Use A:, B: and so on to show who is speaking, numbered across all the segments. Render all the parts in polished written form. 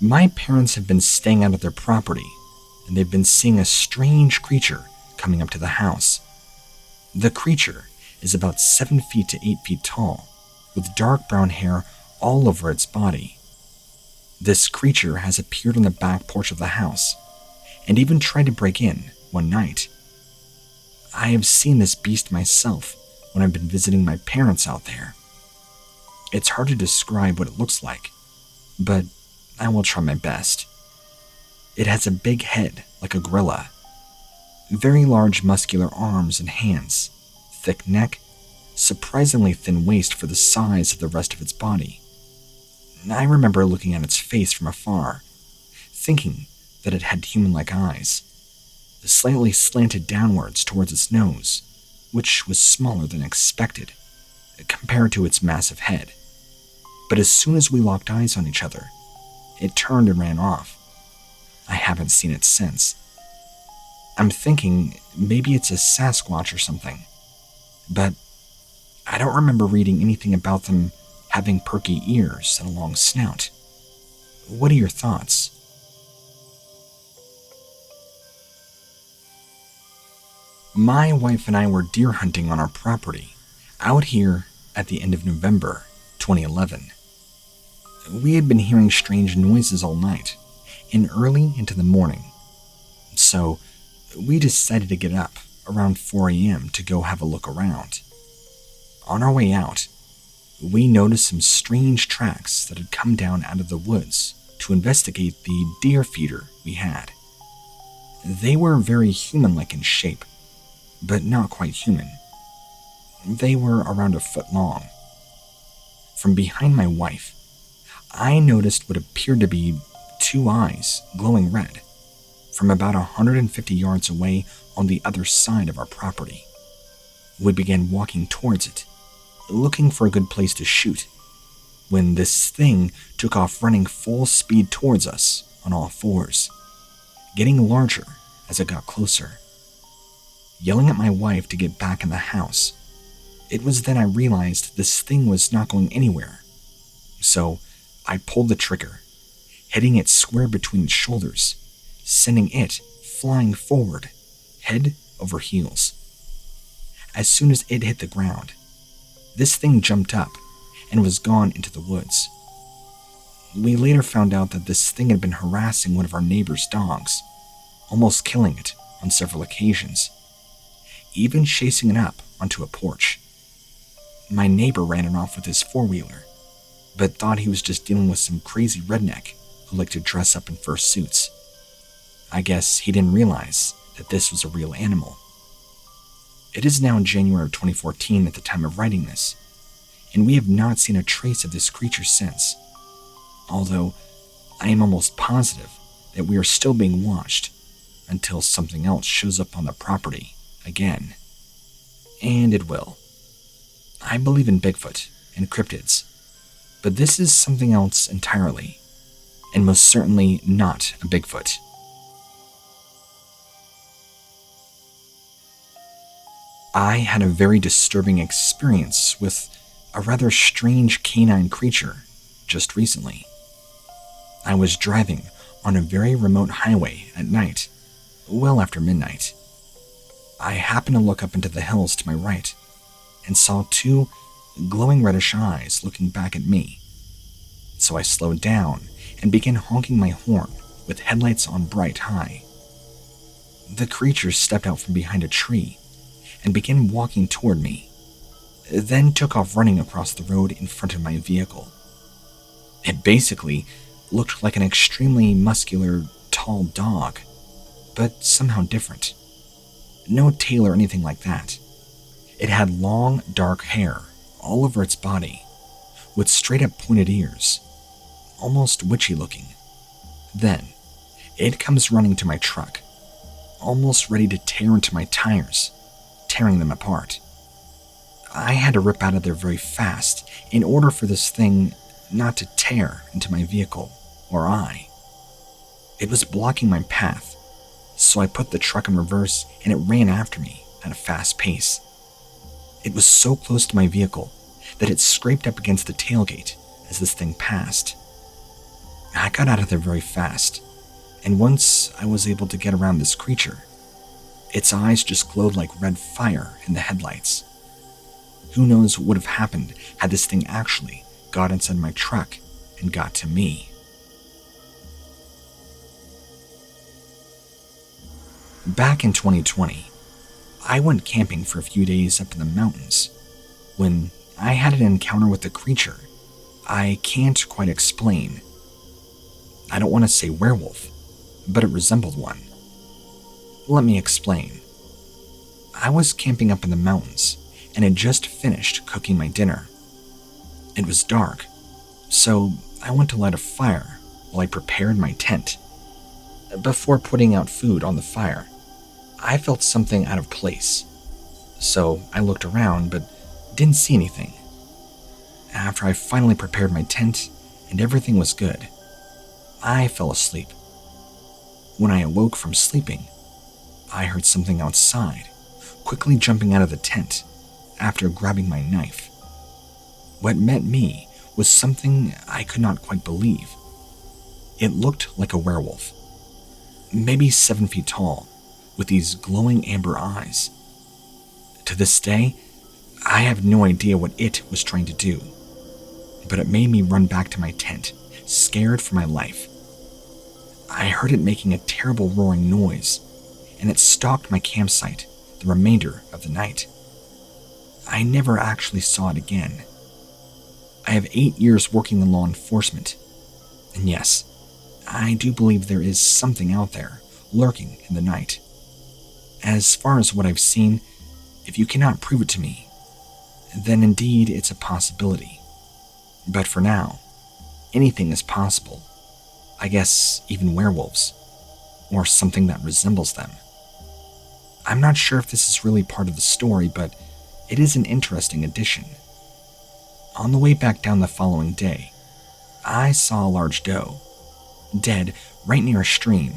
A: My parents have been staying out of their property, and they've been seeing a strange creature coming up to the house. The creature is about 7 feet to 8 feet tall, with dark brown hair all over its body. This creature has appeared on the back porch of the house, and even tried to break in one night. I have seen this beast myself when I've been visiting my parents out there. It's hard to describe what it looks like, but I will try my best. It has a big head like a gorilla, very large muscular arms and hands, thick neck, surprisingly thin waist for the size of the rest of its body. I remember looking at its face from afar, thinking that it had human-like eyes, slightly slanted downwards towards its nose, which was smaller than expected compared to its massive head. But as soon as we locked eyes on each other, it turned and ran off. I haven't seen it since. I'm thinking maybe it's a Sasquatch or something, but I don't remember reading anything about them having perky ears and a long snout. What are your thoughts? My wife and I were deer hunting on our property, out here at the end of November 2011. We had been hearing strange noises all night and early into the morning, so we decided to get up around 4 a.m. to go have a look around. On our way out, we noticed some strange tracks that had come down out of the woods to investigate the deer feeder we had. They were very human-like in shape, but not quite human. They were around a foot long. From behind my wife, I noticed what appeared to be 2 eyes glowing red from about 150 yards away on the other side of our property. We began walking towards it, looking for a good place to shoot, when this thing took off running full speed towards us on all fours, getting larger as it got closer. Yelling at my wife to get back in the house, it was then I realized this thing was not going anywhere. So I pulled the trigger, hitting it square between its shoulders, sending it flying forward, head over heels. As soon as it hit the ground, this thing jumped up and was gone into the woods. We later found out that this thing had been harassing one of our neighbor's dogs, almost killing it on several occasions, even chasing it up onto a porch. My neighbor ran it off with his four-wheeler, but thought he was just dealing with some crazy redneck who liked to dress up in fursuits. I guess he didn't realize that this was a real animal. It is now January of 2014 at the time of writing this, and we have not seen a trace of this creature since, although I am almost positive that we are still being watched until something else shows up on the property again. And it will. I believe in Bigfoot and cryptids, but this is something else entirely, and most certainly not a Bigfoot. I had a very disturbing experience with a rather strange canine creature just recently. I was driving on a very remote highway at night, well after midnight. I happened to look up into the hills to my right and saw 2 glowing reddish eyes looking back at me. So I slowed down and began honking my horn with headlights on bright high. The creature stepped out from behind a tree and began walking toward me, then took off running across the road in front of my vehicle. It basically looked like an extremely muscular, tall dog, but somehow different. No tail or anything like that. It had long, dark hair all over its body, with straight-up pointed ears, almost witchy looking. Then, it comes running to my truck, almost ready to tear into my tires, tearing them apart. I had to rip out of there very fast in order for this thing not to tear into my vehicle or I. It was blocking my path, so I put the truck in reverse and it ran after me at a fast pace. It was so close to my vehicle that it scraped up against the tailgate as this thing passed. I got out of there very fast, and once I was able to get around this creature, its eyes just glowed like red fire in the headlights. Who knows what would have happened had this thing actually got inside my truck and got to me. Back in 2020, I went camping for a few days up in the mountains when I had an encounter with a creature I can't quite explain. I don't want to say werewolf, but it resembled one. Let me explain. I was camping up in the mountains and had just finished cooking my dinner. It was dark, so I went to light a fire while I prepared my tent. Before putting out food on the fire, I felt something out of place, so I looked around but didn't see anything. After I finally prepared my tent and everything was good, I fell asleep. When I awoke from sleeping, I heard something outside, quickly jumping out of the tent after grabbing my knife. What met me was something I could not quite believe. It looked like a werewolf, maybe 7 feet tall, with these glowing amber eyes. To this day, I have no idea what it was trying to do, but it made me run back to my tent, scared for my life. I heard it making a terrible roaring noise, and it stalked my campsite the remainder of the night. I never actually saw it again. I have 8 years working in law enforcement, and yes, I do believe there is something out there lurking in the night. As far as what I've seen, if you cannot prove it to me, then indeed it's a possibility. But for now, anything is possible. I guess even werewolves, or something that resembles them. I'm not sure if this is really part of the story, but it is an interesting addition. On the way back down the following day, I saw a large doe, dead right near a stream.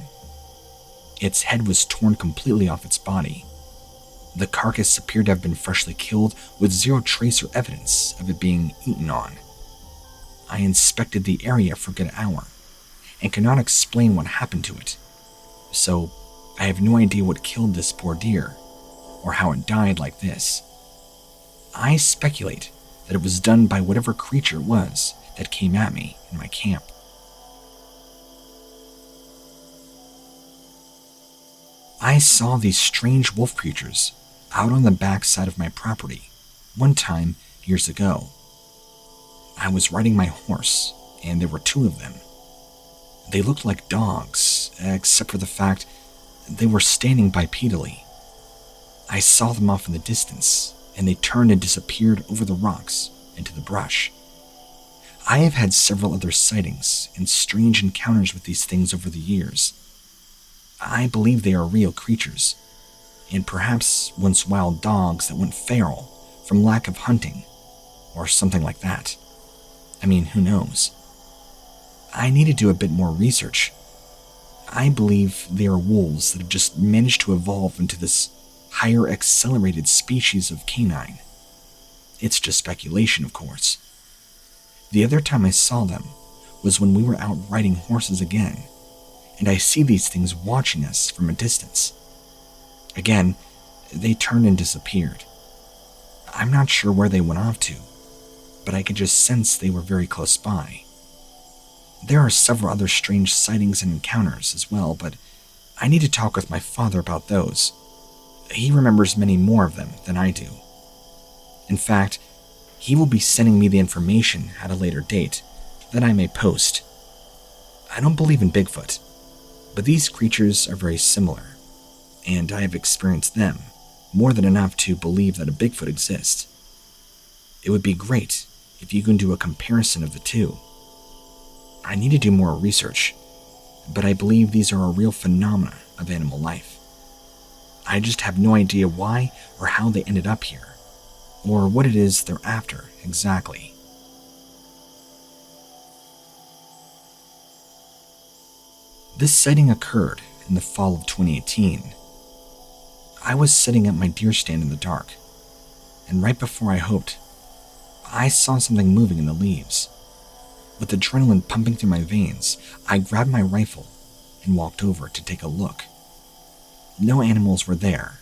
A: Its head was torn completely off its body. The carcass appeared to have been freshly killed with zero trace or evidence of it being eaten on. I inspected the area for a good hour and could not explain what happened to it, so I have no idea what killed this poor deer or how it died like this. I speculate that it was done by whatever creature it was that came at me in my camp. I saw these strange wolf creatures out on the backside of my property one time years ago. I was riding my horse, and there were 2 of them. They looked like dogs, except for the fact they were standing bipedally. I saw them off in the distance, and they turned and disappeared over the rocks into the brush. I have had several other sightings and strange encounters with these things over the years. I believe they are real creatures, and perhaps once wild dogs that went feral from lack of hunting, or something like that. I mean, who knows? I need to do a bit more research. I believe they are wolves that have just managed to evolve into this higher accelerated species of canine. It's just speculation, of course. The other time I saw them was when we were out riding horses again, and I see these things watching us from a distance. Again, they turned and disappeared. I'm not sure where they went off to, but I could just sense they were very close by. There are several other strange sightings and encounters as well, but I need to talk with my father about those. He remembers many more of them than I do. In fact, he will be sending me the information at a later date that I may post. I don't believe in Bigfoot, but these creatures are very similar, and I have experienced them more than enough to believe that a Bigfoot exists. It would be great if you can do a comparison of the two. I need to do more research, but I believe these are a real phenomena of animal life. I just have no idea why or how they ended up here, or what it is they're after exactly. This sighting occurred in the fall of 2018. I was sitting at my deer stand in the dark, and right before I hoped, I saw something moving in the leaves. With adrenaline pumping through my veins, I grabbed my rifle and walked over to take a look. No animals were there,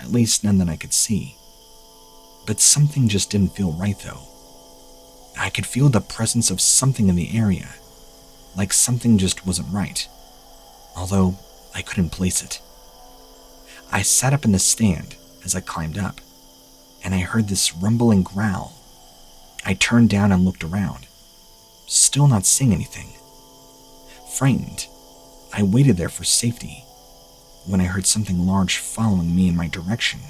A: at least none that I could see. But something just didn't feel right though. I could feel the presence of something in the area, like something just wasn't right, although I couldn't place it. I sat up in the stand as I climbed up, and I heard this rumbling growl. I turned down and looked around, still not seeing anything. Frightened, I waited there for safety when I heard something large following me in my direction.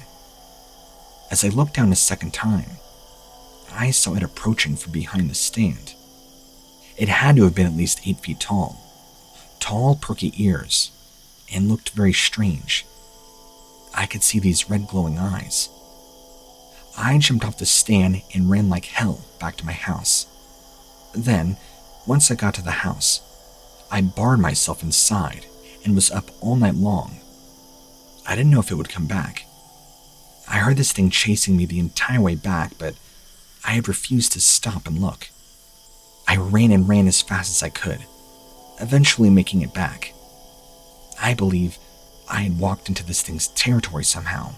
A: As I looked down a second time, I saw it approaching from behind the stand. It had to have been at least 8 feet tall, perky ears, and looked very strange. I could see these red glowing eyes. I jumped off the stand and ran like hell back to my house. Then, once I got to the house, I barred myself inside and was up all night long. I didn't know if it would come back. I heard this thing chasing me the entire way back, but I had refused to stop and look. I ran and ran as fast as I could, eventually making it back. I believe I had walked into this thing's territory somehow,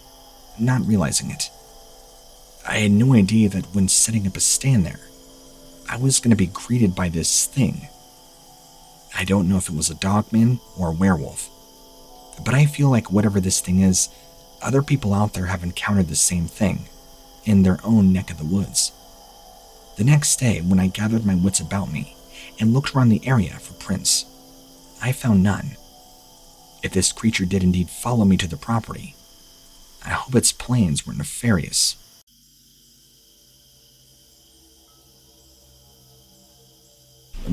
A: not realizing it. I had no idea that when setting up a stand there, I was going to be greeted by this thing. I don't know if it was a Dogman or a werewolf, but I feel like whatever this thing is, other people out there have encountered the same thing in their own neck of the woods. The next day, when I gathered my wits about me and looked around the area for prints, I found none. If this creature did indeed follow me to the property, I hope its plans were nefarious.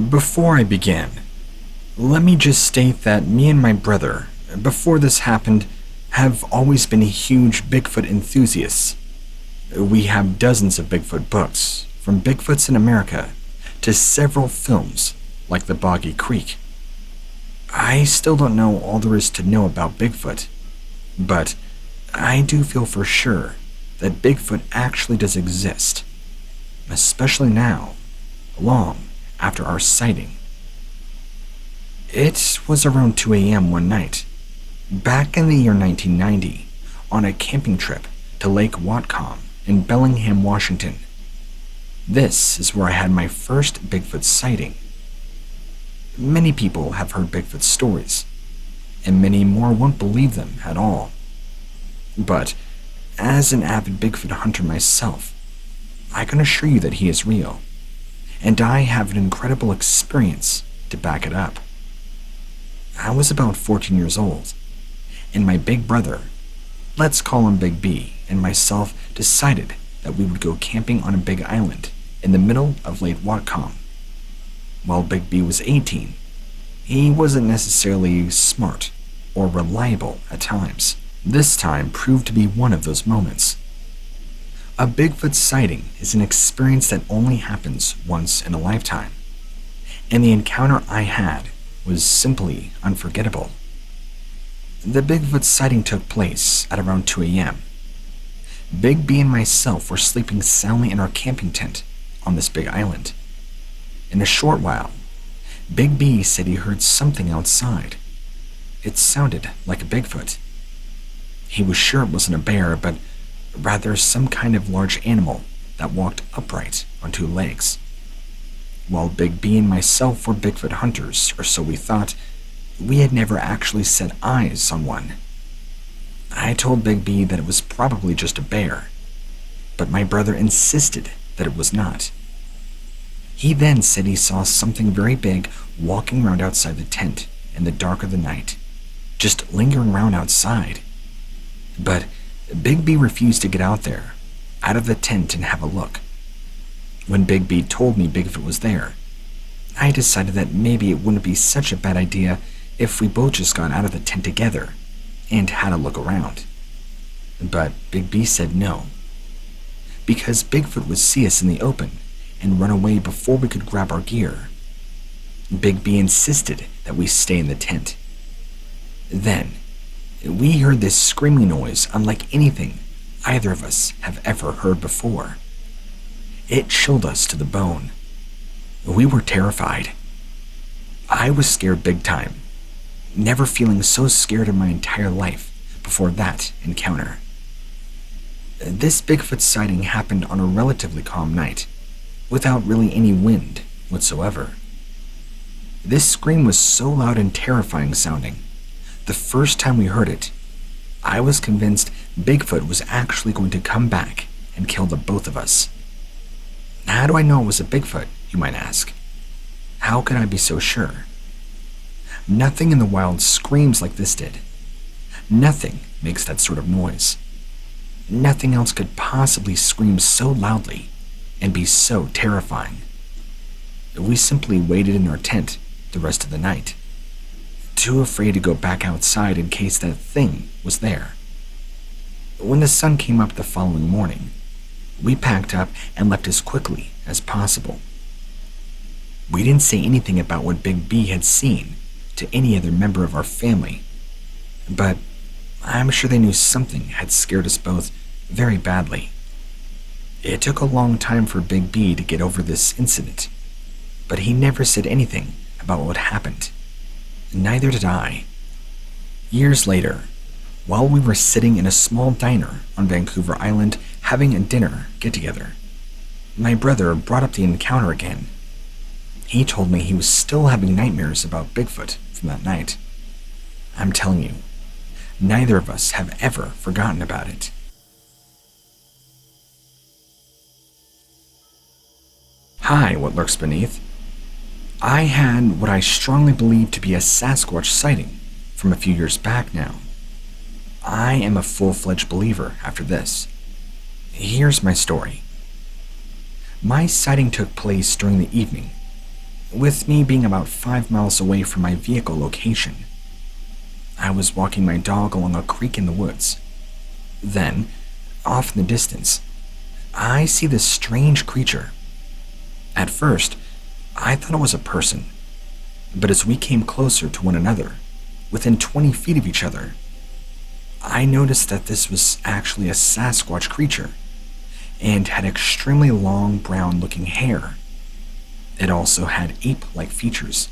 A: Before I begin, let me just state that me and my brother, before this happened, have always been huge Bigfoot enthusiasts. We have dozens of Bigfoot books, from Bigfoots in America to several films like The Boggy Creek. I still don't know all there is to know about Bigfoot, but I do feel for sure that Bigfoot actually does exist, especially now, long after our sighting. It was around 2 a.m. one night, back in the year 1990, on a camping trip to Lake Whatcom in Bellingham, Washington. This is where I had my first Bigfoot sighting. Many people have heard Bigfoot stories, and many more won't believe them at all. But as an avid Bigfoot hunter myself, I can assure you that he is real, and I have an incredible experience to back it up. I was about 14 years old, and my big brother, let's call him Big B, and myself decided that we would go camping on a big island in the middle of Lake Whatcom. While Big B was 18, he wasn't necessarily smart or reliable at times. This time proved to be one of those moments. A Bigfoot sighting is an experience that only happens once in a lifetime, and the encounter I had was simply unforgettable. The Bigfoot sighting took place at around 2 a.m. Big B and myself were sleeping soundly in our camping tent on this big island. In a short while, Big B said he heard something outside. It sounded like a Bigfoot. He was sure it wasn't a bear, but rather some kind of large animal that walked upright on 2 legs. While Big B and myself were Bigfoot hunters, or so we thought, we had never actually set eyes on one. I told Big B that it was probably just a bear, but my brother insisted that it was not. He then said he saw something very big walking around outside the tent in the dark of the night, just lingering around outside. But Big B refused to get out there, out of the tent, and have a look. When Big B told me Bigfoot was there, I decided that maybe it wouldn't be such a bad idea if we both just got out of the tent together and had a look around. But Big B said no, because Bigfoot would see us in the open and run away before we could grab our gear. Big B insisted that we stay in the tent. Then, we heard this screaming noise unlike anything either of us have ever heard before. It chilled us to the bone. We were terrified. I was scared big time, never feeling so scared in my entire life before that encounter. This Bigfoot sighting happened on a relatively calm night, without really any wind whatsoever. This scream was so loud and terrifying sounding. The first time we heard it, I was convinced Bigfoot was actually going to come back and kill the both of us. How do I know it was a Bigfoot, you might ask? How could I be so sure? Nothing in the wild screams like this did. Nothing makes that sort of noise. Nothing else could possibly scream so loudly and be so terrifying. We simply waited in our tent the rest of the night, too afraid to go back outside in case that thing was there. When the sun came up the following morning, we packed up and left as quickly as possible. We didn't say anything about what Big B had seen to any other member of our family, but I'm sure they knew something had scared us both very badly. It took a long time for Big B to get over this incident, but he never said anything about what happened. Neither did I. Years later, while we were sitting in a small diner on Vancouver Island having a dinner get-together, my brother brought up the encounter again. He told me he was still having nightmares about Bigfoot from that night. I'm telling you, neither of us have ever forgotten about it. Hi, what lurks beneath. I had what I strongly believe to be a Sasquatch sighting from a few years back now. I am a full-fledged believer after this. Here's my story. My sighting took place during the evening, with me being about 5 miles away from my vehicle location. I was walking my dog along a creek in the woods. Then, off in the distance, I see this strange creature. At first, I thought it was a person, but as we came closer to one another, within 20 feet of each other, I noticed that this was actually a Sasquatch creature and had extremely long brown-looking hair. It also had ape-like features,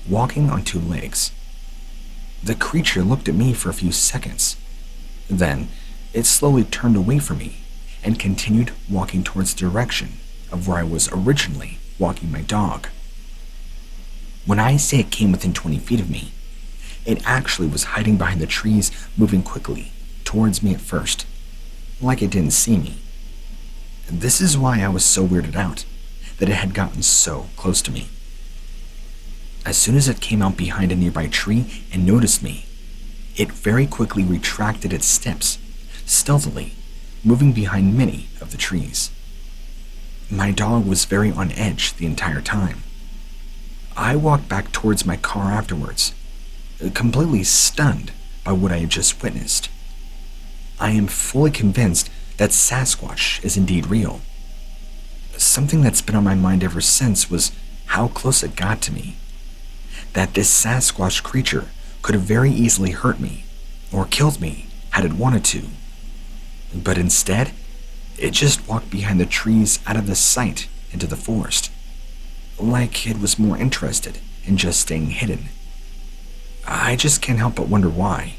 A: walking on 2 legs. The creature looked at me for a few seconds. Then, it slowly turned away from me and continued walking towards the direction of where I was originally walking my dog. When I say it came within 20 feet of me, it actually was hiding behind the trees, moving quickly towards me at first, like it didn't see me. This is why I was so weirded out that it had gotten so close to me. As soon as it came out behind a nearby tree and noticed me, it very quickly retracted its steps, stealthily, moving behind many of the trees. My dog was very on edge the entire time. I walked back towards my car afterwards, completely stunned by what I had just witnessed. I am fully convinced that Sasquatch is indeed real. Something that's been on my mind ever since was how close it got to me. That this Sasquatch creature could have very easily hurt me or killed me had it wanted to. But instead, it just walked behind the trees out of the sight into the forest, like it was more interested in just staying hidden. I just can't help but wonder why.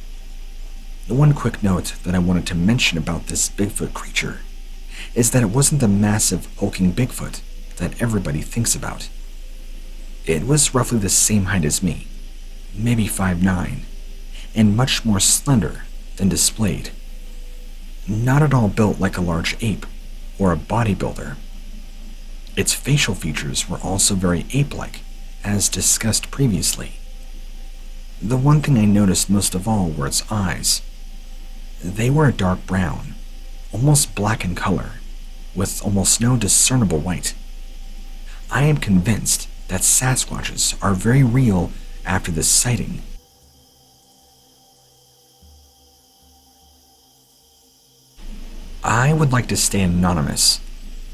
A: One quick note that I wanted to mention about this Bigfoot creature is that it wasn't the massive hulking Bigfoot that everybody thinks about. It was roughly the same height as me, maybe 5'9", and much more slender than displayed. Not at all built like a large ape or a bodybuilder. Its facial features were also very ape-like, as discussed previously. The one thing I noticed most of all were its eyes. They were a dark brown, almost black in color, with almost no discernible white. I am convinced that Sasquatches are very real after this sighting. I would like to stay anonymous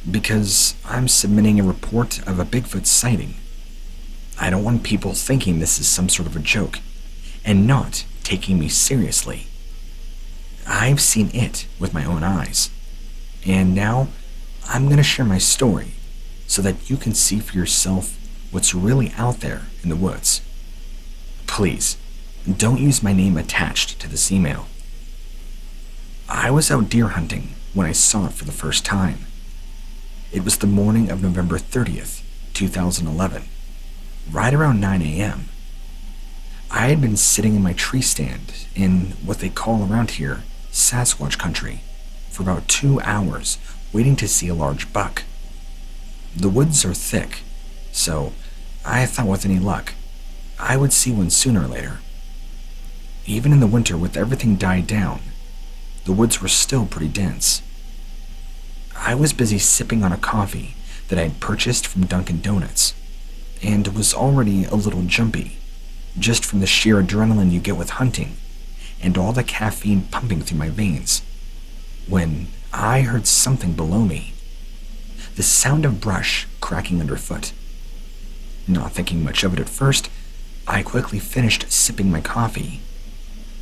A: because I'm submitting a report of a Bigfoot sighting. I don't want people thinking this is some sort of a joke and not taking me seriously. I've seen it with my own eyes, and now I'm going to share my story so that you can see for yourself what's really out there in the woods. Please, don't use my name attached to this email. I was out deer hunting when I saw it for the first time. It was the morning of November 30th, 2011, right around 9 a.m. I had been sitting in my tree stand in what they call around here Sasquatch country for about 2 hours waiting to see a large buck. The woods are thick, so I thought with any luck, I would see one sooner or later. Even in the winter with everything died down, the woods were still pretty dense. I was busy sipping on a coffee that I had purchased from Dunkin' Donuts, and was already a little jumpy, just from the sheer adrenaline you get with hunting, and all the caffeine pumping through my veins, when I heard something below me. The sound of brush cracking underfoot. Not thinking much of it at first, I quickly finished sipping my coffee.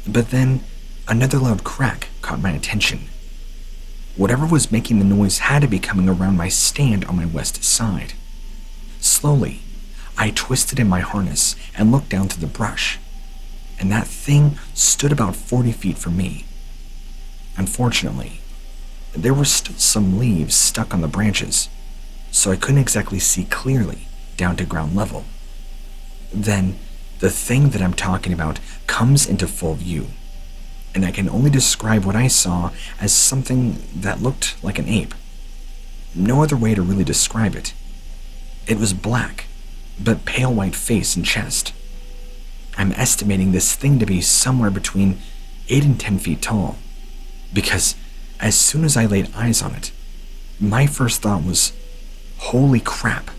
A: But then, another loud crack caught my attention. Whatever was making the noise had to be coming around my stand on my west side. Slowly, I twisted in my harness and looked down through the brush, and that thing stood about 40 feet from me. Unfortunately, there were still some leaves stuck on the branches, so I couldn't exactly see clearly down to ground level. Then, the thing that I'm talking about comes into full view, and I can only describe what I saw as something that looked like an ape. No other way to really describe it. It was black, but pale white face and chest. I'm estimating this thing to be somewhere between 8 and 10 feet tall, because as soon as I laid eyes on it, my first thought was, holy crap,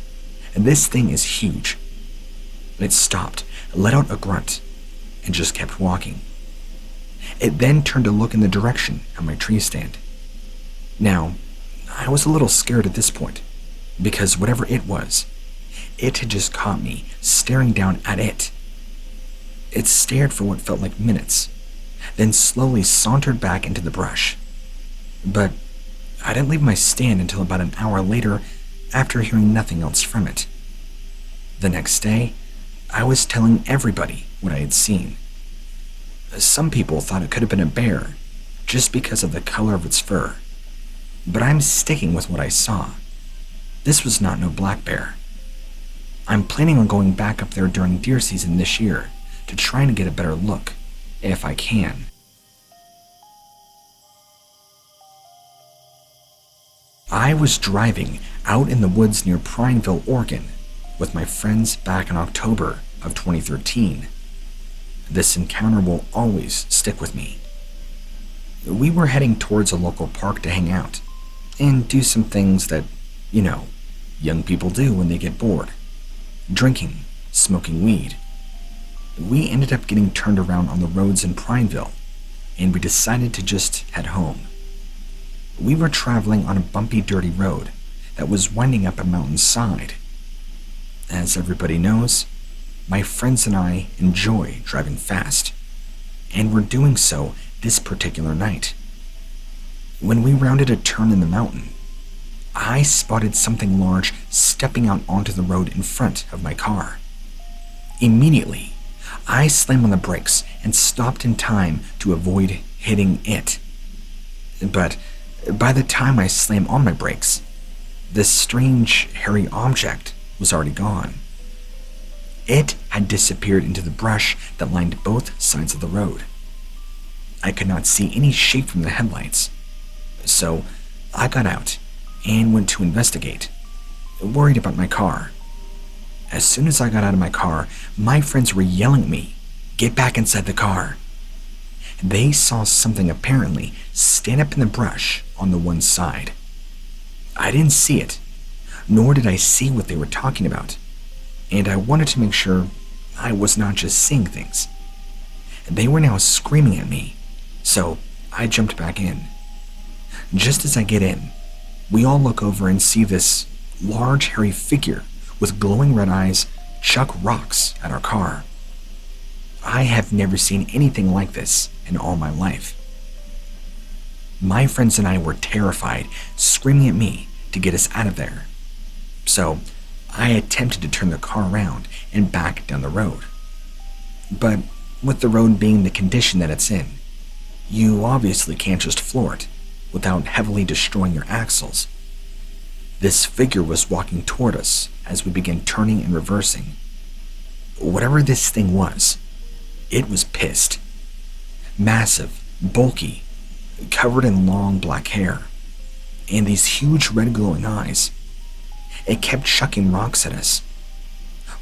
A: this thing is huge. It stopped, let out a grunt, and just kept walking. It then turned to look in the direction of my tree stand. Now, I was a little scared at this point, because whatever it was, it had just caught me staring down at it. It stared for what felt like minutes, then slowly sauntered back into the brush. But I didn't leave my stand until about an hour later after hearing nothing else from it. The next day, I was telling everybody what I had seen. Some people thought it could have been a bear, just because of the color of its fur. But I'm sticking with what I saw. This was not no black bear. I'm planning on going back up there during deer season this year to try and get a better look, if I can. I was driving out in the woods near Prineville, Oregon, with my friends back in October of 2013. This encounter will always stick with me. We were heading towards a local park to hang out and do some things that, young people do when they get bored. Drinking, smoking weed. We ended up getting turned around on the roads in Prineville, and we decided to just head home. We were traveling on a bumpy, dirty road that was winding up a mountainside. As everybody knows, my friends and I enjoy driving fast, and were doing so this particular night. When we rounded a turn in the mountain, I spotted something large stepping out onto the road in front of my car. Immediately, I slammed on the brakes and stopped in time to avoid hitting it. But by the time I slammed on my brakes, this strange, hairy object was already gone. It had disappeared into the brush that lined both sides of the road. I could not see any shape from the headlights, so I got out and went to investigate, worried about my car. As soon as I got out of my car, my friends were yelling at me, "Get back inside the car." They saw something apparently stand up in the brush on the one side. I didn't see it, nor did I see what they were talking about, and I wanted to make sure I was not just seeing things. They were now screaming at me, so I jumped back in. Just as I get in, we all look over and see this large, hairy figure with glowing red eyes chuck rocks at our car. I have never seen anything like this in all my life. My friends and I were terrified, screaming at me to get us out of there. So I attempted to turn the car around and back down the road. But with the road being the condition that it's in, you obviously can't just floor it without heavily destroying your axles. This figure was walking toward us as we began turning and reversing. Whatever this thing was, it was pissed. Massive, bulky, covered in long black hair, and these huge red glowing eyes. It kept chucking rocks at us.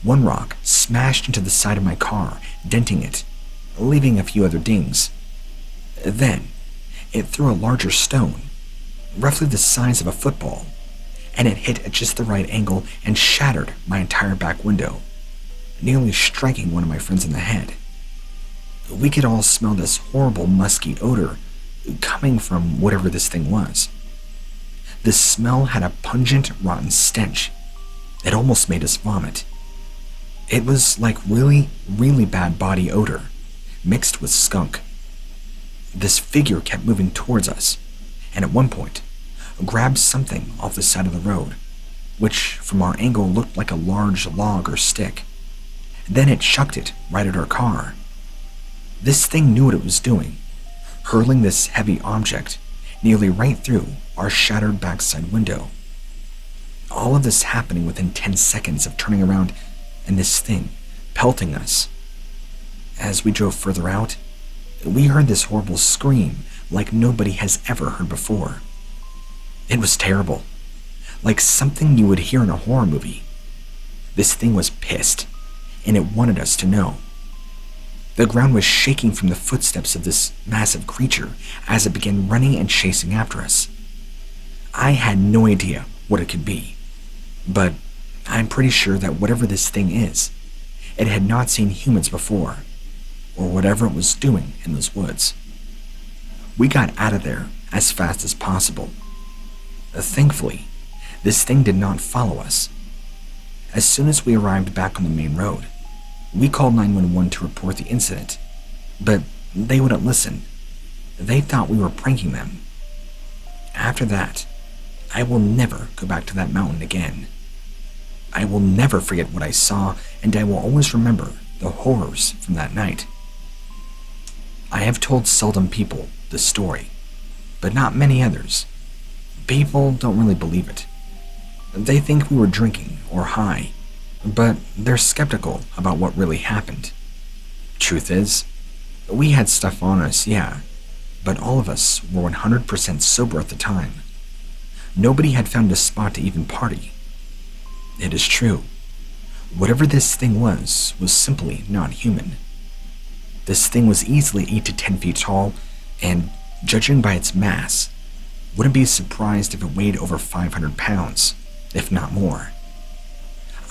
A: One rock smashed into the side of my car, denting it, leaving a few other dings. Then, it threw a larger stone, roughly the size of a football, and it hit at just the right angle and shattered my entire back window, nearly striking one of my friends in the head. We could all smell this horrible musky odor coming from whatever this thing was. The smell had a pungent, rotten stench. It almost made us vomit. It was like really, really bad body odor, mixed with skunk. This figure kept moving towards us, and at one point, grabbed something off the side of the road, which from our angle looked like a large log or stick. Then it chucked it right at our car. This thing knew what it was doing, hurling this heavy object nearly right through our shattered backside window. All of this happening within 10 seconds of turning around and this thing pelting us. As we drove further out, we heard this horrible scream like nobody has ever heard before. It was terrible, like something you would hear in a horror movie. This thing was pissed, and it wanted us to know. The ground was shaking from the footsteps of this massive creature as it began running and chasing after us. I had no idea what it could be, but I'm pretty sure that whatever this thing is, it had not seen humans before, or whatever it was doing in those woods. We got out of there as fast as possible. Thankfully, this thing did not follow us. As soon as we arrived back on the main road, we called 911 to report the incident, but they wouldn't listen. They thought we were pranking them. After that, I will never go back to that mountain again. I will never forget what I saw, and I will always remember the horrors from that night. I have told seldom people this story, but not many others. People don't really believe it. They think we were drinking or high, but they're skeptical about what really happened. Truth is, we had stuff on us, yeah, but all of us were 100% sober at the time. Nobody had found a spot to even party. It is true. Whatever this thing was simply not human. This thing was easily 8 to 10 feet tall, and judging by its mass, wouldn't be surprised if it weighed over 500 pounds, if not more.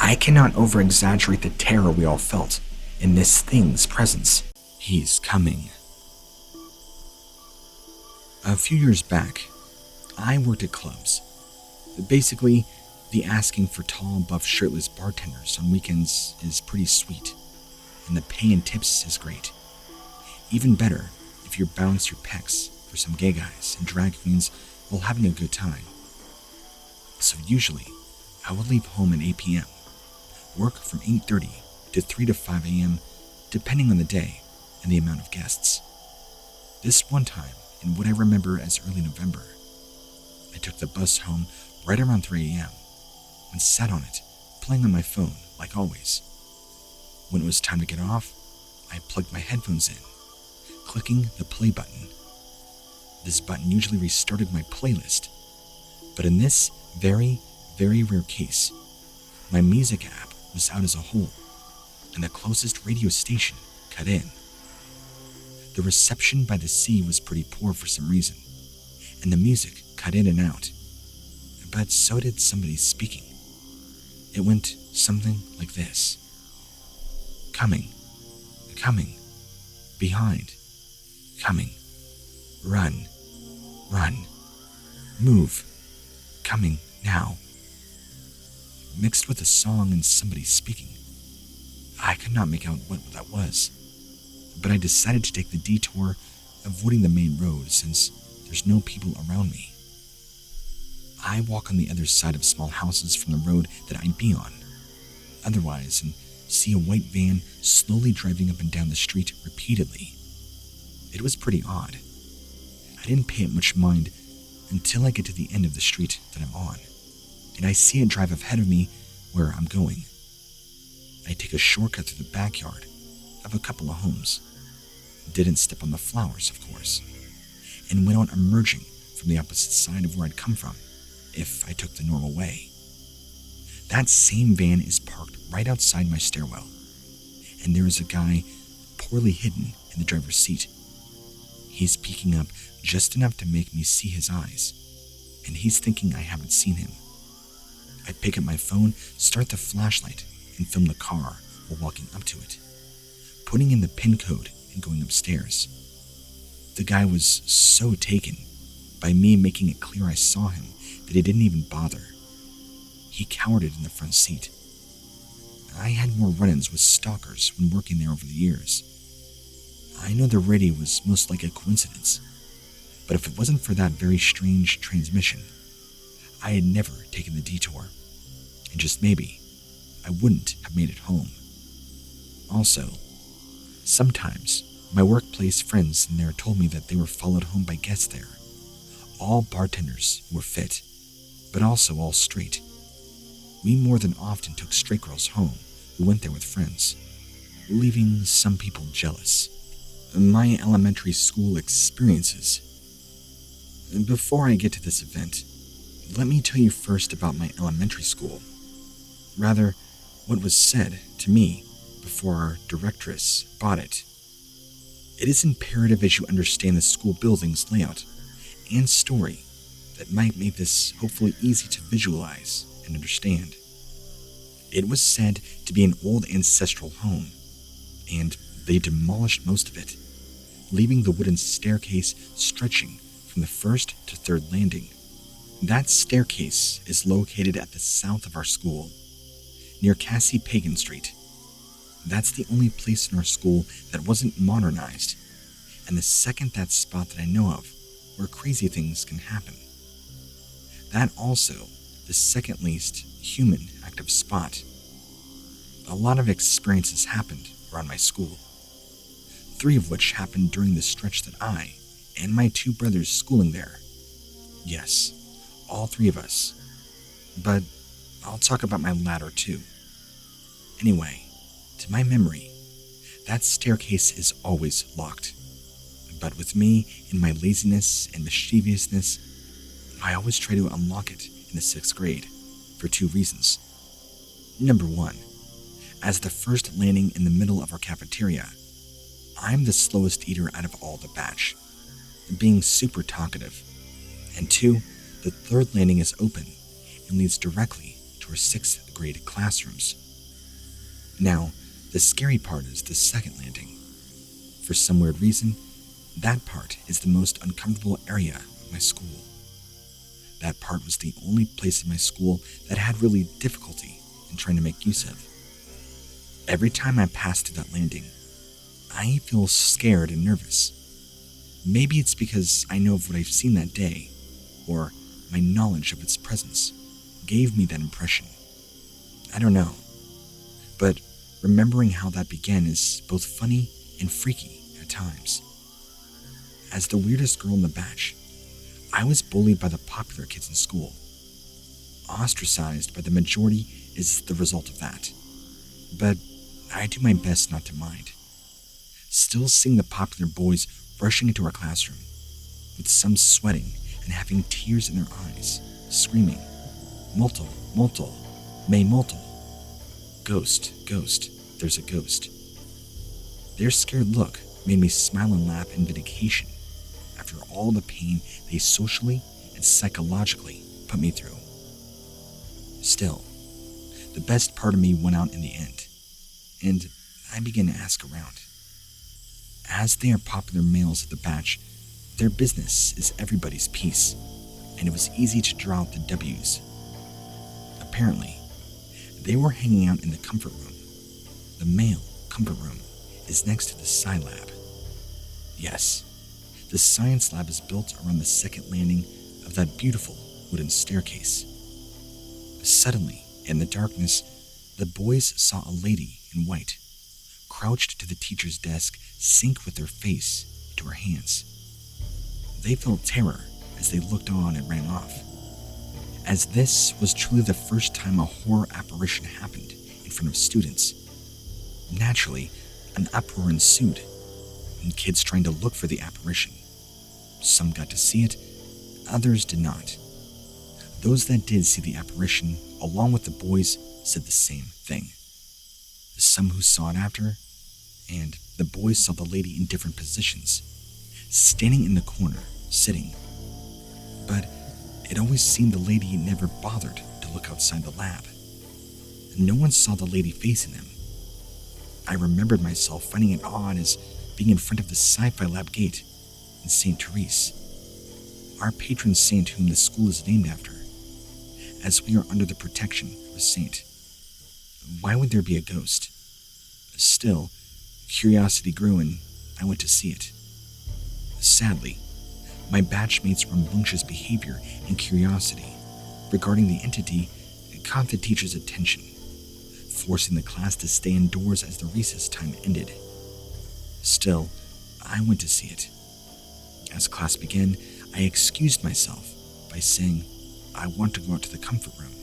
A: I cannot over-exaggerate the terror we all felt in this thing's presence. He's coming. A few years back, I worked at clubs. Basically, the asking for tall, buff, shirtless bartenders on weekends is pretty sweet, and the pay and tips is great. Even better if you bounce your pecs for some gay guys and drag queens while having a good time. So usually, I would leave home at 8 p.m., work from 8:30 to 3 to 5 a.m., depending on the day and the amount of guests. This one time, in what I remember as early November, I took the bus home right around 3 a.m. and sat on it, playing on my phone like always. When it was time to get off, I plugged my headphones in, clicking the play button. This button usually restarted my playlist, but in this very, very rare case, my music app was out as a whole, and the closest radio station cut in. The reception by the sea was pretty poor for some reason, and the music cut in and out, but so did somebody speaking. It went something like this. Coming, coming, behind, coming, run, run, move, coming now. Mixed with a song and somebody speaking. I could not make out what that was, but I decided to take the detour, avoiding the main road since there's no people around me. I walk on the other side of small houses from the road that I'd be on otherwise and see a white van slowly driving up and down the street repeatedly. It was pretty odd. I didn't pay it much mind until I get to the end of the street that I'm on, and I see it drive ahead of me where I'm going. I take a shortcut through the backyard of a couple of homes. Didn't step on the flowers, of course, and went on emerging from the opposite side of where I'd come from if I took the normal way. That same van is parked right outside my stairwell, and there is a guy poorly hidden in the driver's seat. He's peeking up just enough to make me see his eyes, and he's thinking I haven't seen him. I pick up my phone, start the flashlight, and film the car while walking up to it, putting in the PIN code and going upstairs. The guy was so taken by me making it clear I saw him that he didn't even bother. He cowered in the front seat. I had more run-ins with stalkers when working there over the years. I know the radio was most like a coincidence, but if it wasn't for that very strange transmission, I had never taken the detour, and just maybe, I wouldn't have made it home. Also, sometimes my workplace friends in there told me that they were followed home by guests there, all bartenders who were fit, but also all straight. We more than often took straight girls home who went there with friends, leaving some people jealous. My elementary school experiences. Before I get to this event, let me tell you first about my elementary school. Rather, what was said to me before our directress bought it. It is imperative as you understand the school building's layout and story that might make this hopefully easy to visualize and understand. It was said to be an old ancestral home, and they demolished most of it, leaving the wooden staircase stretching from the first to third landing. That staircase is located at the south of our school, near Cassie Pagan Street. That's the only place in our school that wasn't modernized, and the second that spot that I know of where crazy things can happen. That also the second least human active spot. A lot of experiences happened around my school, 3 of which happened during the stretch that I and my 2 brothers schooling there. Yes, all 3 of us. But I'll talk about my latter too. Anyway, to my memory, that staircase is always locked. But with me and my laziness and mischievousness, I always try to unlock it in the 6th grade for 2 reasons. Number 1, as the first landing in the middle of our cafeteria, I'm the slowest eater out of all the batch, being super talkative. And 2, the 3rd landing is open and leads directly to our 6th grade classrooms. Now, the scary part is the 2nd landing. For some weird reason, that part is the most uncomfortable area of my school. That part was the only place in my school that had really difficulty in trying to make use of. Every time I pass through that landing, I feel scared and nervous. Maybe it's because I know of what I've seen that day, or my knowledge of its presence gave me that impression. I don't know, but remembering how that began is both funny and freaky at times. As the weirdest girl in the batch, I was bullied by the popular kids in school. Ostracized by the majority is the result of that, but I do my best not to mind. Still seeing the popular boys rushing into our classroom, with some sweating and having tears in their eyes, screaming, "Molto, molto, me molto. Ghost, ghost, there's a ghost." Their scared look made me smile and laugh in vindication after all the pain they socially and psychologically put me through. Still, the best part of me won out in the end, and I began to ask around. As they are popular males of the batch, their business is everybody's peace, and it was easy to draw out the W's. Apparently, they were hanging out in the comfort room. The male comfort room is next to the Sci Lab. Yes, the science lab is built around the 2nd landing of that beautiful wooden staircase. Suddenly, in the darkness, the boys saw a lady in white, crouched to the teacher's desk, sink with their face into her hands. They felt terror as they looked on and ran off, as this was truly the first time a horror apparition happened in front of students. Naturally, an uproar ensued, and kids trying to look for the apparition. Some got to see it, others did not. Those that did see the apparition, along with the boys, said the same thing. Some who saw it after, and the boys saw the lady in different positions, standing in the corner, sitting. But it always seemed the lady never bothered to look outside the lab. No one saw the lady facing them. I remembered myself finding it odd as being in front of the sci-fi lab gate in St. Therese, our patron saint whom the school is named after, as we are under the protection of a saint. Why would there be a ghost? Still, curiosity grew and I went to see it. Sadly, my batchmates' rambunctious behavior and curiosity regarding the entity caught the teacher's attention, forcing the class to stay indoors as the recess time ended. Still, I went to see it. As class began, I excused myself by saying I want to go out to the comfort room.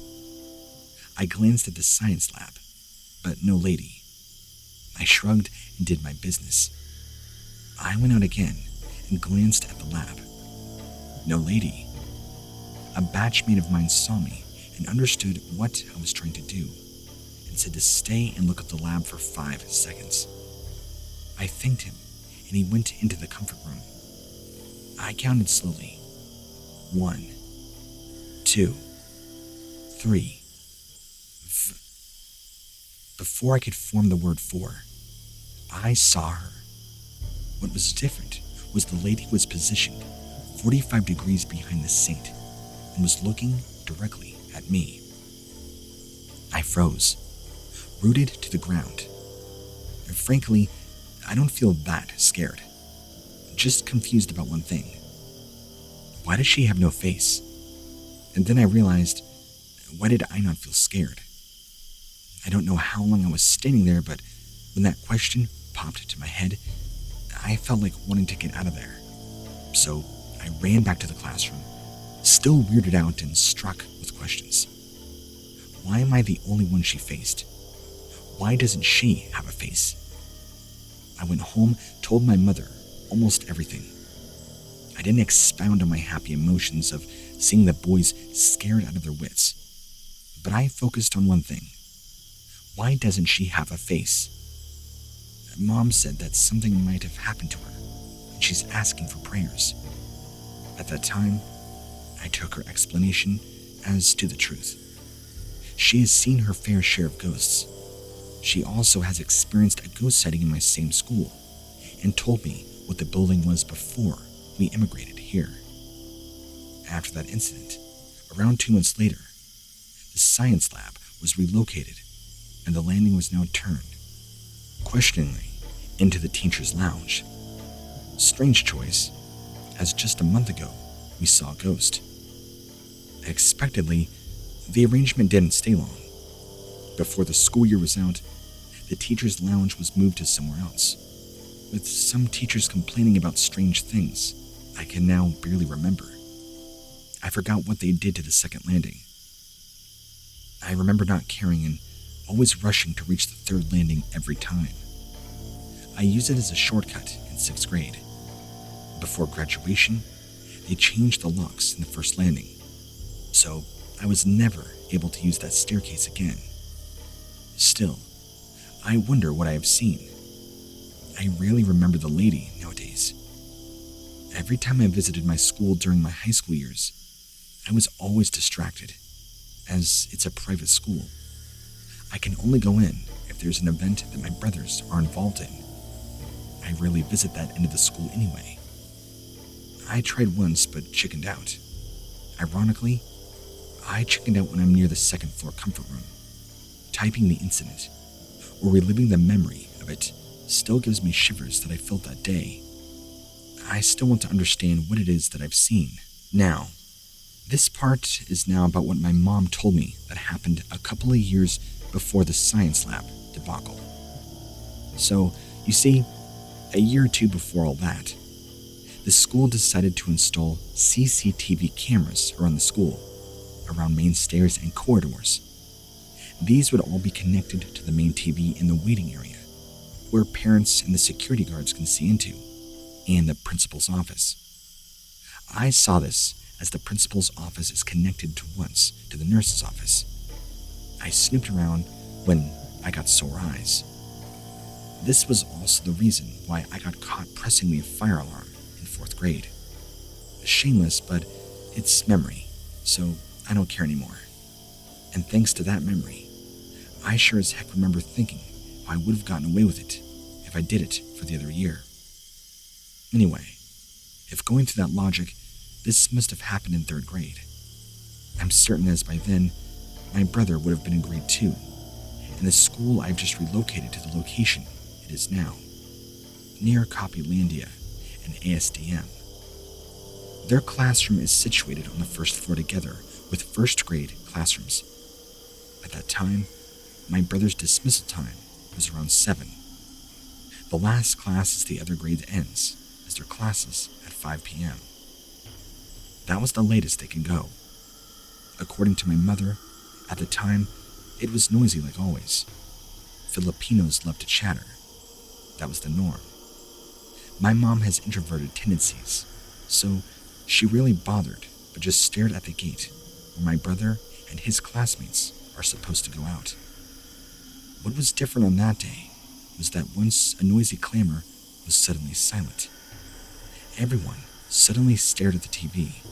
A: I glanced at the science lab, but no lady. I shrugged and did my business. I went out again and glanced at the lab. No lady. A batchmate of mine saw me and understood what I was trying to do and said to stay and look at the lab for 5 seconds. I thanked him and he went into the comfort room. I counted slowly. 1, 2, 3. Before I could form the word 4, I saw her. What was different was the lady was positioned 45 degrees behind the saint and was looking directly at me. I froze, rooted to the ground. And frankly, I don't feel that scared. Just confused about one thing. Why does she have no face? And then I realized, why did I not feel scared? I don't know how long I was standing there, but when that question popped to my head, I felt like wanting to get out of there. So I ran back to the classroom, still weirded out and struck with questions. Why am I the only one she faced? Why doesn't she have a face? I went home, told my mother almost everything. I didn't expound on my happy emotions of seeing the boys scared out of their wits, but I focused on one thing. Why doesn't she have a face? Mom said that something might have happened to her, and she's asking for prayers. At that time, I took her explanation as to the truth. She has seen her fair share of ghosts. She also has experienced a ghost sighting in my same school, and told me what the building was before we immigrated here. After that incident, around 2 months later, the science lab was relocated, and the landing was now turned, questioningly, into the teacher's lounge. Strange choice, as just a month ago, we saw a ghost. Unexpectedly, the arrangement didn't stay long. Before the school year was out, the teacher's lounge was moved to somewhere else, with some teachers complaining about strange things I can now barely remember. I forgot what they did to the second landing. I remember not caring and always rushing to reach the third landing every time. I used it as a shortcut in 6th grade. Before graduation, they changed the locks in the first landing, so I was never able to use that staircase again. Still, I wonder what I have seen. I rarely remember the lady nowadays. Every time I visited my school during my high school years, I was always distracted, as it's a private school. I can only go in if there's an event that my brothers are involved in. I rarely visit that end of the school anyway. I tried once but chickened out. Ironically, I chickened out when I'm near the 2nd floor comfort room. Typing the incident, or reliving the memory of it, still gives me shivers that I felt that day. I still want to understand what it is that I've seen. Now, This part is now about what my mom told me that happened a couple of years before the science lab debacle. So, you see, a year or two before all that, the school decided to install CCTV cameras around the school, around main stairs and corridors. These would all be connected to the main TV in the waiting area, where parents and the security guards can see into, and the principal's office. I saw this as the principal's office is connected once to the nurse's office. I snooped around when I got sore eyes. This was also the reason why I got caught pressing the fire alarm in 4th grade. Shameless, but it's memory, so I don't care anymore. And thanks to that memory, I sure as heck remember thinking how I would have gotten away with it if I did it for the other year. Anyway, if going through that logic, this must have happened in 3rd grade. I'm certain as by then, my brother would have been in grade 2, and the school I've just relocated to the location it is now, near Copylandia and ASDM. Their classroom is situated on the 1st floor together with 1st grade classrooms. At that time, my brother's dismissal time was around 7. The last class as the other grade ends, as their classes at 5 p.m. That was the latest they can go. According to my mother, at the time, it was noisy like always. Filipinos loved to chatter. That was the norm. My mom has introverted tendencies, so she rarely bothered but just stared at the gate where my brother and his classmates are supposed to go out. What was different on that day was that once a noisy clamor was suddenly silent. Everyone suddenly stared at the TV.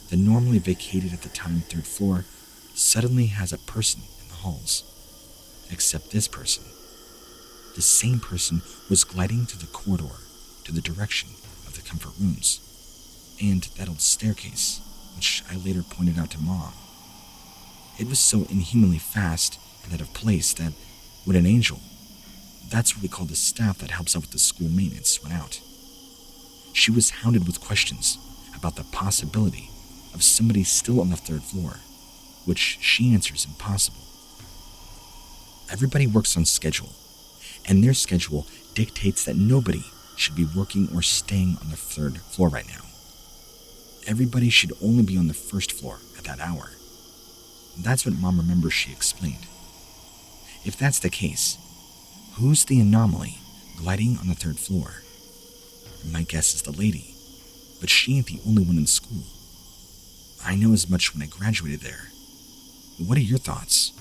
A: The normally vacated at the time 3rd floor suddenly has a person in the halls. Except this person. The same person was gliding through the corridor to the direction of the comfort rooms, and that old staircase, which I later pointed out to Mom. It was so inhumanly fast and out of place that, when an angel, that's what we call the staff that helps out with the school maintenance, went out. She was hounded with questions about the possibility of somebody still on the 3rd floor, which she answers impossible. Everybody works on schedule, and their schedule dictates that nobody should be working or staying on the 3rd floor right now. Everybody should only be on the 1st floor at that hour. That's what Mom remembers she explained. If that's the case, who's the anomaly gliding on the 3rd floor? My guess is the lady, but she ain't the only one in school. I know as much when I graduated there. What are your thoughts?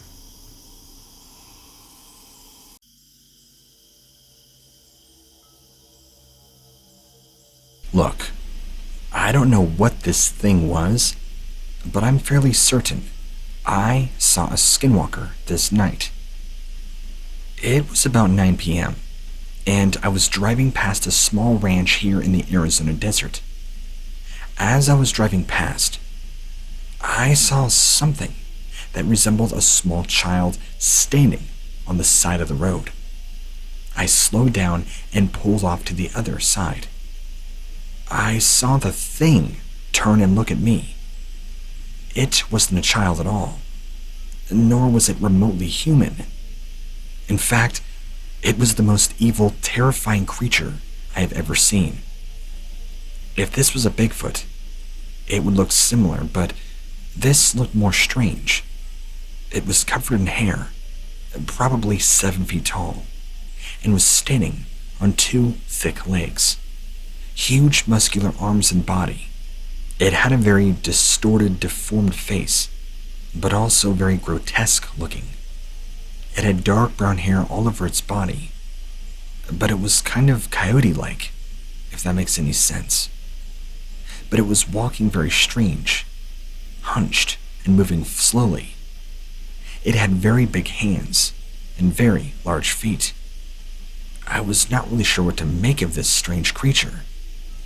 A: Look, I don't know what this thing was, but I'm fairly certain I saw a skinwalker this night. It was about 9 p.m., and I was driving past a small ranch here in the Arizona desert. As I was driving past, I saw something that resembled a small child standing on the side of the road. I slowed down and pulled off to the other side. I saw the thing turn and look at me. It wasn't a child at all, nor was it remotely human. In fact, it was the most evil, terrifying creature I have ever seen. If this was a Bigfoot, it would look similar, but this looked more strange. It was covered in hair, probably 7 feet tall, and was standing on 2 thick legs. Huge muscular arms and body. It had a very distorted, deformed face, but also very grotesque looking. It had dark brown hair all over its body, but it was kind of coyote-like, if that makes any sense. But it was walking very strange, hunched and moving slowly. It had very big hands and very large feet. I was not really sure what to make of this strange creature,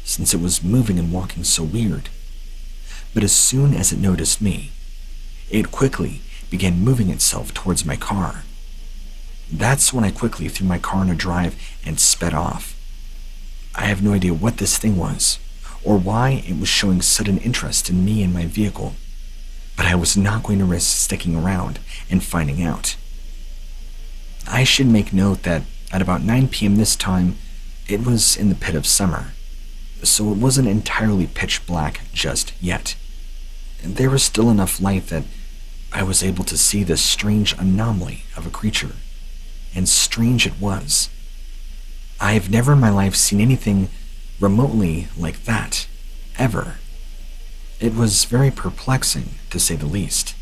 A: since it was moving and walking so weird. But as soon as it noticed me, it quickly began moving itself towards my car. That's when I quickly threw my car in a drive and sped off. I have no idea what this thing was, or why it was showing sudden interest in me and my vehicle, but I was not going to risk sticking around and finding out. I should make note that at about 9 p.m. this time, it was in the pit of summer, so it wasn't entirely pitch black just yet. There was still enough light that I was able to see this strange anomaly of a creature, and strange it was. I've never in my life seen anything remotely like that, ever. It was very perplexing, to say the least.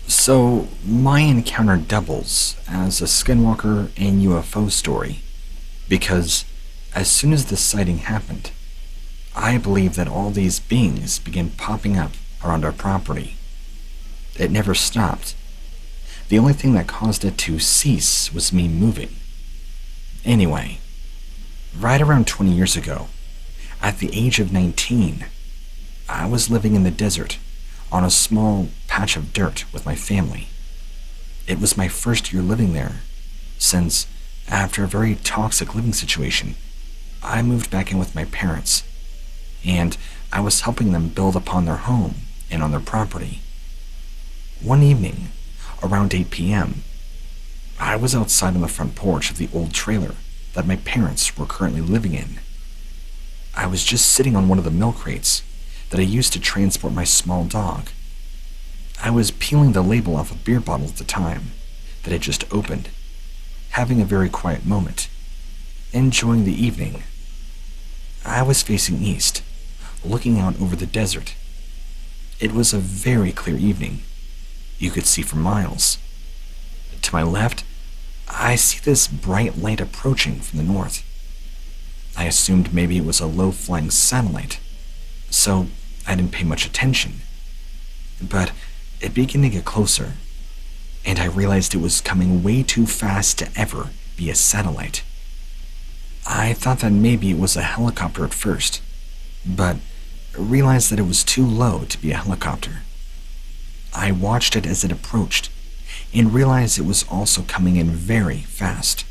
A: So, my encounter doubles as a Skinwalker and UFO story, because as soon as this sighting happened, I believe that all these beings began popping up around our property. It never stopped. The only thing that caused it to cease was me moving. Anyway, right around 20 years ago, at the age of 19, I was living in the desert on a small patch of dirt with my family. It was my first year living there, since after a very toxic living situation, I moved back in with my parents, and I was helping them build upon their home and on their property. One evening, around 8 p.m., I was outside on the front porch of the old trailer that my parents were currently living in. I was just sitting on one of the milk crates that I used to transport my small dog. I was peeling the label off a beer bottle at the time that I just opened, having a very quiet moment, enjoying the evening. I was facing east, looking out over the desert. It was a very clear evening. You could see for miles. To my left, I see this bright light approaching from the north. I assumed maybe it was a low-flying satellite, so I didn't pay much attention. But it began to get closer, and I realized it was coming way too fast to ever be a satellite. I thought that maybe it was a helicopter at first, but realized that it was too low to be a helicopter. I watched it as it approached, and realized it was also coming in very fast.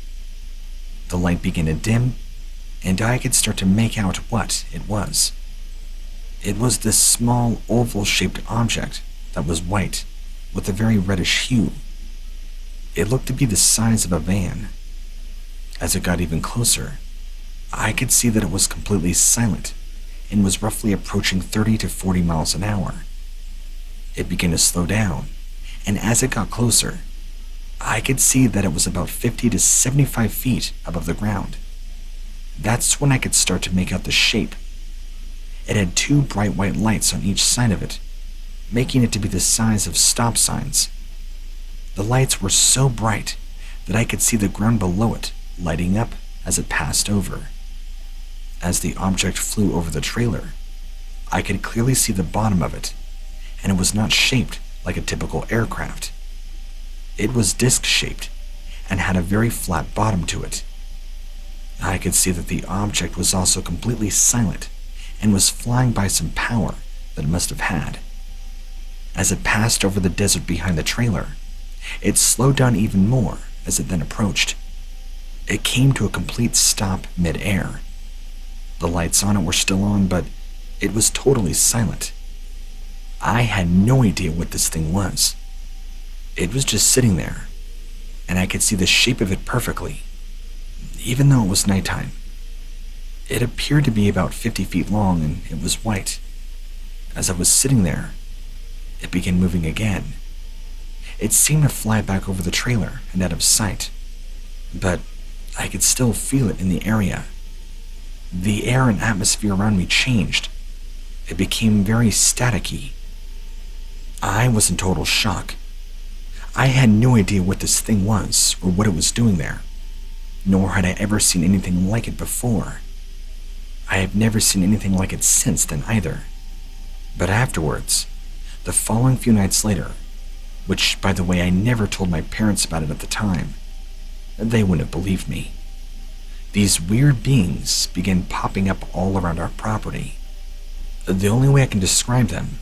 A: The light began to dim, and I could start to make out what it was. It was this small oval-shaped object that was white, with a very reddish hue. It looked to be the size of a van. As it got even closer, I could see that it was completely silent and was roughly approaching 30 to 40 miles an hour. It began to slow down, and as it got closer, I could see that it was about 50 to 75 feet above the ground. That's when I could start to make out the shape. It had two bright white lights on each side of it, making it to be the size of stop signs. The lights were so bright that I could see the ground below it lighting up as it passed over. As the object flew over the trailer, I could clearly see the bottom of it, and it was not shaped like a typical aircraft. It was disc-shaped and had a very flat bottom to it. I could see that the object was also completely silent and was flying by some power that it must have had. As it passed over the desert behind the trailer, it slowed down even more as it then approached. It came to a complete stop mid-air. The lights on it were still on, but it was totally silent. I had no idea what this thing was. It was just sitting there, and I could see the shape of it perfectly, even though it was nighttime. It appeared to be about 50 feet long, and it was white. As I was sitting there, it began moving again. It seemed to fly back over the trailer and out of sight, but I could still feel it in the area. The air and atmosphere around me changed. It became very staticky. I was in total shock. I had no idea what this thing was or what it was doing there, nor had I ever seen anything like it before. I have never seen anything like it since then either. But afterwards, the following few nights later, which, by the way, I never told my parents about it at the time, they wouldn't have believed me. These weird beings began popping up all around our property. The only way I can describe them,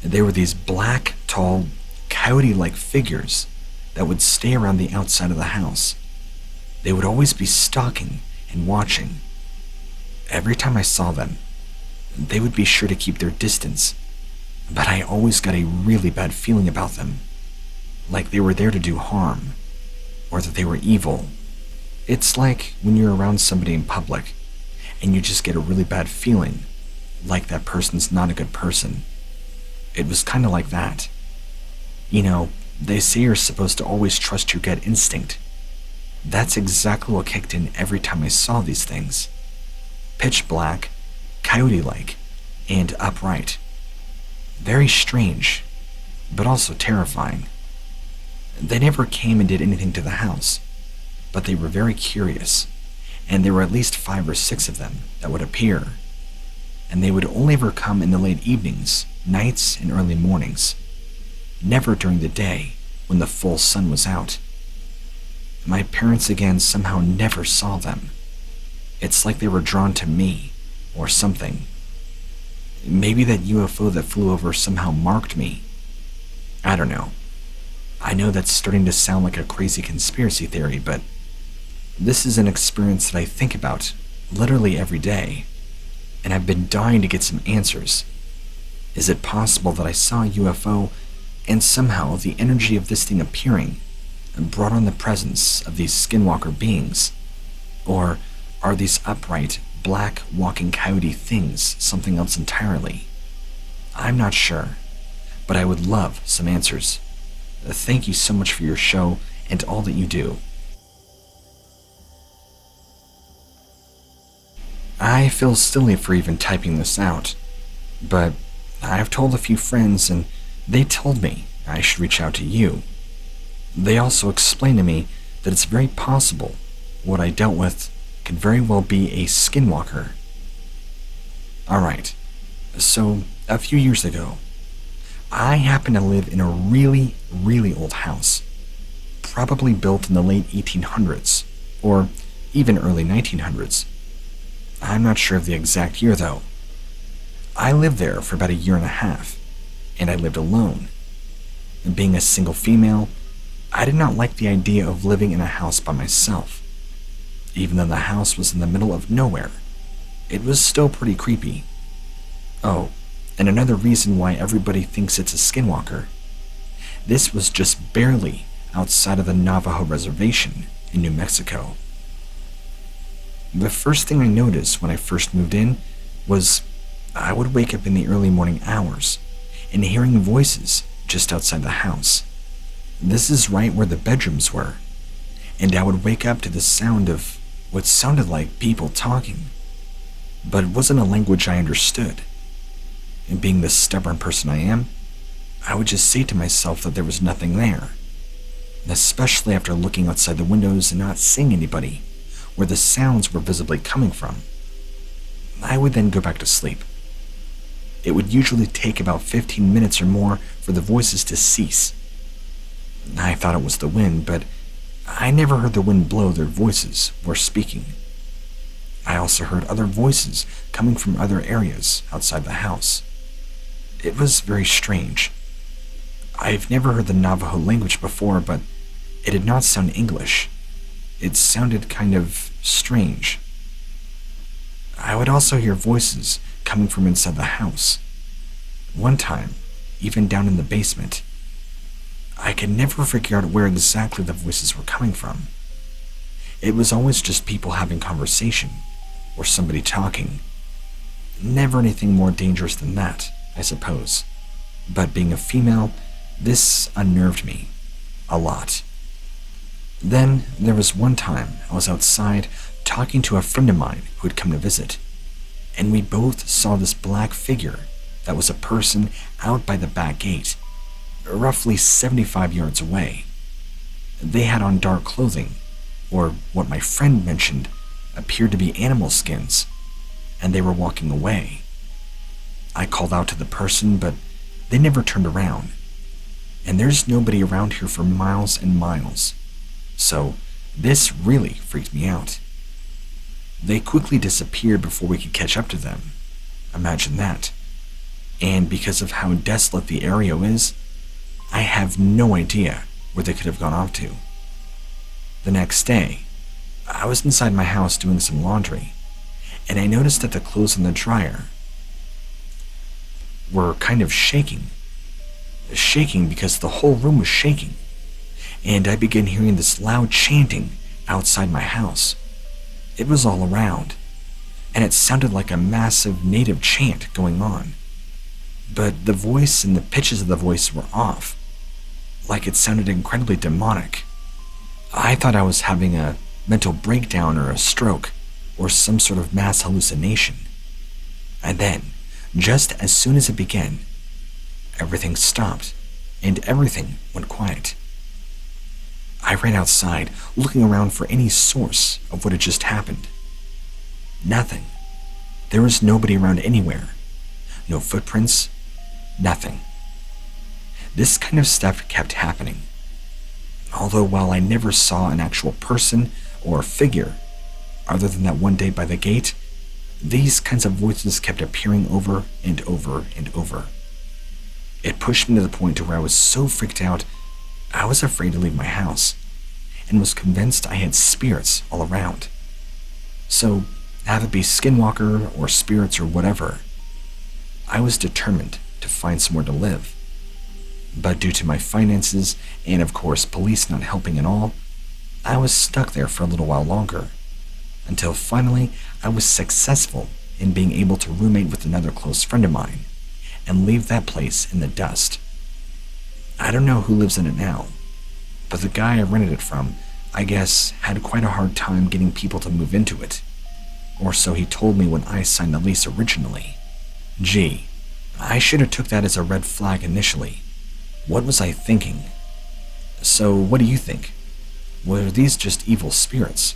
A: they were these black, tall, coyote-like figures that would stay around the outside of the house. They would always be stalking and watching. Every time I saw them, they would be sure to keep their distance, but I always got a really bad feeling about them, like they were there to do harm, or that they were evil. It's like when you're around somebody in public, and you just get a really bad feeling, like that person's not a good person. It was kind of like that. You know, they say you're supposed to always trust your gut instinct. That's exactly what kicked in every time I saw these things. Pitch black, coyote-like, and upright. Very strange, but also terrifying. They never came and did anything to the house, but they were very curious, and there were at least 5 or 6 of them that would appear, and they would only ever come in the late evenings, nights, and early mornings, never during the day when the full sun was out. My parents again somehow never saw them. It's like they were drawn to me, or something. Maybe that UFO that flew over somehow marked me. I don't know. I know that's starting to sound like a crazy conspiracy theory, but this is an experience that I think about literally every day, and I've been dying to get some answers. Is it possible that I saw a UFO and somehow the energy of this thing appearing brought on the presence of these skinwalker beings? Or are these upright, black, walking coyote things something else entirely? I'm not sure, but I would love some answers. Thank you so much for your show and all that you do. I feel silly for even typing this out, but I've told a few friends and they told me I should reach out to you. They also explained to me that it's very possible what I dealt with could very well be a skinwalker. Alright, so a few years ago, I happened to live in a really, really old house, probably built in the late 1800s, or even early 1900s. I'm not sure of the exact year though. I lived there for about 1.5 years, and I lived alone. Being a single female, I did not like the idea of living in a house by myself. Even though the house was in the middle of nowhere, it was still pretty creepy. Oh, and another reason why everybody thinks it's a skinwalker. This was just barely outside of the Navajo reservation in New Mexico. The first thing I noticed when I first moved in was I would wake up in the early morning hours and hearing voices just outside the house. This is right where the bedrooms were, and I would wake up to the sound of what sounded like people talking, but it wasn't a language I understood. And being the stubborn person I am, I would just say to myself that there was nothing there, especially after looking outside the windows and not seeing anybody where the sounds were visibly coming from. I would then go back to sleep. It would usually take about 15 minutes or more for the voices to cease. I thought it was the wind, but I never heard the wind blow their voices or speaking. I also heard other voices coming from other areas outside the house. It was very strange. I've never heard the Navajo language before, but it did not sound English. It sounded kind of strange. I would also hear voices coming from inside the house. One time, even down in the basement. I could never figure out where exactly the voices were coming from. It was always just people having conversation, or somebody talking. Never anything more dangerous than that, I suppose. But being a female, this unnerved me a lot. Then there was one time I was outside talking to a friend of mine who had come to visit, and we both saw this black figure that was a person out by the back gate, roughly 75 yards away. They had on dark clothing, or what my friend mentioned appeared to be animal skins, and they were walking away. I called out to the person, but they never turned around, and there's nobody around here for miles and miles, so this really freaked me out. They quickly disappeared before we could catch up to them. Imagine that. And because of how desolate the area is, I have no idea where they could have gone off to. The next day, I was inside my house doing some laundry, and I noticed that the clothes in the dryer were kind of shaking. Shaking because the whole room was shaking, and I began hearing this loud chanting outside my house. It was all around, and it sounded like a massive native chant going on. But the voice and the pitches of the voice were off, like it sounded incredibly demonic. I thought I was having a mental breakdown or a stroke, or some sort of mass hallucination. And then, just as soon as it began, everything stopped, and everything went quiet. I ran outside, looking around for any source of what had just happened. Nothing. There was nobody around anywhere. No footprints. Nothing. This kind of stuff kept happening. Although while I never saw an actual person or figure, other than that one day by the gate, these kinds of voices kept appearing over and over and over. It pushed me to the point to where I was so freaked out, I was afraid to leave my house, and was convinced I had spirits all around. So, have it be Skinwalker or spirits or whatever, I was determined to find somewhere to live. But due to my finances, and of course police not helping at all, I was stuck there for a little while longer, until finally I was successful in being able to roommate with another close friend of mine, and leave that place in the dust. I don't know who lives in it now, but the guy I rented it from, I guess, had quite a hard time getting people to move into it. Or so he told me when I signed the lease originally. Gee, I should have took that as a red flag initially. What was I thinking? So what do you think? Were these just evil spirits?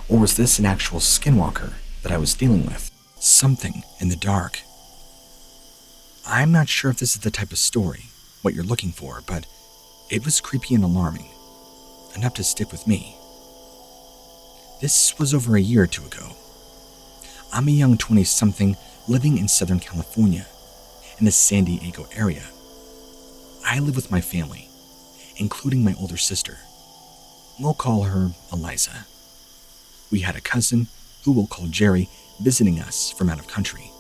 A: Or was this an actual skinwalker that I was dealing with? Something in the dark. I'm not sure if this is the type of story, what you're looking for, but it was creepy and alarming, enough to stick with me. This was over a year or two ago. I'm a young 20-something living in Southern California, in the San Diego area. I live with my family, including my older sister. We'll call her Eliza. We had a cousin, who we'll call Jerry, visiting us from out of country.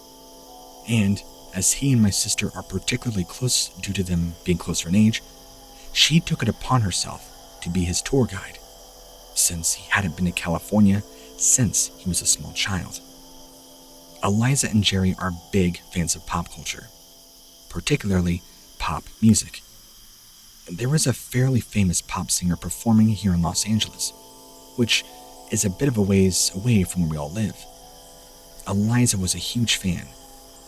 A: And as he and my sister are particularly close due to them being closer in age, she took it upon herself to be his tour guide, since he hadn't been to California since he was a small child. Eliza and Jerry are big fans of pop culture, particularly pop music. There was a fairly famous pop singer performing here in Los Angeles, which is a bit of a ways away from where we all live. Eliza was a huge fan,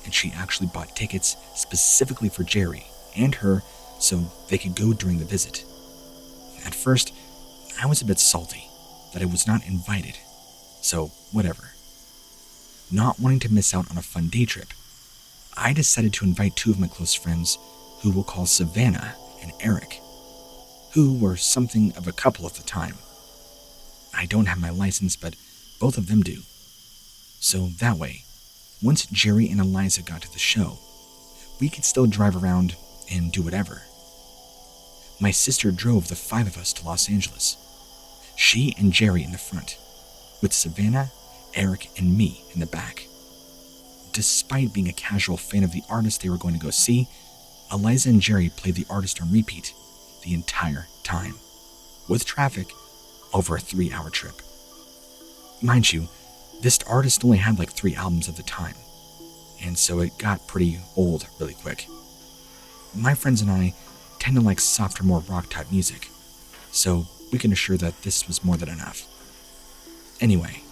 A: and she actually bought tickets specifically for Jerry and her so they could go during the visit. At first, I was a bit salty that I was not invited, so whatever. Not wanting to miss out on a fun day trip, I decided to invite two of my close friends, who we'll call Savannah and Eric, who were something of a couple at the time. I don't have my license, but both of them do. So that way, once Jerry and Eliza got to the show, we could still drive around and do whatever. My sister drove the five of us to Los Angeles. She and Jerry in the front, with Savannah, Eric, and me in the back. Despite being a casual fan of the artist they were going to go see, Eliza and Jerry played the artist on repeat the entire time, with traffic over a 3-hour trip. Mind you, this artist only had like 3 albums at the time, and so it got pretty old really quick. My friends and I tend to like softer, more rock-type music, so we can assure that this was more than enough. Anyway,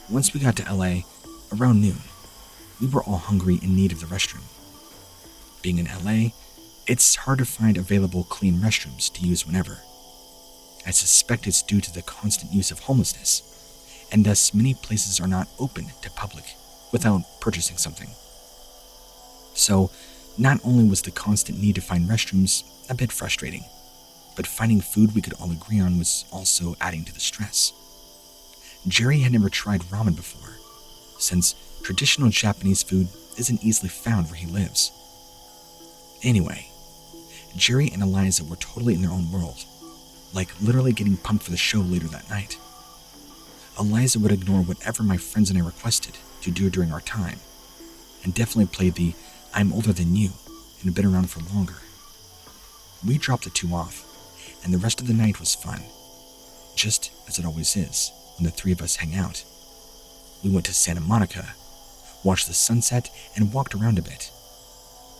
A: once we got to LA, around noon, we were all hungry in need of the restroom. Being in LA, it's hard to find available clean restrooms to use whenever. I suspect it's due to the constant use of homelessness, and thus many places are not open to public without purchasing something. So, not only was the constant need to find restrooms a bit frustrating, but finding food we could all agree on was also adding to the stress. Jerry had never tried ramen before, since traditional Japanese food isn't easily found where he lives. Anyway, Jerry and Eliza were totally in their own world, like literally getting pumped for the show later that night. Eliza would ignore whatever my friends and I requested to do during our time, and definitely played the "I'm older than you" and been around for longer. We dropped the two off, and the rest of the night was fun, just as it always is when the three of us hang out. We went to Santa Monica, watched the sunset, and walked around a bit.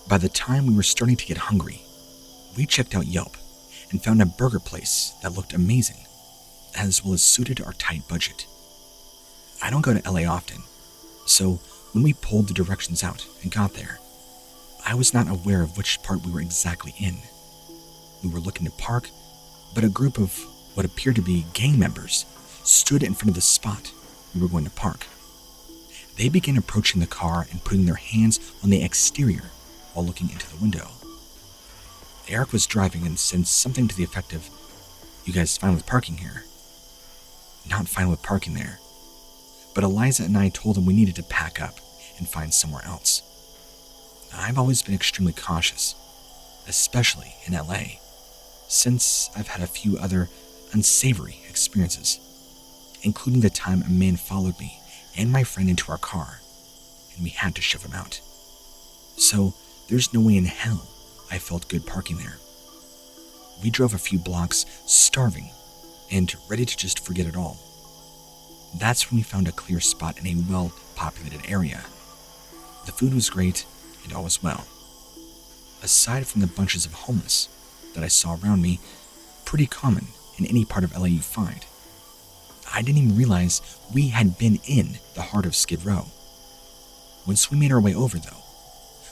A: By the time we were starting to get hungry, we checked out Yelp and found a burger place that looked amazing, as well as suited our tight budget. I don't go to LA often, so when we pulled the directions out and got there, I was not aware of which part we were exactly in. We were looking to park, but a group of what appeared to be gang members stood in front of the spot we were going to park. They began approaching the car and putting their hands on the exterior while looking into the window. Eric was driving and said something to the effect of, "You guys fine with parking here?" Not fine with parking there, but Eliza and I told him we needed to pack up and find somewhere else. I've always been extremely cautious, especially in LA, since I've had a few other unsavory experiences, including the time a man followed me and my friend into our car, and we had to shove him out. So there's no way in hell I felt good parking there. We drove a few blocks, starving and ready to just forget it all. That's when we found a clear spot in a well-populated area. The food was great and all was well. Aside from the bunches of homeless that I saw around me, pretty common in any part of LA you find, I didn't even realize we had been in the heart of Skid Row. Once we made our way over, though,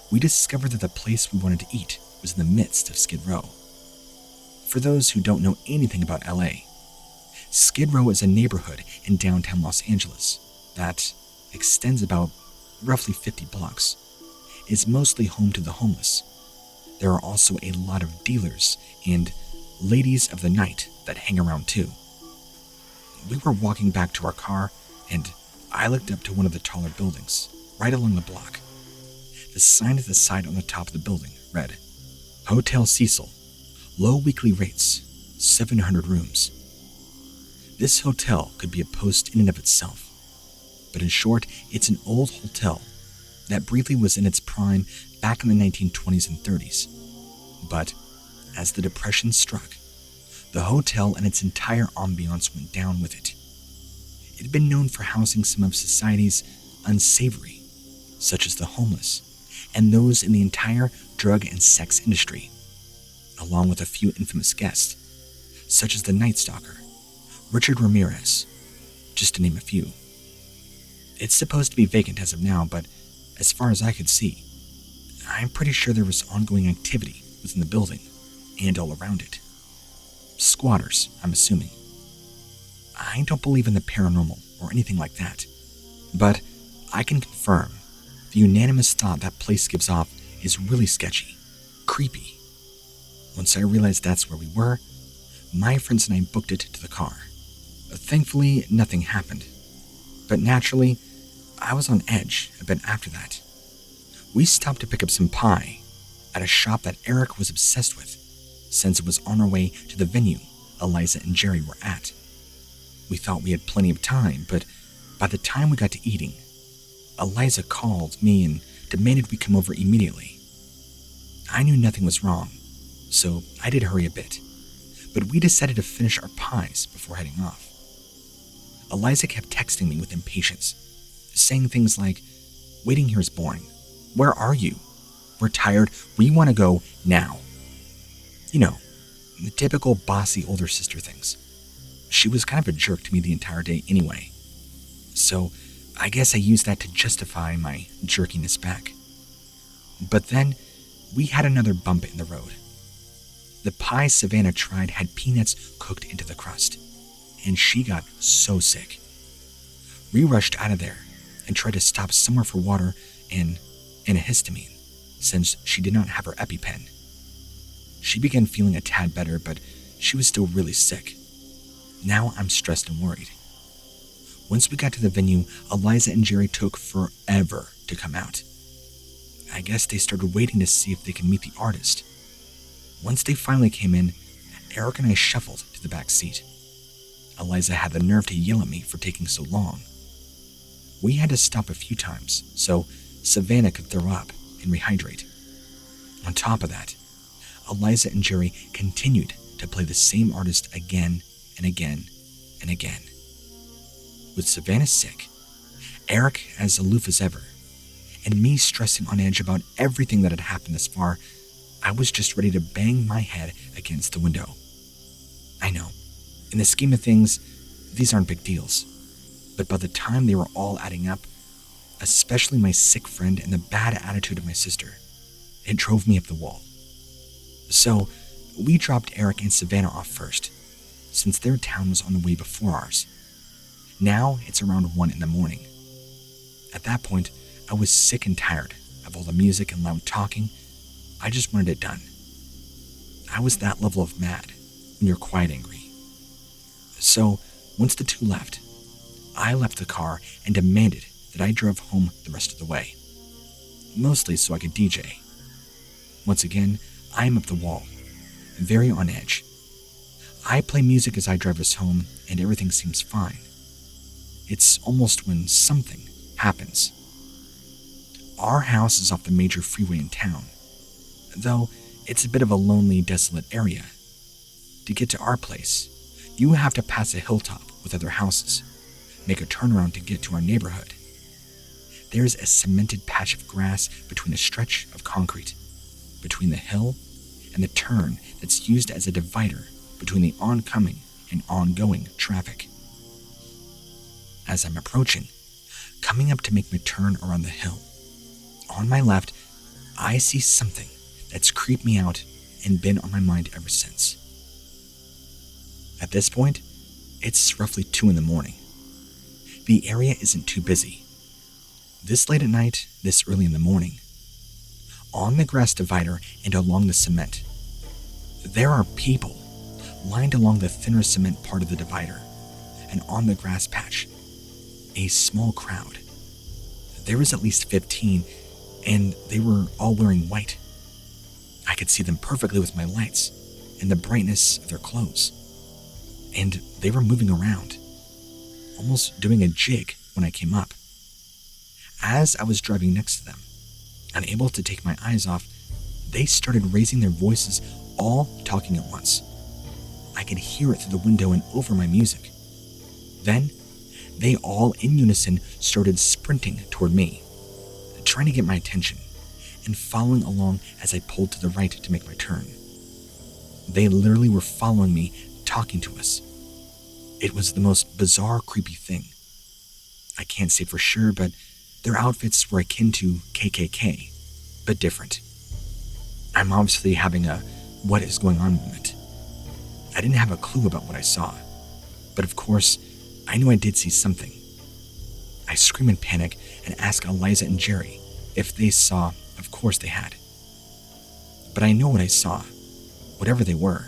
A: we discovered that the place we wanted to eat was in the midst of Skid Row. For those who don't know anything about LA, Skid Row is a neighborhood in downtown Los Angeles that extends about roughly 50 blocks. It's mostly home to the homeless. There are also a lot of dealers and ladies of the night that hang around too. We were walking back to our car, and I looked up to one of the taller buildings, right along the block. The sign at the side on the top of the building read, "Hotel Cecil, low weekly rates, 700 rooms." This hotel could be a post in and of itself, but in short, it's an old hotel that briefly was in its prime back in the 1920s and 30s. But as the Depression struck, the hotel and its entire ambiance went down with it. It had been known for housing some of society's unsavory, such as the homeless, and those in the entire drug and sex industry, along with a few infamous guests, such as the Night Stalker, Richard Ramirez, just to name a few. It's supposed to be vacant as of now, but as far as I could see, I'm pretty sure there was ongoing activity within the building and all around it. Squatters, I'm assuming. I don't believe in the paranormal or anything like that, but I can confirm the unanimous thought that place gives off is really sketchy, creepy. Once I realized that's where we were, my friends and I booked it to the car. Thankfully, nothing happened, but naturally, I was on edge a bit after that. We stopped to pick up some pie at a shop that Eric was obsessed with, since it was on our way to the venue Eliza and Jerry were at. We thought we had plenty of time, but by the time we got to eating, Eliza called me and demanded we come over immediately. I knew nothing was wrong, so I did hurry a bit, but we decided to finish our pies before heading off. Eliza kept texting me with impatience, saying things like, "Waiting here is boring. Where are you? We're tired. We want to go now." You know, the typical bossy older sister things. She was kind of a jerk to me the entire day anyway, so I guess I used that to justify my jerkiness back. But then, we had another bump in the road. The pie Savannah tried had peanuts cooked into the crust, and she got so sick. We rushed out of there and tried to stop somewhere for water and antihistamine, since she did not have her EpiPen. She began feeling a tad better, but she was still really sick. Now I'm stressed and worried. Once we got to the venue, Eliza and Jerry took forever to come out. I guess they started waiting to see if they could meet the artist. Once they finally came in, Eric and I shuffled to the back seat. Eliza had the nerve to yell at me for taking so long. We had to stop a few times so Savannah could throw up and rehydrate. On top of that, Eliza and Jerry continued to play the same artist again and again and again. With Savannah sick, Eric as aloof as ever, and me stressing on edge about everything that had happened thus far, I was just ready to bang my head against the window. I know, in the scheme of things, these aren't big deals, but by the time they were all adding up, especially my sick friend and the bad attitude of my sister, it drove me up the wall. So, we dropped Eric and Savannah off first, since their town was on the way before ours. Now it's around 1 a.m. At that point, I was sick and tired of all the music and loud talking. I just wanted it done. I was that level of mad when you're quite angry. So, once the two left, I left the car and demanded that I drove home the rest of the way. Mostly so I could DJ. Once again, I am up the wall, very on edge. I play music as I drive us home and everything seems fine. It's almost when something happens. Our house is off the major freeway in town, though it's a bit of a lonely, desolate area. To get to our place, you have to pass a hilltop with other houses, make a turnaround to get to our neighborhood. There's a cemented patch of grass between a stretch of concrete, between the hill and the turn that's used as a divider between the oncoming and ongoing traffic. As I'm approaching, coming up to make my turn around the hill, on my left, I see something that's creeped me out and been on my mind ever since. At this point, it's roughly 2 a.m. The area isn't too busy. This late at night, this early in the morning, on the grass divider and along the cement, there are people lined along the thinner cement part of the divider and on the grass patch. A small crowd. There was at least 15, and they were all wearing white. I could see them perfectly with my lights and the brightness of their clothes. And they were moving around, almost doing a jig when I came up. As I was driving next to them, unable to take my eyes off, they started raising their voices, all talking at once. I could hear it through the window and over my music. Then, they all in unison started sprinting toward me, trying to get my attention, and following along as I pulled to the right to make my turn. They literally were following me, talking to us. It was the most bizarre, creepy thing. I can't say for sure, but their outfits were akin to KKK, but different. I'm obviously having a what is going on moment. I didn't have a clue about what I saw, but of course, I knew I did see something. I scream in panic and ask Eliza and Jerry if they saw. Of course they had. But I know what I saw, whatever they were.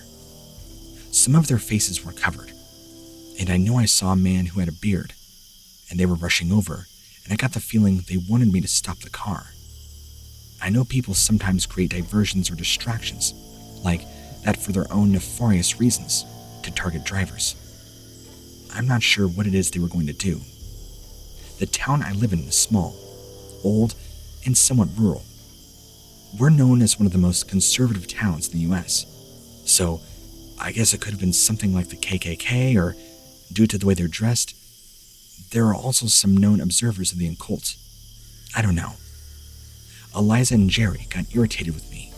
A: Some of their faces were covered, and I know I saw a man who had a beard, and they were rushing over, and I got the feeling they wanted me to stop the car. I know people sometimes create diversions or distractions, like that for their own nefarious reasons, to target drivers. I'm not sure what it is they were going to do. The town I live in is small, old, and somewhat rural. We're known as one of the most conservative towns in the US, so I guess it could have been something like the KKK, or due to the way they're dressed, there are also some known observers of the occult. I don't know. Eliza and Jerry got irritated with me.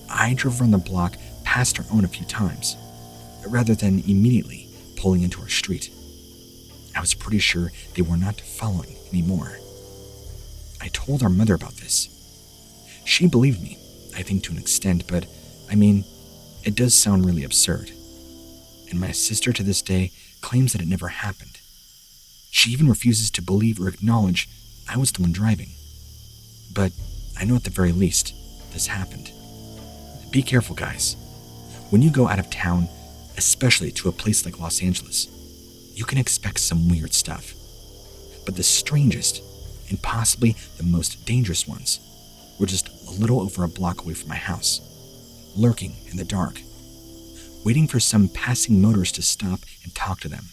A: I drove around the block past our own a few times, rather than immediately pulling into our street. I was pretty sure they were not following anymore. I told our mother about this. She believed me, I think to an extent, but I mean, it does sound really absurd. And my sister to this day claims that it never happened. She even refuses to believe or acknowledge I was the one driving. But I know at the very least, this happened. Be careful, guys. When you go out of town, especially to a place like Los Angeles, you can expect some weird stuff. But the strangest, and possibly the most dangerous ones, were just a little over a block away from my house, lurking in the dark. waiting for some passing motorist to stop and talk to them.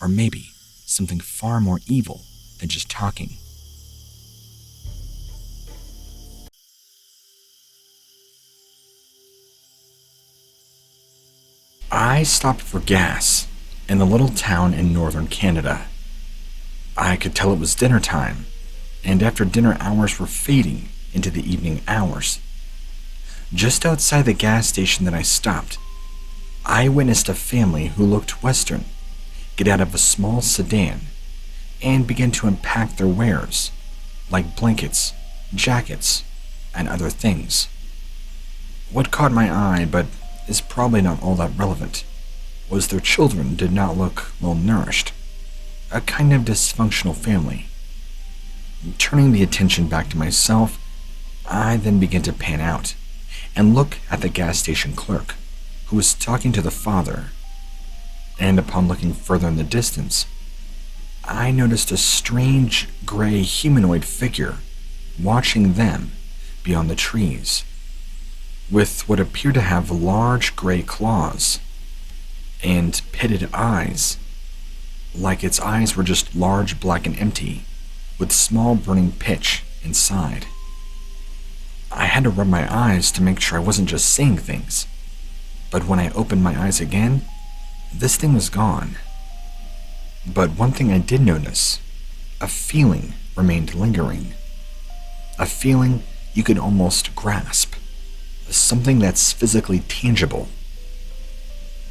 A: Or maybe something far more evil than just talking. I stopped for gas in a little town in northern Canada. I could tell it was dinner time, and after dinner hours were fading into the evening hours. Just outside the gas station that I stopped, I witnessed a family who looked Western get out of a small sedan and begin to unpack their wares, like blankets, jackets, and other things. What caught my eye, but is probably not all that relevant, was their children did not look well nourished. A kind of dysfunctional family. Turning the attention back to myself, I then began to pan out and look at the gas station clerk, who was talking to the father. And upon looking further in the distance, I noticed a strange gray humanoid figure watching them beyond the trees, with what appeared to have large gray claws and pitted eyes, like its eyes were just large, black, and empty, with small burning pitch inside. I had to rub my eyes to make sure I wasn't just seeing things, but when I opened my eyes again, this thing was gone. But one thing I did notice, a feeling remained lingering. A feeling you could almost grasp. Something that's physically tangible.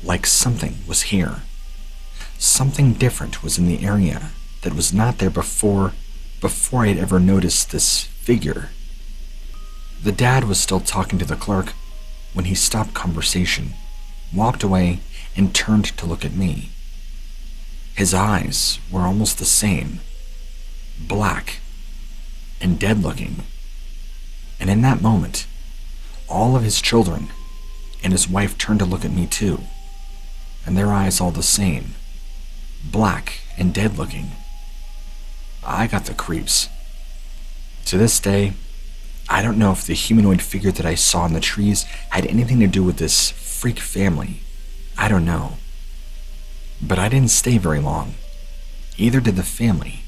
A: Like something was here. Something different was in the area that was not there before I had ever noticed this figure. The dad was still talking to the clerk when he stopped conversation, walked away, and turned to look at me. His eyes were almost the same, black and dead looking. And in that moment, all of his children and his wife turned to look at me too, and their eyes all the same, black and dead looking. I got the creeps. To this day, I don't know if the humanoid figure that I saw in the trees had anything to do with this freak family. I don't know. But I didn't stay very long. Either did the family.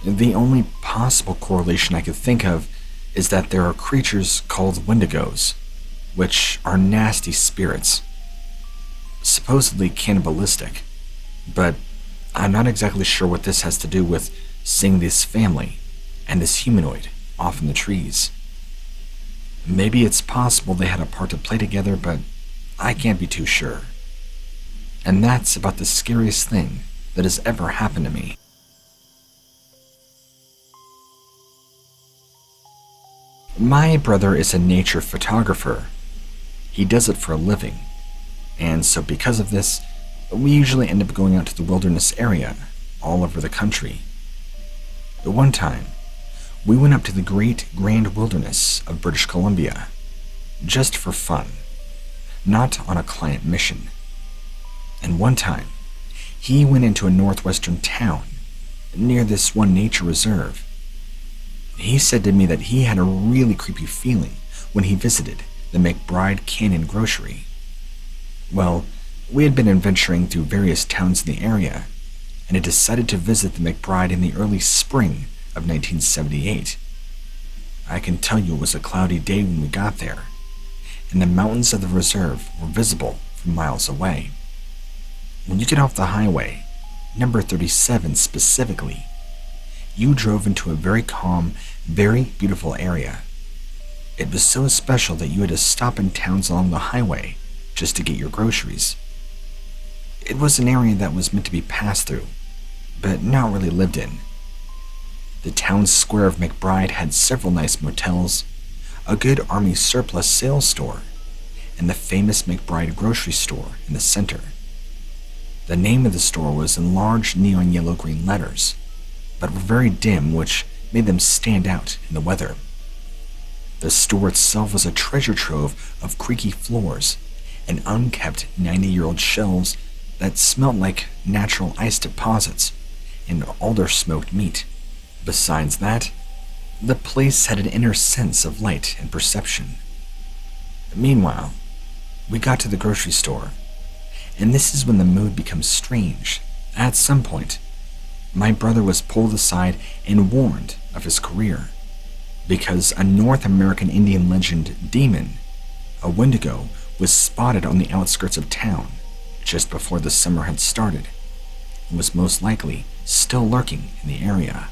A: The only possible correlation I could think of is that there are creatures called Wendigos, which are nasty spirits. Supposedly cannibalistic, but I'm not exactly sure what this has to do with seeing this family and this humanoid off in the trees. Maybe it's possible they had a part to play together, but I can't be too sure. And that's about the scariest thing that has ever happened to me. My brother is a nature photographer. He does it for a living, and so because of this, we usually end up going out to the wilderness area all over the country. One time, we went up to the Great Grand Wilderness of British Columbia, just for fun, not on a client mission. And one time, he went into a northwestern town near this one nature reserve. He said to me that he had a really creepy feeling when he visited the McBride Canyon grocery. Well, we had been adventuring through various towns in the area and had decided to visit the McBride in the early spring of 1978. I can tell you it was a cloudy day when we got there, and the mountains of the reserve were visible from miles away. When you get off the highway, number 37 specifically, you drove into a very calm, very beautiful area. It was so special that you had to stop in towns along the highway just to get your groceries. It was an area that was meant to be passed through, but not really lived in. The town square of McBride had several nice motels, a good Army surplus sales store, and the famous McBride grocery store in the center. The name of the store was in large neon yellow-green letters, but were very dim, which made them stand out in the weather. The store itself was a treasure trove of creaky floors and unkept 90-year-old shelves that smelled like natural ice deposits and alder smoked meat. Besides that, the place had an inner sense of light and perception. Meanwhile, We got to the grocery store, and this is when the mood becomes strange. At some point, my brother was pulled aside and warned of his career because a North American Indian legend demon, a Wendigo, was spotted on the outskirts of town just before the summer had started and was most likely still lurking in the area.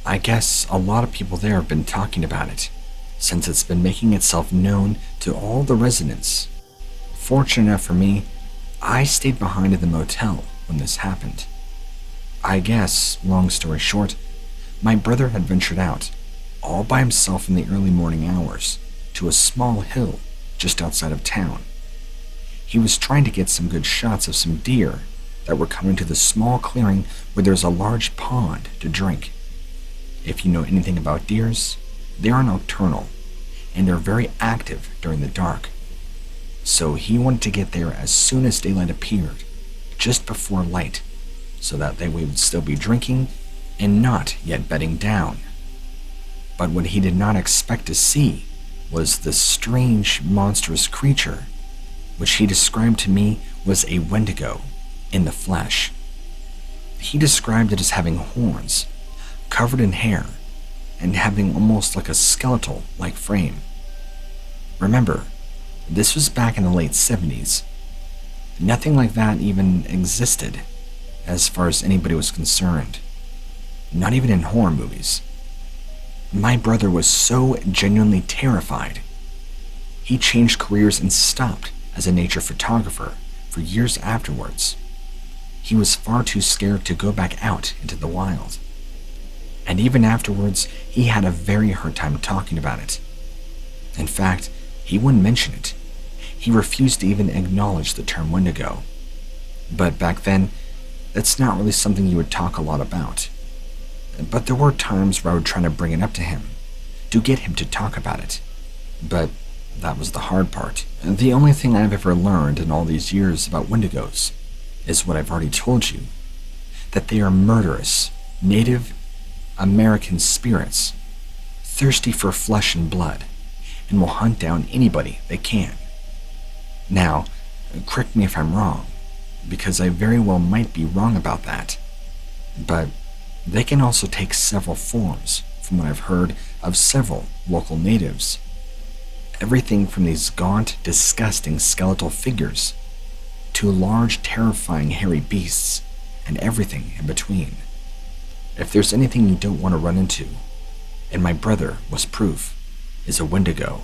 A: I guess a lot of people there have been talking about it since it's been making itself known to all the residents. Fortunate enough for me, I stayed behind in the motel when this happened. I guess, long story short, my brother had ventured out, all by himself in the early morning hours, to a small hill just outside of town. He was trying to get some good shots of some deer that were coming to the small clearing where there's a large pond to drink. If you know anything about deers, they are nocturnal, and they're very active during the dark. So he wanted to get there as soon as daylight appeared, just before light, so that they would still be drinking and not yet bedding down. But what he did not expect to see was this strange, monstrous creature, which he described to me was a Wendigo in the flesh. He described it as having horns, covered in hair, and having almost like a skeletal-like frame. Remember, this was back in the late 70s. Nothing like that even existed, as far as anybody was concerned. Not even in horror movies. My brother was so genuinely terrified. He changed careers and stopped as a nature photographer for years afterwards. He was far too scared to go back out into the wild. And even afterwards, he had a very hard time talking about it. In fact, he wouldn't mention it. He refused to even acknowledge the term Wendigo. But back then, that's not really something you would talk a lot about. But there were times where I would try to bring it up to him, to get him to talk about it. But that was the hard part. The only thing I've ever learned in all these years about Wendigos is what I've already told you, that they are murderous, Native American spirits, thirsty for flesh and blood, and will hunt down anybody they can. Now, correct me if I'm wrong, because I very well might be wrong about that, but they can also take several forms, from what I've heard of several local natives. Everything from these gaunt, disgusting skeletal figures to large, terrifying, hairy beasts, and everything in between. If there's anything you don't want to run into, and my brother was proof, is a Wendigo.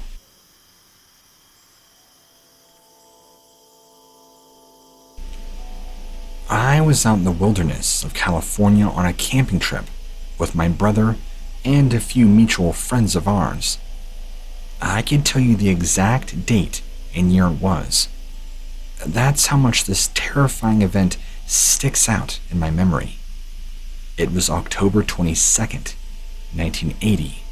A: I was out in the wilderness of California on a camping trip with my brother and a few mutual friends of ours. I can tell you the exact date and year it was. That's how much this terrifying event sticks out in my memory. It was October 22nd, 1980.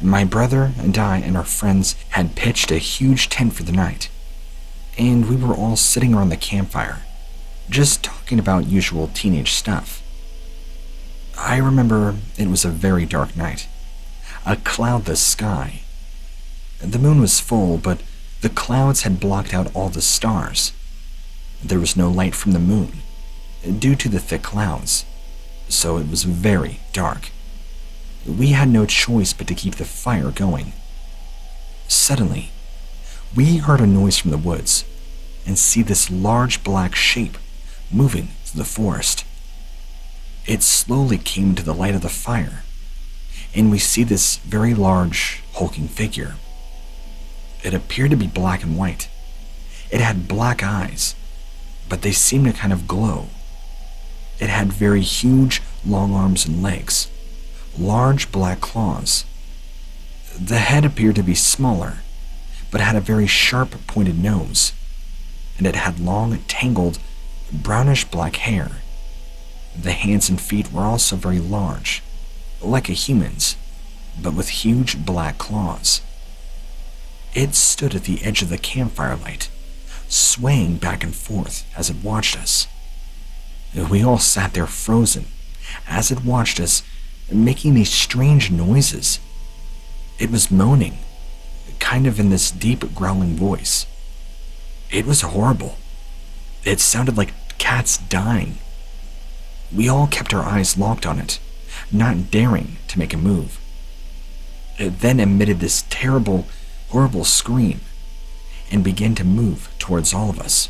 A: My brother and I and our friends had pitched a huge tent for the night, and we were all sitting around the campfire, just talking about usual teenage stuff. I remember it was a very dark night, a cloudless sky. The moon was full, but the clouds had blocked out all the stars. There was no light from the moon, due to the thick clouds, so it was very dark. We had no choice but to keep the fire going. Suddenly, we heard a noise from the woods and see this large black shape moving through the forest. It slowly came to the light of the fire, and we see this very large, hulking figure. It appeared to be black and white. It had black eyes, but they seemed to kind of glow. It had very huge, long arms and legs, large black claws. The head appeared to be smaller, but had a very sharp, pointed nose, and it had long, tangled, brownish black hair. The hands and feet were also very large, like a human's, but with huge black claws. It stood at the edge of the campfire light, swaying back and forth as it watched us. We all sat there frozen as it watched us, making these strange noises. It was moaning, kind of in this deep growling voice, It was horrible. It sounded like cats dying. We all kept our eyes locked on it, not daring to make a move. It then emitted this terrible, horrible scream and began to move towards all of us.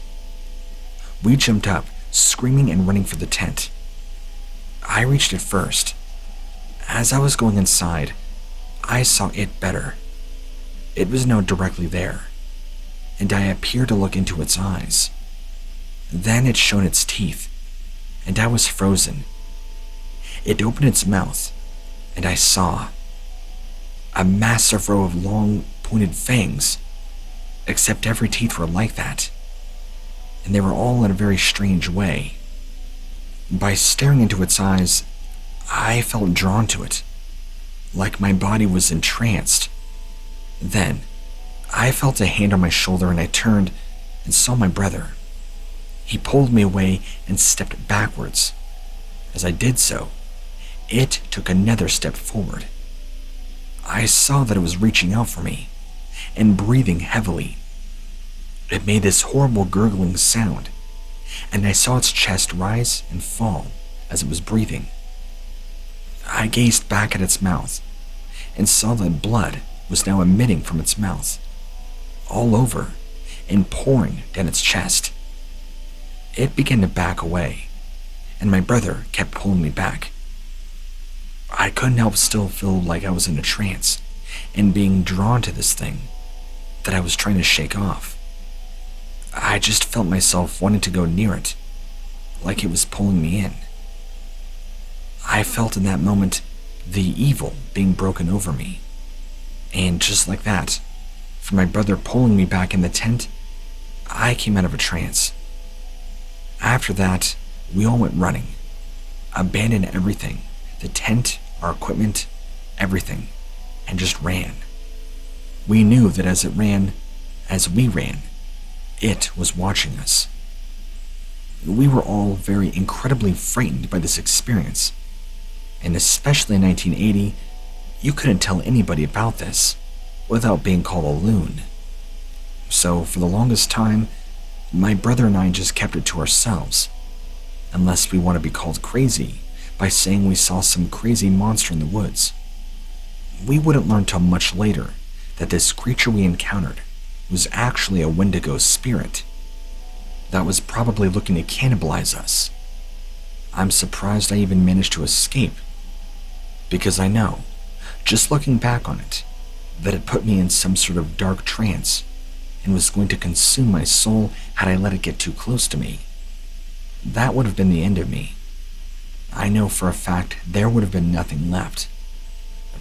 A: We jumped up, screaming and running for the tent. I reached it first. As I was going inside, I saw it better. It was now directly there, and I appeared to look into its eyes. Then it showed its teeth, and I was frozen. It opened its mouth, and I saw a massive row of long, pointed fangs, except every teeth were like that, and they were all in a very strange way. By staring into its eyes, I felt drawn to it, like my body was entranced. Then, I felt a hand on my shoulder and I turned and saw my brother. He pulled me away and stepped backwards. As I did so, it took another step forward. I saw that it was reaching out for me and breathing heavily. It made this horrible gurgling sound, and I saw its chest rise and fall as it was breathing. I gazed back at its mouth and saw that blood was now emitting from its mouth, all over and pouring down its chest. It began to back away, and my brother kept pulling me back. I couldn't help still feel like I was in a trance and being drawn to this thing that I was trying to shake off. I just felt myself wanting to go near it, like it was pulling me in. I felt in that moment the evil being broken over me. And just like that, from my brother pulling me back in the tent, I came out of a trance. After that, we all went running, abandoned everything, the tent, our equipment, everything, and just ran. We knew that as we ran, it was watching us. We were all very incredibly frightened by this experience, and especially in 1980, you couldn't tell anybody about this without being called a loon. So for the longest time, my brother and I just kept it to ourselves, unless we want to be called crazy by saying we saw some crazy monster in the woods. We wouldn't learn till much later that this creature we encountered was actually a Wendigo spirit that was probably looking to cannibalize us. I'm surprised I even managed to escape, because I know, just looking back on it, that it put me in some sort of dark trance and was going to consume my soul had I let it get too close to me. That would have been the end of me. I know for a fact there would have been nothing left.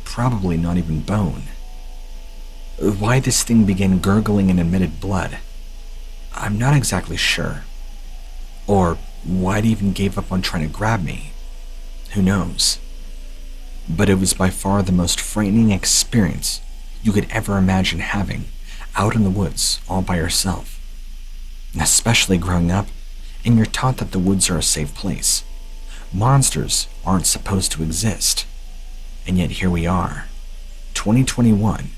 A: Probably not even bone. Why this thing began gurgling and emitted blood, I'm not exactly sure. Or why it even gave up on trying to grab me. Who knows? But it was by far the most frightening experience you could ever imagine having out in the woods all by yourself. Especially growing up, and you're taught that the woods are a safe place. Monsters aren't supposed to exist. And yet here we are, 2021,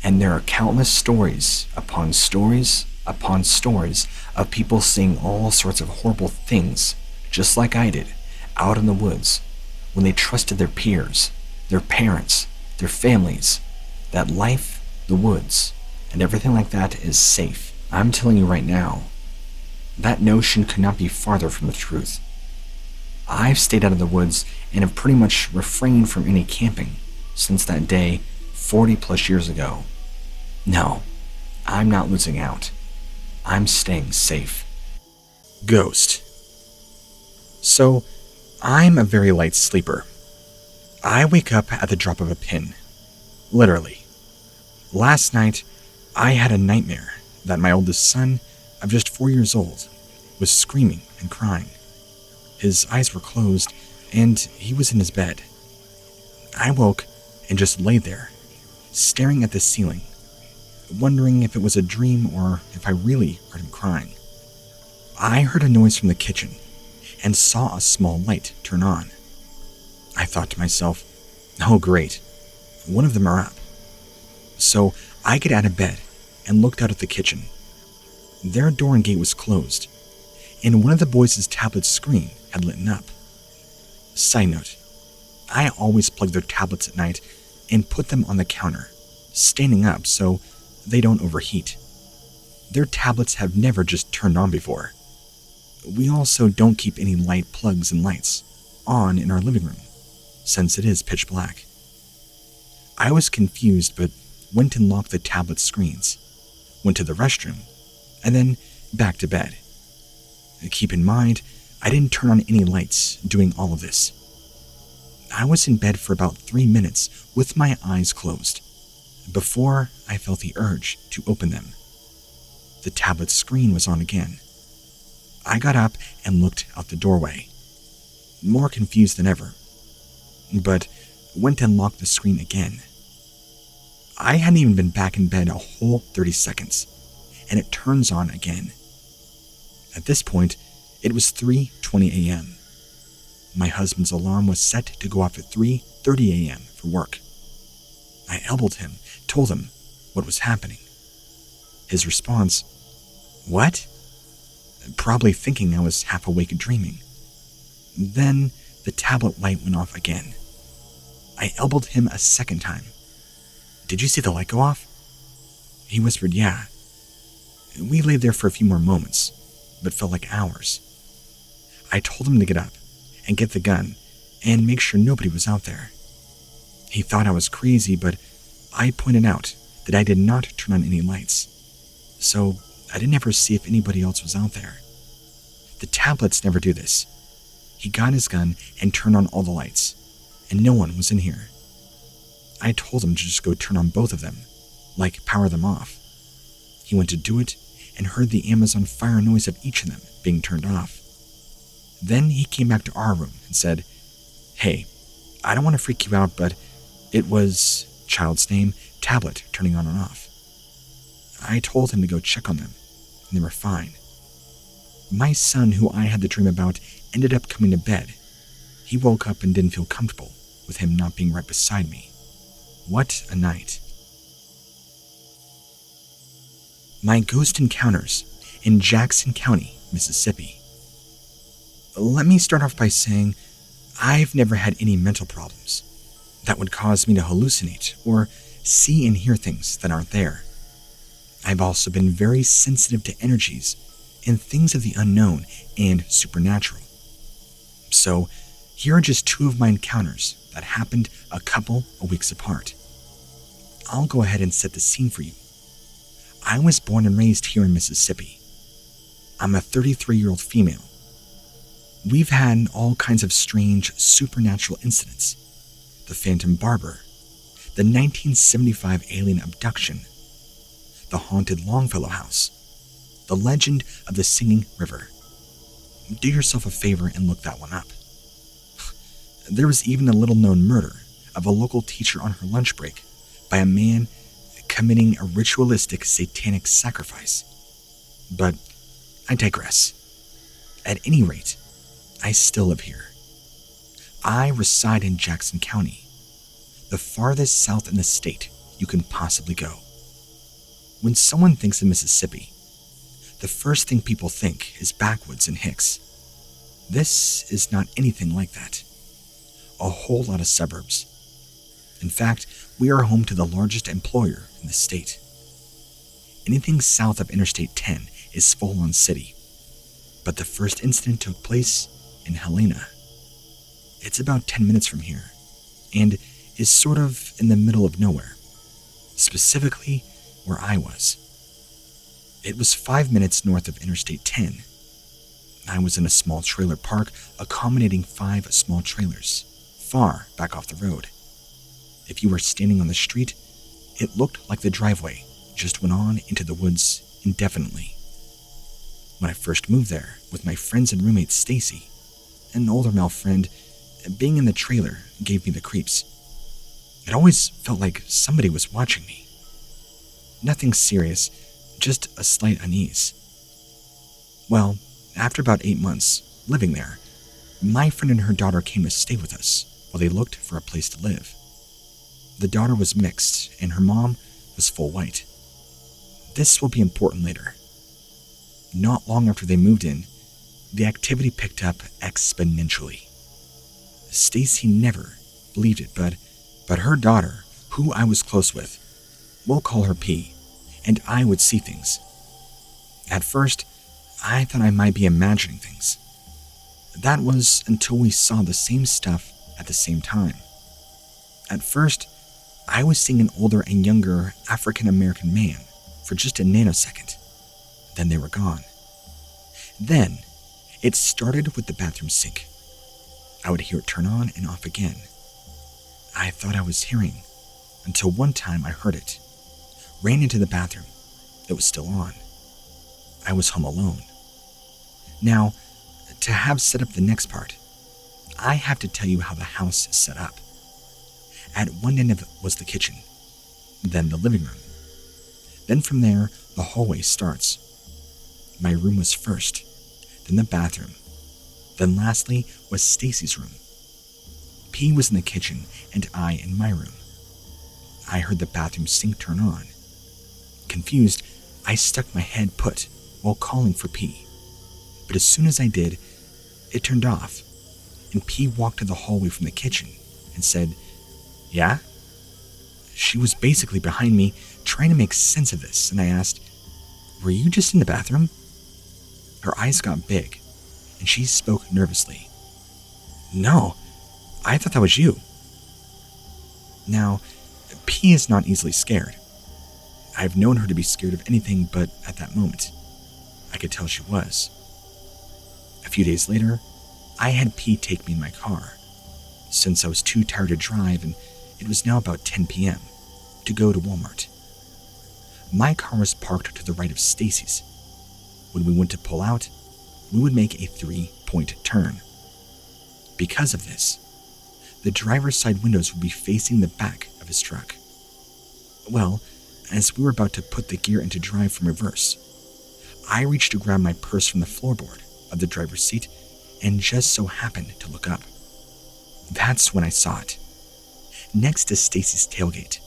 A: and there are countless stories upon stories upon stories of people seeing all sorts of horrible things, just like I did, out in the woods, when they trusted their peers, their parents, their families, that life, the woods, and everything like that is safe. I'm telling you right now, that notion could not be farther from the truth. I've stayed out of the woods and have pretty much refrained from any camping since that day 40 plus years ago. No, I'm not losing out. I'm staying safe. Ghost. So, I'm a very light sleeper. I wake up at the drop of a pin. Literally. Last night, I had a nightmare that my oldest son, of just 4 years old, was screaming and crying. His eyes were closed, and he was in his bed. I woke and just lay there, staring at the ceiling, wondering if it was a dream or if I really heard him crying. I heard a noise from the kitchen and saw a small light turn on. I thought to myself, oh great, one of them are up. So I get out of bed and looked out at the kitchen. Their door and gate was closed, and one of the boys' tablet screen had lit up. Side note, I always plug their tablets at night and put them on the counter, standing up so they don't overheat. Their tablets have never just turned on before. We also don't keep any light plugs and lights on in our living room, since it is pitch black. I was confused, but went and locked the tablet screens, went to the restroom, and then back to bed. Keep in mind, I didn't turn on any lights doing all of this. I was in bed for about 3 minutes with my eyes closed, before I felt the urge to open them. The tablet screen was on again. I got up and looked out the doorway, more confused than ever, but went and locked the screen again. I hadn't even been back in bed a whole 30 seconds, and it turns on again. At this point, it was 3:20 a.m. My husband's alarm was set to go off at 3:30 a.m. for work. I elbowed him, told him what was happening. His response, "What?" Probably thinking I was half awake and dreaming. Then the tablet light went off again. I elbowed him a second time. "Did you see the light go off?" He whispered, "Yeah." We lay there for a few more moments, but felt like hours. I told him to get up and get the gun and make sure nobody was out there. He thought I was crazy, but I pointed out that I did not turn on any lights, so I didn't ever see if anybody else was out there. The tablets never do this. He got his gun and turned on all the lights, and no one was in here. I told him to just go turn on both of them, like power them off. He went to do it and heard the Amazon fire noise of each of them being turned off. Then he came back to our room and said, "Hey, I don't want to freak you out, but it was, child's name, tablet turning on and off." I told him to go check on them, and they were fine. My son, who I had the dream about, ended up coming to bed. He woke up and didn't feel comfortable with him not being right beside me. What a night. My ghost encounters in Jackson County, Mississippi. Let me start off by saying I've never had any mental problems that would cause me to hallucinate or see and hear things that aren't there. I've also been very sensitive to energies and things of the unknown and supernatural. So, here are just 2 of my encounters that happened a couple of weeks apart. I'll go ahead and set the scene for you. I was born and raised here in Mississippi. I'm a 33-year-old female. We've had all kinds of strange supernatural incidents. The Phantom Barber, the 1975 alien abduction, the haunted Longfellow House, the legend of the Singing River. Do yourself a favor and look that one up. There was even a little-known murder of a local teacher on her lunch break by a man committing a ritualistic satanic sacrifice. But I digress. At any rate, I still live here. I reside in Jackson County, the farthest south in the state you can possibly go. When someone thinks of Mississippi, the first thing people think is backwoods and hicks. This is not anything like that. A whole lot of suburbs. In fact, we are home to the largest employer in the state. Anything south of Interstate 10 is full-on city, but the first incident took place in Helena. It's about 10 minutes from here, and is sort of in the middle of nowhere, specifically where I was. It was 5 minutes north of Interstate 10. I was in a small trailer park accommodating 5 small trailers, far back off the road. If you were standing on the street, it looked like the driveway just went on into the woods indefinitely. When I first moved there with my friends and roommate Stacy, an older male friend, being in the trailer gave me the creeps. It always felt like somebody was watching me. Nothing serious, just a slight unease. Well, after about 8 months living there, my friend and her daughter came to stay with us while they looked for a place to live. The daughter was mixed and her mom was full white. This will be important later. Not long after they moved in, the activity picked up exponentially. Stacy never believed it, but her daughter, who I was close with, we'll call her P, and I would see things. At first, I thought I might be imagining things. That was until we saw the same stuff at the same time. At first, I was seeing an older and younger African American man for just a nanosecond. Then they were gone. Then, it started with the bathroom sink. I would hear it turn on and off again. I thought I was hearing, until one time I heard it. Ran into the bathroom. It was still on. I was home alone. Now, to have set up the next part, I have to tell you how the house is set up. At one end of it was the kitchen, then the living room. Then from there, the hallway starts. My room was first, then the bathroom, then lastly was Stacy's room. P was in the kitchen and I in my room. I heard the bathroom sink turn on. Confused, I stuck my head put while calling for P. But as soon as I did, it turned off, and P walked to the hallway from the kitchen and said, "Yeah?" She was basically behind me, trying to make sense of this, and I asked, "Were you just in the bathroom?" Her eyes got big, and she spoke nervously. "No, I thought that was you." Now, P is not easily scared. I've known her to be scared of anything, but at that moment, I could tell she was. A few days later, I had P take me in my car, since I was too tired to drive and it was now about 10 p.m., to go to Walmart. My car was parked to the right of Stacy's. When we went to pull out, we would make a 3-point turn. Because of this, the driver's side windows would be facing the back of his truck. Well, as we were about to put the gear into drive from reverse, I reached to grab my purse from the floorboard of the driver's seat and just so happened to look up. That's when I saw it. Next to Stacy's tailgate.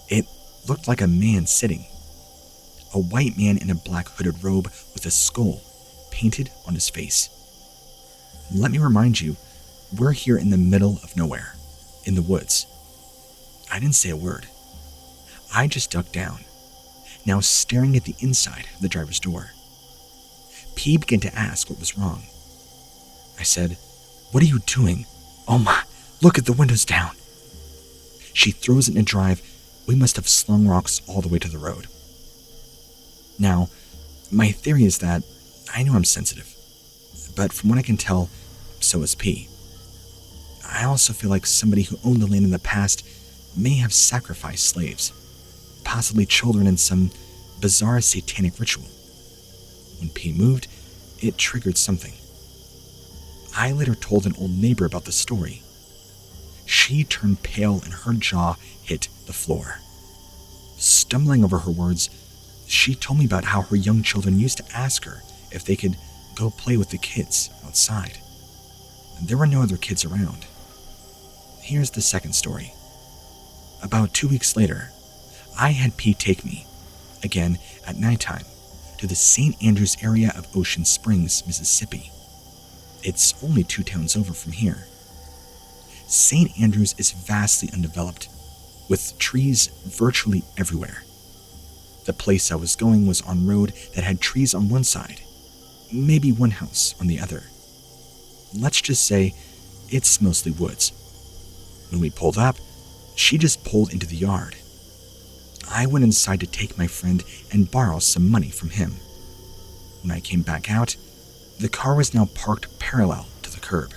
A: It looked like a man sitting. A white man in a black hooded robe with a skull painted on his face. Let me remind you, we're here in the middle of nowhere, in the woods. I didn't say a word. I just ducked down, now staring at the inside of the driver's door. P began to ask what was wrong. I said, "What are you doing? Oh my, look at the windows down." She throws it in drive. We must have slung rocks all the way to the road. Now, my theory is that I know I'm sensitive, but from what I can tell, so is P. I also feel like somebody who owned the land in the past may have sacrificed slaves, possibly children in some bizarre satanic ritual. When P moved, it triggered something. I later told an old neighbor about the story. She turned pale and her jaw hit the floor. Stumbling over her words, she told me about how her young children used to ask her if they could go play with the kids outside. There were no other kids around. Here's the second story. About 2 weeks later, I had P take me, again at nighttime, to the St. Andrews area of Ocean Springs, Mississippi. It's only 2 towns over from here. St. Andrews is vastly undeveloped, with trees virtually everywhere. The place I was going was on road that had trees on one side, maybe one house on the other. Let's just say it's mostly woods. When we pulled up, she just pulled into the yard. I went inside to take my friend and borrow some money from him. When I came back out, the car was now parked parallel to the curb.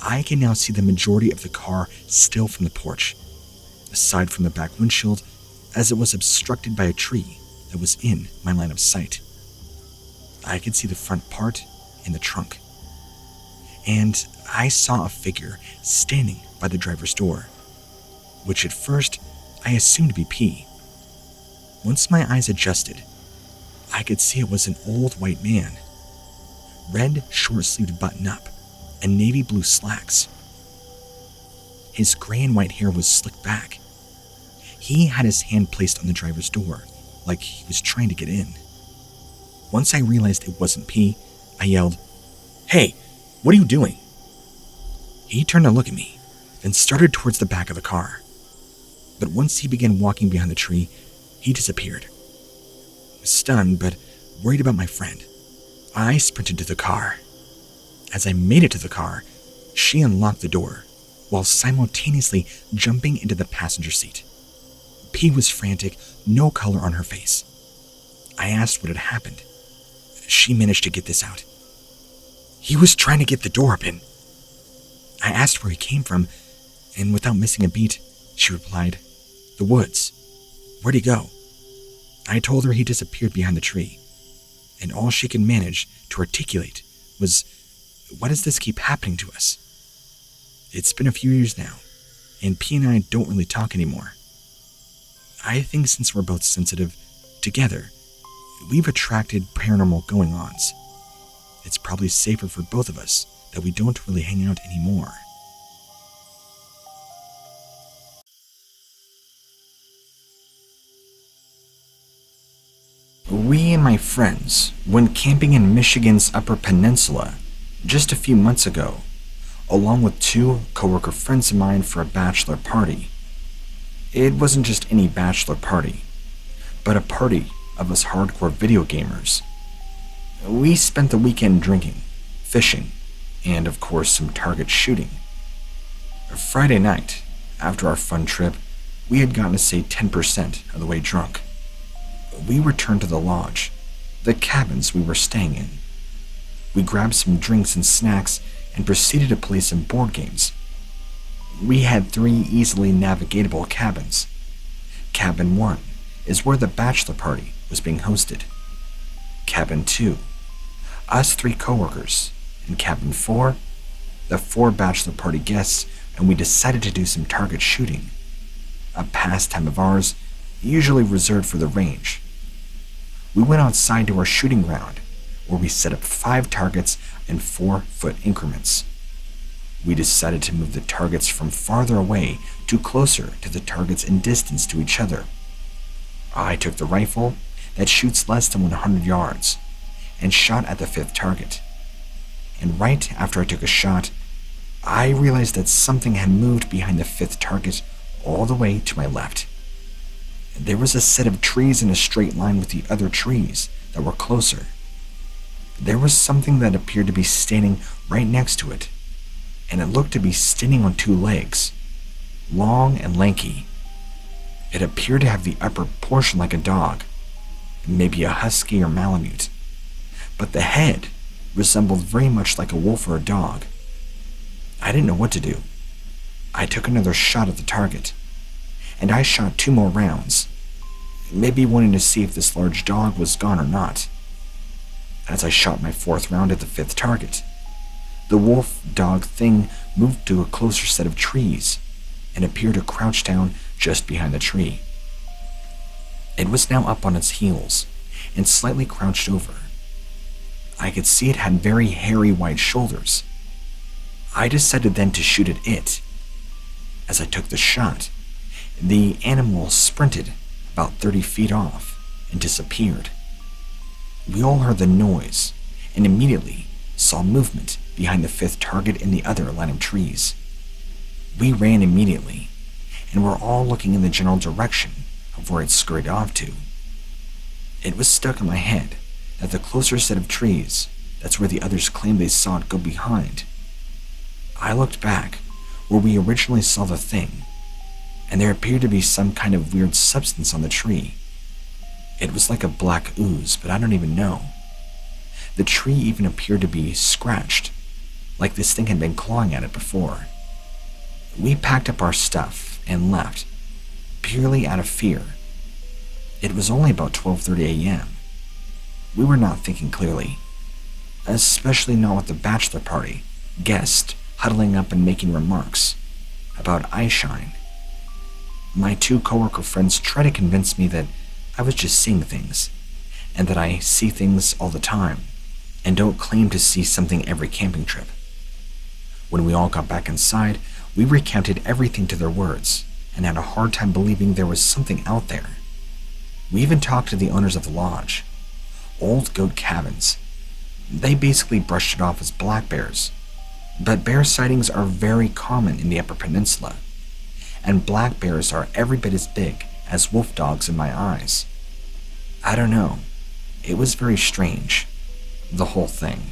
A: I can now see the majority of the car still from the porch, aside from the back windshield, as it was obstructed by a tree that was in my line of sight. I could see the front part and the trunk. And I saw a figure standing by the driver's door, which at first I assumed to be P. Once my eyes adjusted, I could see it was an old white man. Red short-sleeved button-up and navy blue slacks. His gray and white hair was slicked back. He had his hand placed on the driver's door, like he was trying to get in. Once I realized it wasn't P, I yelled, "Hey, what are you doing?" He turned to look at me, then started towards the back of the car. But once he began walking behind the tree, he disappeared. Stunned, but worried about my friend, I sprinted to the car. As I made it to the car, she unlocked the door, while simultaneously jumping into the passenger seat. P was frantic, no color on her face. I asked what had happened. She managed to get this out. "He was trying to get the door open." I asked where he came from, and without missing a beat, she replied, "The woods. Where'd he go?" I told her he disappeared behind the tree, and all she could manage to articulate was, "Why does this keep happening to us?" It's been a few years now, and P and I don't really talk anymore. I think since we're both sensitive, together, we've attracted paranormal going-ons. It's probably safer for both of us that we don't really hang out anymore. We and my friends went camping in Michigan's Upper Peninsula just a few months ago, along with two coworker friends of mine for a bachelor party. It wasn't just any bachelor party, but a party of us hardcore video gamers. We spent the weekend drinking, fishing, and of course some target shooting. Friday night, after our fun trip, we had gotten to say 10% of the way drunk. We returned to the lodge, the cabins we were staying in. We grabbed some drinks and snacks and proceeded to play some board games. We had 3 easily navigatable cabins. Cabin 1 is where the bachelor party was being hosted. Cabin 2, us 3 coworkers. And Cabin 4, the 4 bachelor party guests, and we decided to do some target shooting, a pastime of ours usually reserved for the range. We went outside to our shooting ground, where we set up 5 targets in 4-foot increments. We decided to move the targets from farther away to closer to the targets in distance to each other. I took the rifle that shoots less than 100 yards and shot at the 5th target. And right after I took a shot, I realized that something had moved behind the 5th target all the way to my left. There was a set of trees in a straight line with the other trees that were closer. There was something that appeared to be standing right next to it, and it looked to be standing on 2 legs, long and lanky. It appeared to have the upper portion like a dog, maybe a husky or malamute, but the head resembled very much like a wolf or a dog. I didn't know what to do. I took another shot at the target, and I shot 2 more rounds, maybe wanting to see if this large dog was gone or not. As I shot my 4th round at the 5th target, the wolf dog thing moved to a closer set of trees and appeared to crouch down just behind the tree. It was now up on its heels and slightly crouched over. I could see it had very hairy white shoulders. I decided then to shoot at it. As I took the shot, the animal sprinted about 30 feet off and disappeared. We all heard the noise and immediately saw movement behind the 5th target in the other line of trees. We ran immediately and were all looking in the general direction of where it scurried off to. It was stuck in my head that the closer set of trees, that's where the others claimed they saw it go behind. I looked back where we originally saw the thing, and there appeared to be some kind of weird substance on the tree. It was like a black ooze, but I don't even know. The tree even appeared to be scratched, like this thing had been clawing at it before. We packed up our stuff and left, purely out of fear. It was only about 12:30 a.m. We were not thinking clearly, especially not with the bachelor party guest huddling up and making remarks about eye shine. My 2 coworker friends tried to convince me that I was just seeing things, and that I see things all the time, and don't claim to see something every camping trip. When we all got back inside, we recounted everything to their words, and had a hard time believing there was something out there. We even talked to the owners of the lodge. old goat cabins. They basically brushed it off as black bears, but bear sightings are very common in the Upper Peninsula, and black bears are every bit as big as wolf dogs in my eyes. I don't know. It was very strange, the whole thing.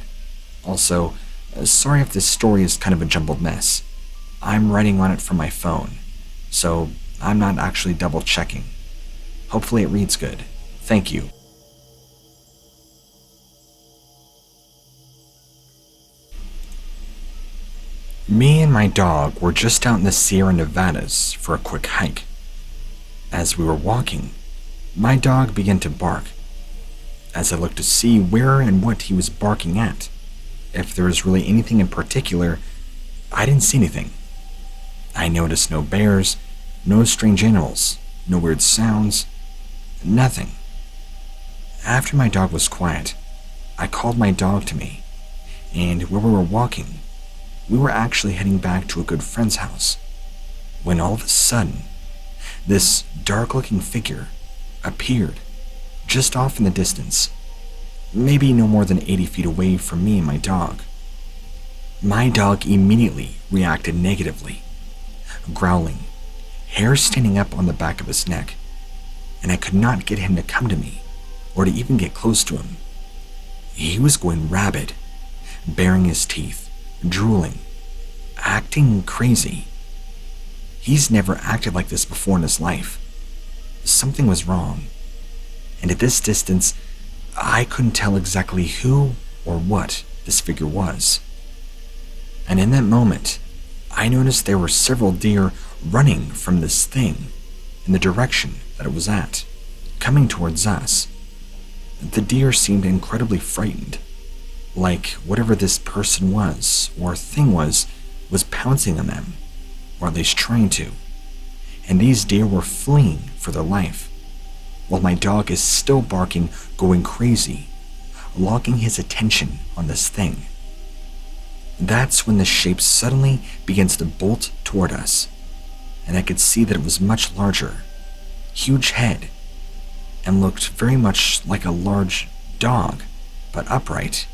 A: Also, sorry if this story is kind of a jumbled mess. I'm writing on it from my phone, so I'm not actually double checking. Hopefully it reads good. Thank you. Me and my dog were just out in the Sierra Nevadas for a quick hike. As we were walking, my dog began to bark. As I looked to see where and what he was barking at, if there was really anything in particular, I didn't see anything. I noticed no bears, no strange animals, no weird sounds, nothing. After my dog was quiet, I called my dog to me, and where we were walking, we were actually heading back to a good friend's house, when all of a sudden, this dark-looking figure appeared just off in the distance, maybe no more than 80 feet away from me and my dog. My dog immediately reacted negatively, growling, hair standing up on the back of his neck, and I could not get him to come to me or to even get close to him. He was going rabid, baring his teeth, drooling, acting crazy. He's never acted like this before in his life. Something was wrong, and at this distance, I couldn't tell exactly who or what this figure was. And in that moment, I noticed there were several deer running from this thing in the direction that it was at, coming towards us. The deer seemed incredibly frightened, like whatever this person was or thing was pouncing on them, or at least trying to. And these deer were fleeing for their life, while my dog is still barking, going crazy, locking his attention on this thing. That's when the shape suddenly begins to bolt toward us, and I could see that it was much larger, huge head, and looked very much like a large dog, but upright.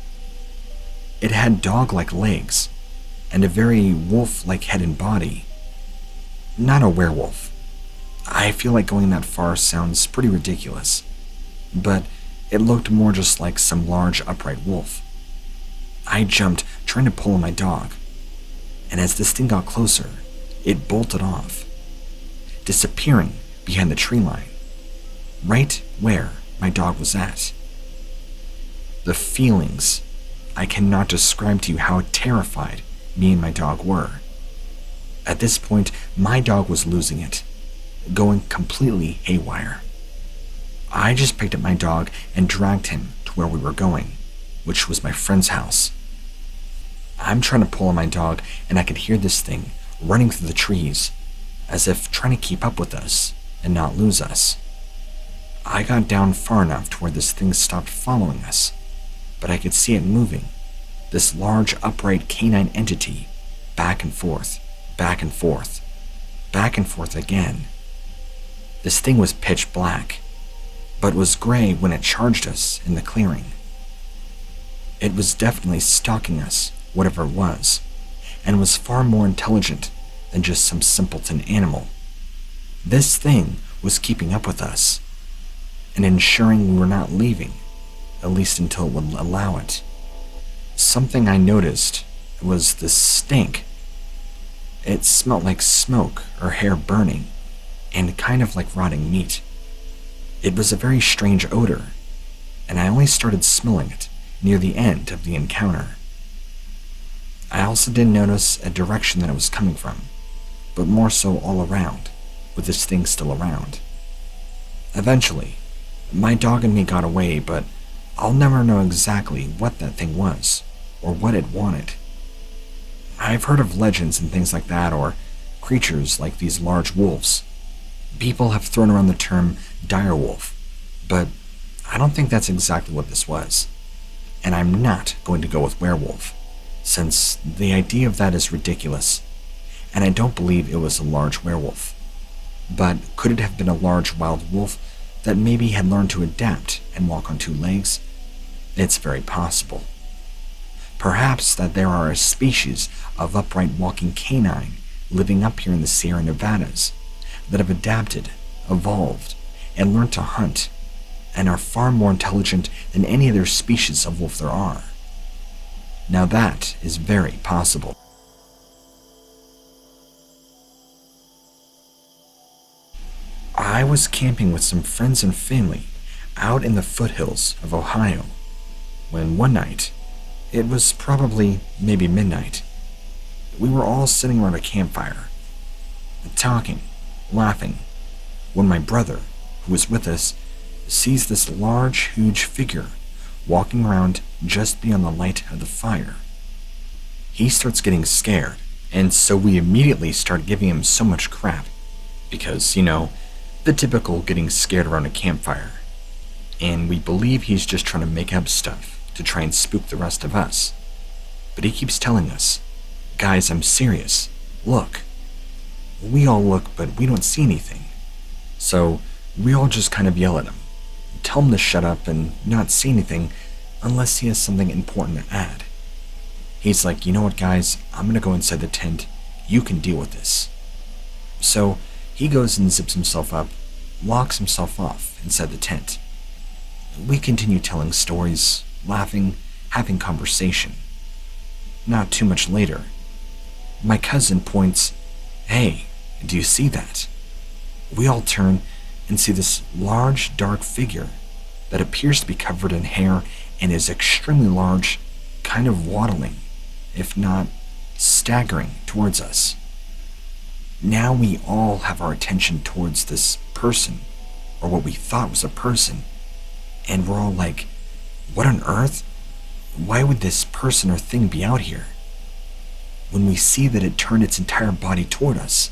A: It had dog-like legs, and a very wolf-like head and body. Not a werewolf. I feel like going that far sounds pretty ridiculous, but it looked more just like some large upright wolf. I jumped, trying to pull on my dog, and as this thing got closer, it bolted off, disappearing behind the tree line, right where my dog was at. The feelings, I cannot describe to you how terrified me and my dog were. At this point, my dog was losing it, going completely haywire. I just picked up my dog and dragged him to where we were going, which was my friend's house. I'm trying to pull on my dog, and I could hear this thing running through the trees, as if trying to keep up with us and not lose us. I got down far enough to where this thing stopped following us, but I could see it moving, this large upright canine entity, back and forth, back and forth, back and forth again. This thing was pitch black, but was gray when it charged us in the clearing. It was definitely stalking us, whatever it was, and was far more intelligent than just some simpleton animal. This thing was keeping up with us, and ensuring we were not leaving, at least until it would allow it. Something I noticed was the stink. It smelled like smoke or hair burning, and kind of like rotting meat. It was a very strange odor, and I only started smelling it near the end of the encounter. I also didn't notice a direction that it was coming from, but more so all around, with this thing still around. Eventually, my dog and me got away, but I'll never know exactly what that thing was, or what it wanted. I've heard of legends and things like that, or creatures like these large wolves. People have thrown around the term direwolf, but I don't think that's exactly what this was. And I'm not going to go with werewolf, since the idea of that is ridiculous, and I don't believe it was a large werewolf. But could it have been a large wild wolf that maybe had learned to adapt and walk on two legs, It's very possible. Perhaps that there are a species of upright walking canine living up here in the Sierra Nevadas that have adapted, evolved, and learned to hunt, and are far more intelligent than any other species of wolf there are. Now that is very possible. I was camping with some friends and family out in the foothills of Ohio when one night, it was probably maybe midnight, we were all sitting around a campfire, talking, laughing, when my brother, who was with us, sees this large, huge figure walking around just beyond the light of the fire. He starts getting scared, and so we immediately start giving him so much crap, because, the typical getting scared around a campfire, and we believe he's just trying to make up stuff to try and spook the rest of us. But he keeps telling us, "Guys, I'm serious. Look." We all look, but we don't see anything. So we all just kind of yell at him, tell him to shut up and not see anything unless he has something important to add. He's like, "You know what, guys? I'm gonna go inside the tent. You can deal with this." So he goes and zips himself up, locks himself off inside the tent. We continue telling stories, laughing, having conversation. Not too much later, my cousin points, "Hey, do you see that?" We all turn and see this large, dark figure that appears to be covered in hair and is extremely large, kind of waddling, if not staggering towards us. Now we all have our attention towards this person, or what we thought was a person, and we're all like, "What on earth? Why would this person or thing be out here?" When we see that it turned its entire body toward us,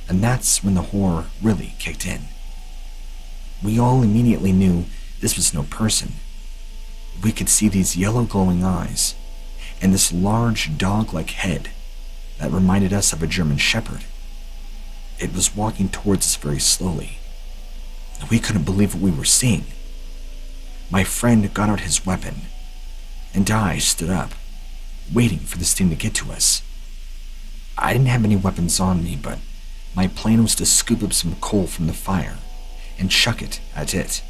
A: and that's when the horror really kicked in. We all immediately knew this was no person. We could see these yellow glowing eyes, and this large dog-like head that reminded us of a German shepherd. It was walking towards us very slowly. We couldn't believe what we were seeing. My friend got out his weapon, and I stood up, waiting for this thing to get to us. I didn't have any weapons on me, but my plan was to scoop up some coal from the fire and chuck it at it.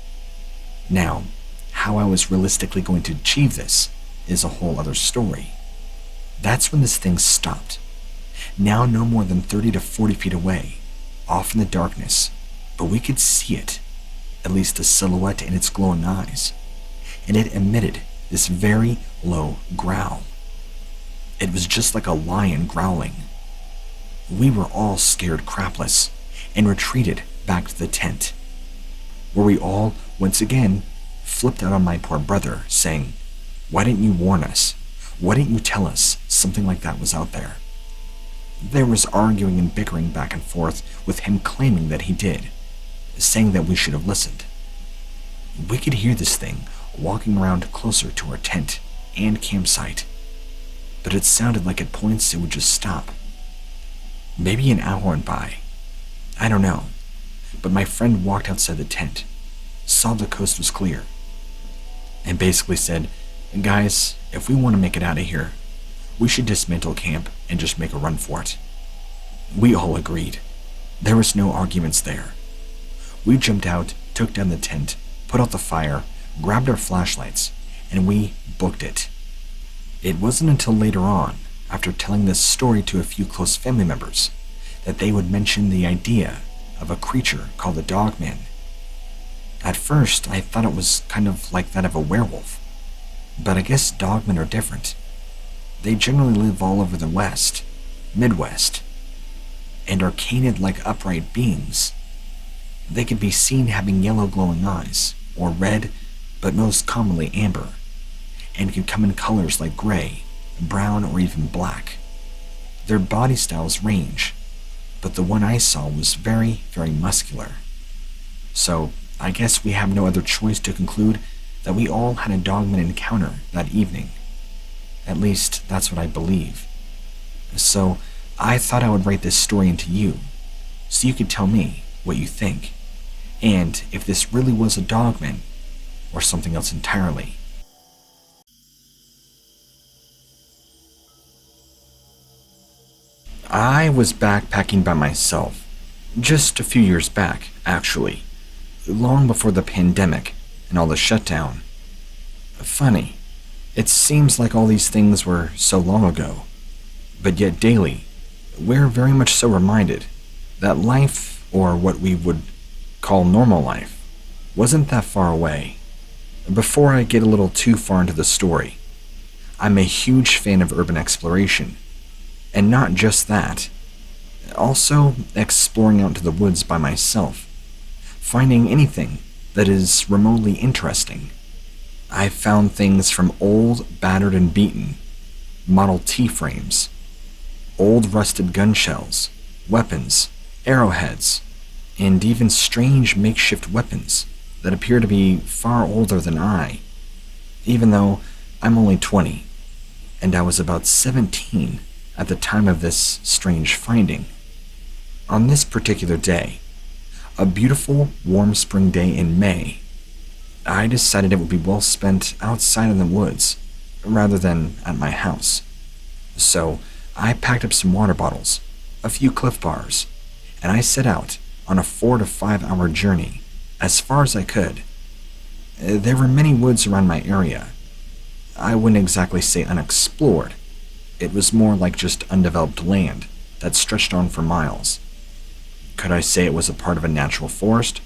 A: Now, how I was realistically going to achieve this is a whole other story. That's when this thing stopped, now no more than 30 to 40 feet away, off in the darkness, but we could see it, at least a silhouette in its glowing eyes, and it emitted this very low growl. It was just like a lion growling. We were all scared crapless and retreated back to the tent, where we all, once again, flipped out on my poor brother, saying, "Why didn't you warn us? Why didn't you tell us something like that was out there?" There was arguing and bickering back and forth, with him claiming that he did, saying that we should have listened. We could hear this thing walking around closer to our tent and campsite, but it sounded like at points it would just stop. Maybe an hour went by. I don't know, but my friend walked outside the tent, saw the coast was clear, and basically said, "Guys, if we want to make it out of here, we should dismantle camp and just make a run for it." We all agreed. There was no arguments there. We jumped out, took down the tent, put out the fire, grabbed our flashlights, and we booked it. It wasn't until later on, after telling this story to a few close family members, that they would mention the idea of a creature called the Dogman. At first, I thought it was kind of like that of a werewolf, but I guess dogmen are different. They generally live all over the West, Midwest, and are canid-like upright beings. They can be seen having yellow glowing eyes, or red, but most commonly amber, and can come in colors like gray, brown, or even black. Their body styles range, but the one I saw was very, very muscular. So I guess we have no other choice to conclude that we all had a dogman encounter that evening. At least, that's what I believe. So I thought I would write this story into you, so you could tell me what you think, and if this really was a dogman, or something else entirely. I was backpacking by myself, just a few years back, actually, long before the pandemic and all the shutdown. Funny, it seems like all these things were so long ago, but yet daily, we're very much so reminded that life, or what we would call normal life, wasn't that far away. Before I get a little too far into the story, I'm a huge fan of urban exploration, and not just that, also exploring out into the woods by myself, finding anything that is remotely interesting. I've found things from old, battered and beaten Model T frames, old rusted gun shells, weapons, arrowheads, and even strange makeshift weapons that appear to be far older than I, even though I'm only 20, and I was about 17 at the time of this strange finding. On this particular day, a beautiful, warm spring day in May, I decided it would be well spent outside in the woods rather than at my house. So I packed up some water bottles, a few Cliff Bars, and I set out on a 4 to 5 hour journey as far as I could. There were many woods around my area. I wouldn't exactly say unexplored. It was more like just undeveloped land that stretched on for miles. Could I say it was a part of a natural forest?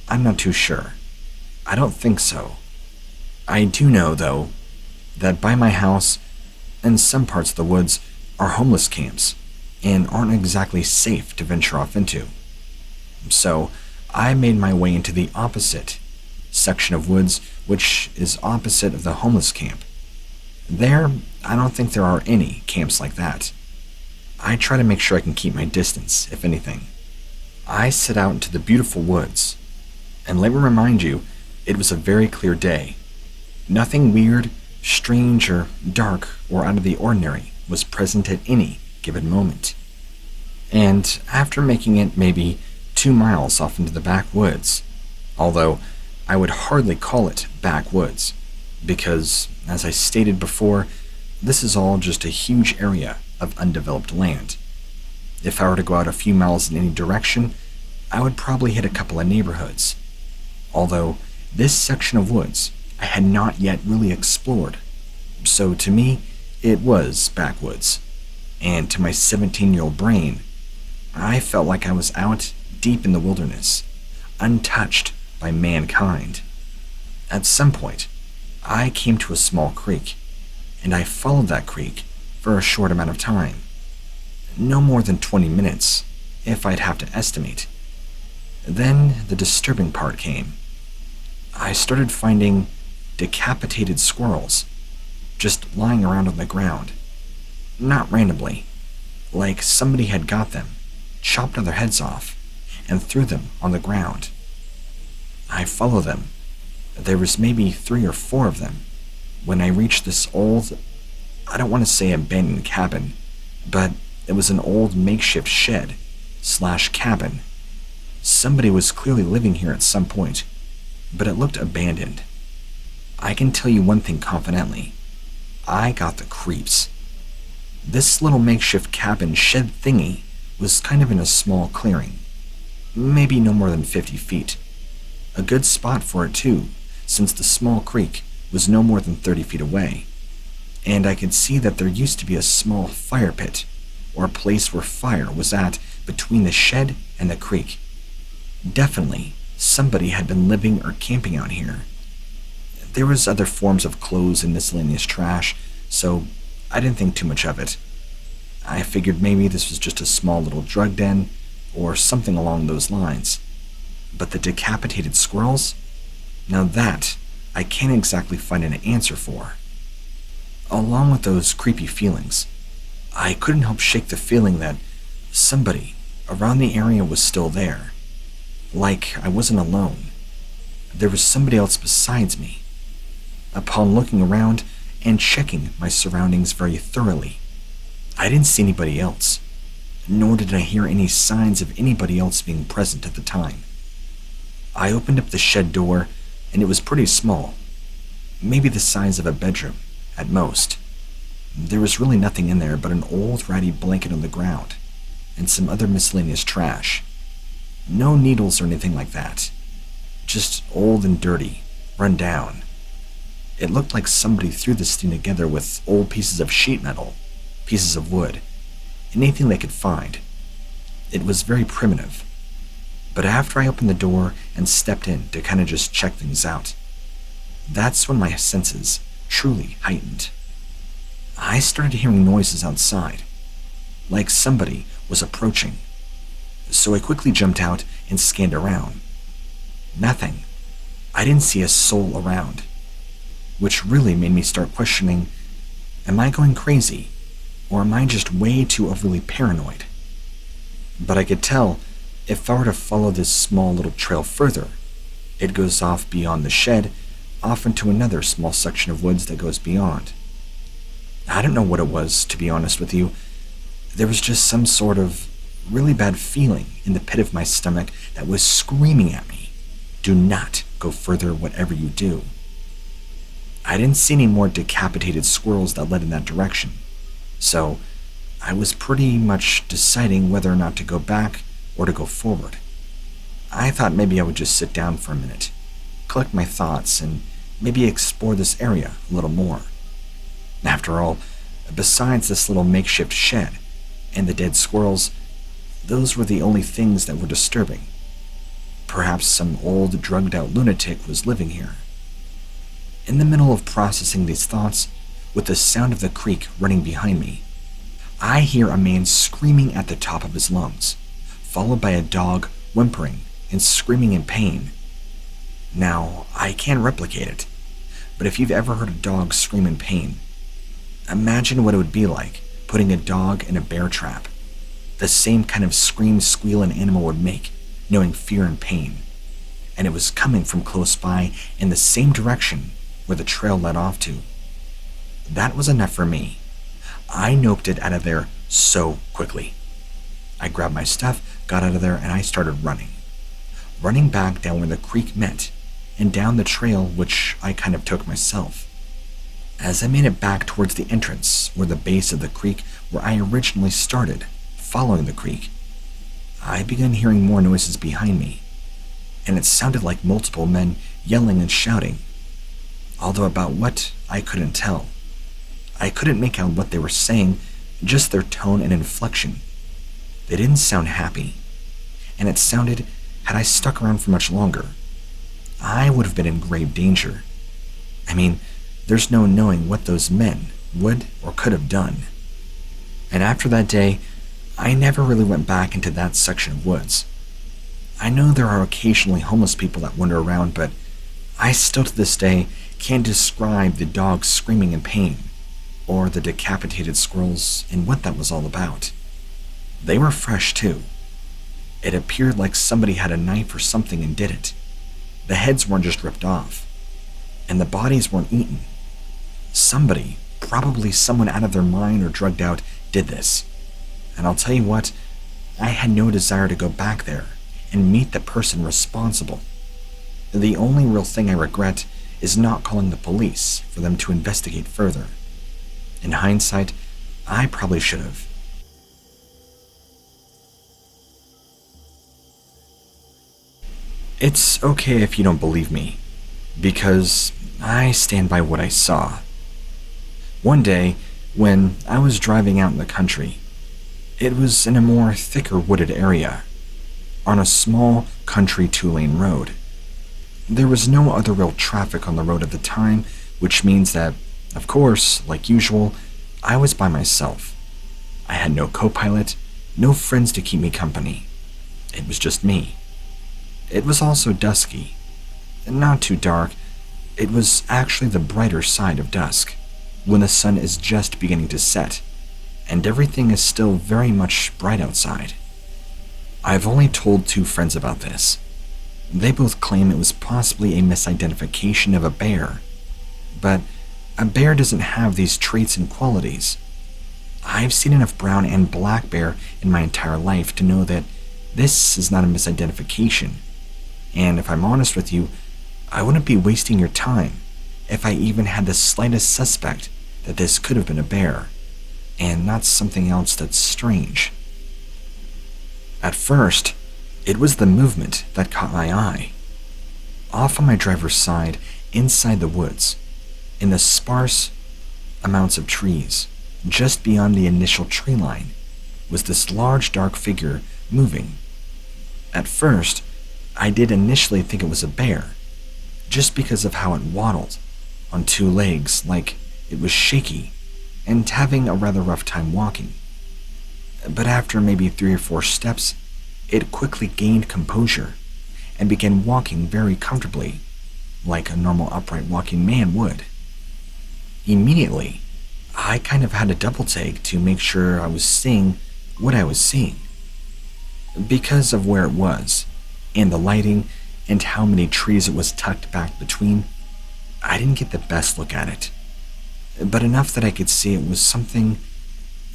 A: I'm not too sure. I don't think so. I do know, though, that by my house and some parts of the woods are homeless camps and aren't exactly safe to venture off into. So I made my way into the opposite section of woods, which is opposite of the homeless camp. There, I don't think there are any camps like that. I try to make sure I can keep my distance, if anything. I set out into the beautiful woods, and let me remind you, it was a very clear day. Nothing weird, strange, or dark, or out of the ordinary was present at any given moment. And after making it maybe 2 miles off into the backwoods, although I would hardly call it backwoods, because, as I stated before, this is all just a huge area of undeveloped land. If I were to go out a few miles in any direction, I would probably hit a couple of neighborhoods. Although, this section of woods I had not yet really explored, so to me, it was backwoods. And to my 17-year-old brain, I felt like I was out deep in the wilderness, untouched by mankind. At some point, I came to a small creek, and I followed that creek for a short amount of time. No more than 20 minutes, if I'd have to estimate. Then the disturbing part came. I started finding decapitated squirrels just lying around on the ground. Not randomly, like somebody had got them, chopped their heads off, and threw them on the ground. I followed them. There was maybe 3 or 4 of them when I reached this old, I don't want to say abandoned cabin, but it was an old makeshift shed/cabin. Somebody was clearly living here at some point, but it looked abandoned. I can tell you one thing confidently. I got the creeps. This little makeshift cabin shed thingy was kind of in a small clearing, maybe no more than 50 feet. A good spot for it too, since the small creek was no more than 30 feet away, and I could see that there used to be a small fire pit, or a place where fire was at between the shed and the creek. Definitely, somebody had been living or camping out here. There was other forms of clothes and miscellaneous trash, so I didn't think too much of it. I figured maybe this was just a small little drug den, or something along those lines. But the decapitated squirrels? Now that, I can't exactly find an answer for. Along with those creepy feelings, I couldn't help shake the feeling that somebody around the area was still there. Like I wasn't alone. There was somebody else besides me. Upon looking around and checking my surroundings very thoroughly, I didn't see anybody else, nor did I hear any signs of anybody else being present at the time. I opened up the shed door, and it was pretty small, maybe the size of a bedroom, at most. There was really nothing in there but an old ratty blanket on the ground, and some other miscellaneous trash. No needles or anything like that. Just old and dirty, run down. It looked like somebody threw this thing together with old pieces of sheet metal, pieces of wood, anything they could find. It was very primitive. But after I opened the door and stepped in to kind of just check things out, that's when my senses truly heightened. I started hearing noises outside, like somebody was approaching. So I quickly jumped out and scanned around. Nothing. I didn't see a soul around, which really made me start questioning, am I going crazy, or am I just way too overly paranoid? But I could tell if I were to follow this small little trail further, it goes off beyond the shed, off into another small section of woods that goes beyond. I don't know what it was, to be honest with you. There was just some sort of really bad feeling in the pit of my stomach that was screaming at me, do not go further whatever you do. I didn't see any more decapitated squirrels that led in that direction, so I was pretty much deciding whether or not to go back or to go forward. I thought maybe I would just sit down for a minute, collect my thoughts, and maybe explore this area a little more. After all, besides this little makeshift shed and the dead squirrels, those were the only things that were disturbing. Perhaps some old, drugged-out lunatic was living here. In the middle of processing these thoughts, with the sound of the creek running behind me, I hear a man screaming at the top of his lungs, followed by a dog whimpering and screaming in pain. Now, I can't replicate it, but if you've ever heard a dog scream in pain, imagine what it would be like putting a dog in a bear trap. The same kind of scream, squeal an animal would make, knowing fear and pain. And it was coming from close by in the same direction where the trail led off to. That was enough for me. I noped it out of there so quickly. I grabbed my stuff, got out of there, and I started running. Running back down where the creek met, and down the trail which I kind of took myself. As I made it back towards the entrance, or the base of the creek where I originally started, following the creek, I began hearing more noises behind me, and it sounded like multiple men yelling and shouting, although about what, I couldn't tell. I couldn't make out what they were saying, just their tone and inflection. They didn't sound happy, and it sounded, had I stuck around for much longer, I would have been in grave danger. I mean, there's no knowing what those men would or could have done. And after that day, I never really went back into that section of woods. I know there are occasionally homeless people that wander around, but I still to this day can't describe the dogs screaming in pain, or the decapitated squirrels and what that was all about. They were fresh too. It appeared like somebody had a knife or something and did it. The heads weren't just ripped off, and the bodies weren't eaten. Somebody, probably someone out of their mind or drugged out, did this. And I'll tell you what, I had no desire to go back there and meet the person responsible. The only real thing I regret is not calling the police for them to investigate further. In hindsight, I probably should have. It's okay if you don't believe me, because I stand by what I saw. One day, when I was driving out in the country, it was in a more thicker wooded area, on a small country 2-lane road. There was no other real traffic on the road at the time, which means that, of course, like usual, I was by myself. I had no co-pilot, no friends to keep me company. It was just me. It was also dusky. Not too dark. It was actually the brighter side of dusk, when the sun is just beginning to set, and everything is still very much bright outside. I've only told 2 friends about this. They both claim it was possibly a misidentification of a bear, but a bear doesn't have these traits and qualities. I've seen enough brown and black bear in my entire life to know that this is not a misidentification, and if I'm honest with you, I wouldn't be wasting your time if I even had the slightest suspect that this could have been a bear, and not something else that's strange. At first, it was the movement that caught my eye. Off on my driver's side, inside the woods, in the sparse amounts of trees, just beyond the initial tree line, was this large dark figure moving. At first, I did initially think it was a bear, just because of how it waddled on two legs like it was shaky and having a rather rough time walking. But after maybe 3 or 4 steps, it quickly gained composure and began walking very comfortably, like a normal upright walking man would. Immediately, I kind of had a double take to make sure I was seeing what I was seeing. Because of where it was, and the lighting, and how many trees it was tucked back between, I didn't get the best look at it, but enough that I could see it was something,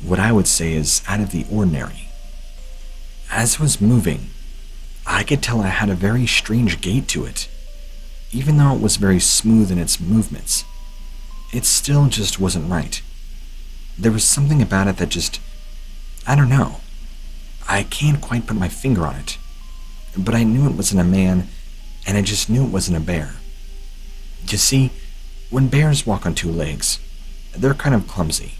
A: what I would say is out of the ordinary. As it was moving, I could tell it had a very strange gait to it. Even though it was very smooth in its movements, it still just wasn't right. There was something about it that just, I don't know. I can't quite put my finger on it, but I knew it wasn't a man, and I just knew it wasn't a bear. You see, when bears walk on 2 legs, they're kind of clumsy.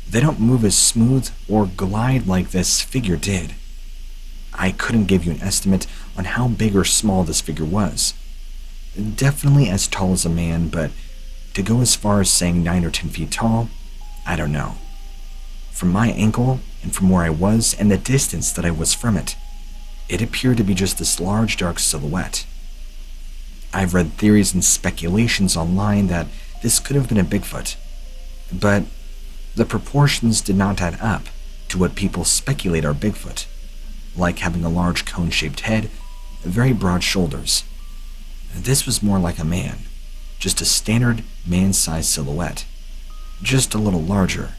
A: They don't move as smooth or glide like this figure did. I couldn't give you an estimate on how big or small this figure was. Definitely as tall as a man, but to go as far as saying 9 or 10 feet tall, I don't know. From my angle and from where I was and the distance that I was from it, it appeared to be just this large dark silhouette. I've read theories and speculations online that this could have been a Bigfoot, but the proportions did not add up to what people speculate are Bigfoot, like having a large cone-shaped head, very broad shoulders. This was more like a man, just a standard man-sized silhouette, just a little larger,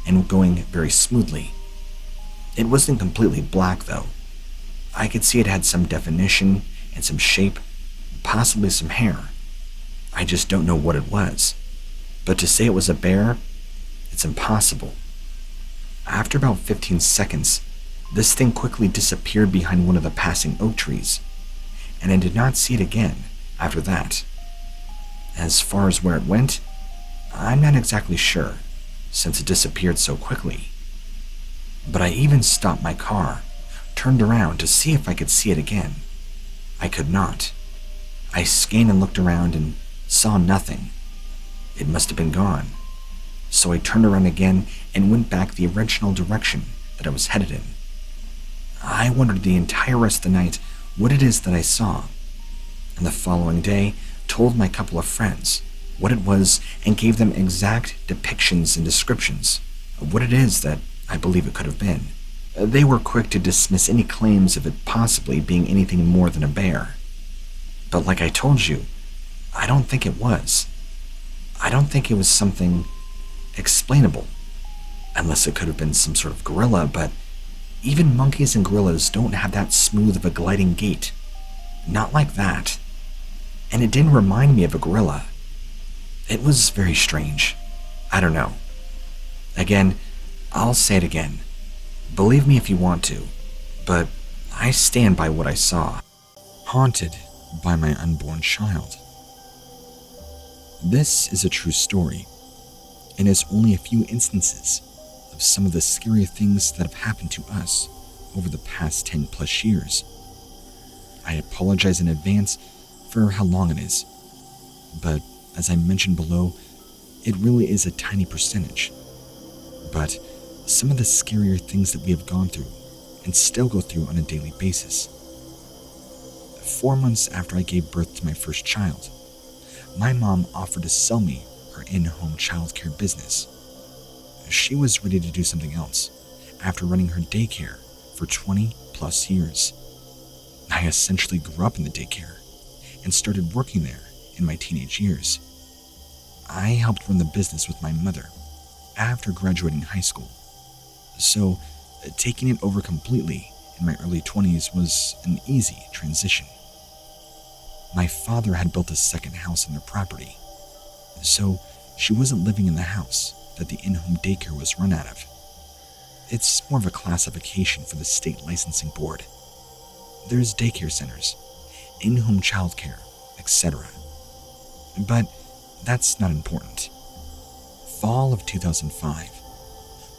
A: and going very smoothly. It wasn't completely black though. I could see it had some definition and some shape, possibly some hair. I just don't know what it was. But to say it was a bear, it's impossible. After about 15 seconds, this thing quickly disappeared behind one of the passing oak trees, and I did not see it again after that. As far as where it went, I'm not exactly sure, since it disappeared so quickly. But I even stopped my car, turned around to see if I could see it again. I could not. I scanned and looked around and saw nothing. It must have been gone. So I turned around again and went back the original direction that I was headed in. I wondered the entire rest of the night what it is that I saw, and the following day told my couple of friends what it was and gave them exact depictions and descriptions of what it is that I believe it could have been. They were quick to dismiss any claims of it possibly being anything more than a bear. But like I told you, I don't think it was. I don't think it was something explainable, unless it could have been some sort of gorilla, but even monkeys and gorillas don't have that smooth of a gliding gait. Not like that. And it didn't remind me of a gorilla. It was very strange. I don't know. Again, I'll say it again. Believe me if you want to, but I stand by what I saw. Haunted by my unborn child. This is a true story, and is only a few instances of some of the scary things that have happened to us over the past 10 plus years. I apologize in advance for how long it is, but as I mentioned below, it really is a tiny percentage. But some of the scarier things that we have gone through and still go through on a daily basis. 4 months after I gave birth to my first child, my mom offered to sell me her in-home childcare business. She was ready to do something else after running her daycare for 20 plus years. I essentially grew up in the daycare and started working there in my teenage years. I helped run the business with my mother after graduating high school, so taking it over completely in my early 20s was an easy transition. My father had built a second house on their property, so she wasn't living in the house that the in-home daycare was run out of. It's more of a classification for the state licensing board. There's daycare centers, in-home childcare, etc. But that's not important. Fall of 2005,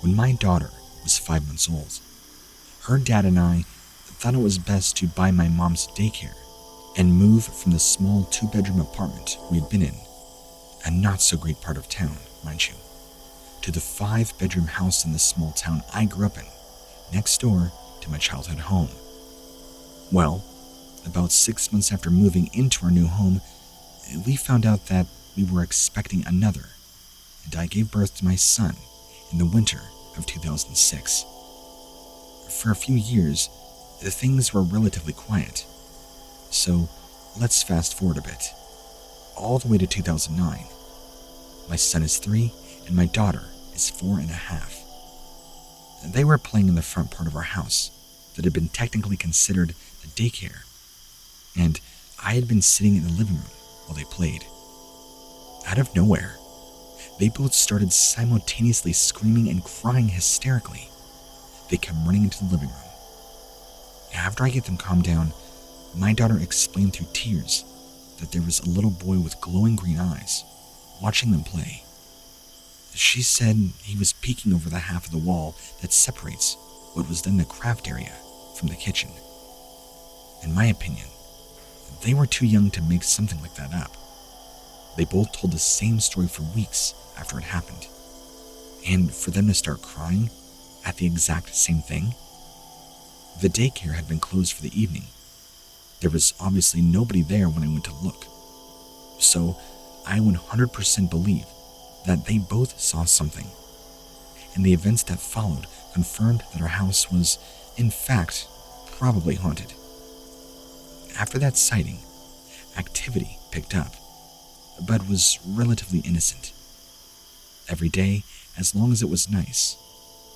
A: when my daughter was 5 months old, her dad and I thought it was best to buy my mom's daycare and move from the small 2-bedroom apartment we had been in, a not-so-great part of town, mind you, to the 5-bedroom house in the small town I grew up in, next door to my childhood home. Well, about 6 months after moving into our new home, we found out that we were expecting another, and I gave birth to my son in the winter of 2006. For a few years, things were relatively quiet. So let's fast forward a bit, all the way to 2009. My son is 3 and my daughter is 4.5. They were playing in the front part of our house that had been technically considered a daycare, and I had been sitting in the living room while they played. Out of nowhere, they both started simultaneously screaming and crying hysterically. They come running into the living room. After I get them calmed down, my daughter explained through tears that there was a little boy with glowing green eyes watching them play. She said he was peeking over the half of the wall that separates what was then the craft area from the kitchen. In my opinion, they were too young to make something like that up. They both told the same story for weeks after it happened. And for them to start crying at the exact same thing? The daycare had been closed for the evening. There was obviously nobody there when I went to look. So I 100% believe that they both saw something. And the events that followed confirmed that our house was, in fact, probably haunted. After that sighting, activity picked up, but was relatively innocent. Every day, as long as it was nice,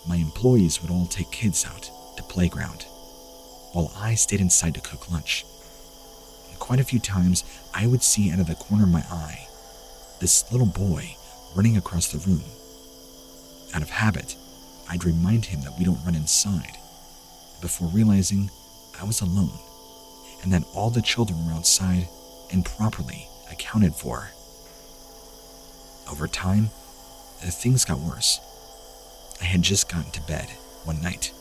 A: my employees would all take kids out to playground, while I stayed inside to cook lunch. And quite a few times, I would see out of the corner of my eye this little boy running across the room. Out of habit, I'd remind him that we don't run inside, before realizing I was alone, and that all the children were outside and properly accounted for. Over time, things got worse. I had just gotten to bed one night,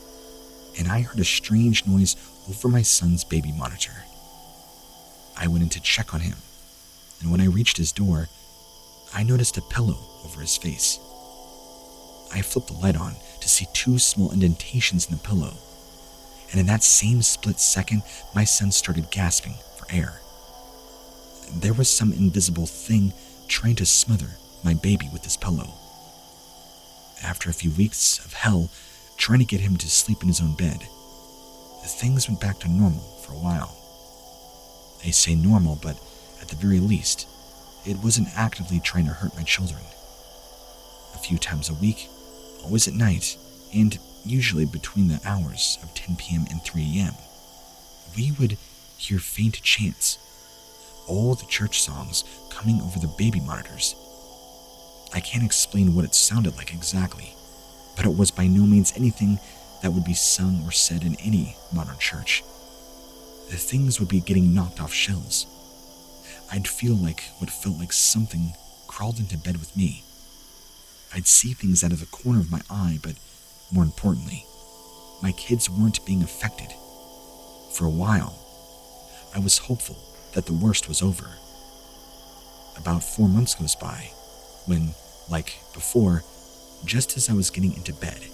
A: and I heard a strange noise over my son's baby monitor. I went in to check on him, and when I reached his door, I noticed a pillow over his face. I flipped the light on to see 2 small indentations in the pillow, and in that same split second, my son started gasping for air. There was some invisible thing trying to smother my baby with this pillow. After a few weeks of hell trying to get him to sleep in his own bed, things went back to normal for a while. I say normal, but at the very least, it wasn't actively trying to hurt my children. A few times a week, always at night, and usually between the hours of 10 p.m. and 3 a.m., we would hear faint chants, all the church songs coming over the baby monitors. I can't explain what it sounded like exactly, but it was by no means anything that would be sung or said in any modern church. The things would be getting knocked off shelves. I'd feel like what felt like something crawled into bed with me. I'd see things out of the corner of my eye, but more importantly, my kids weren't being affected. For a while, I was hopeful that the worst was over. About 4 months goes by, when, like before, just as I was getting into bed,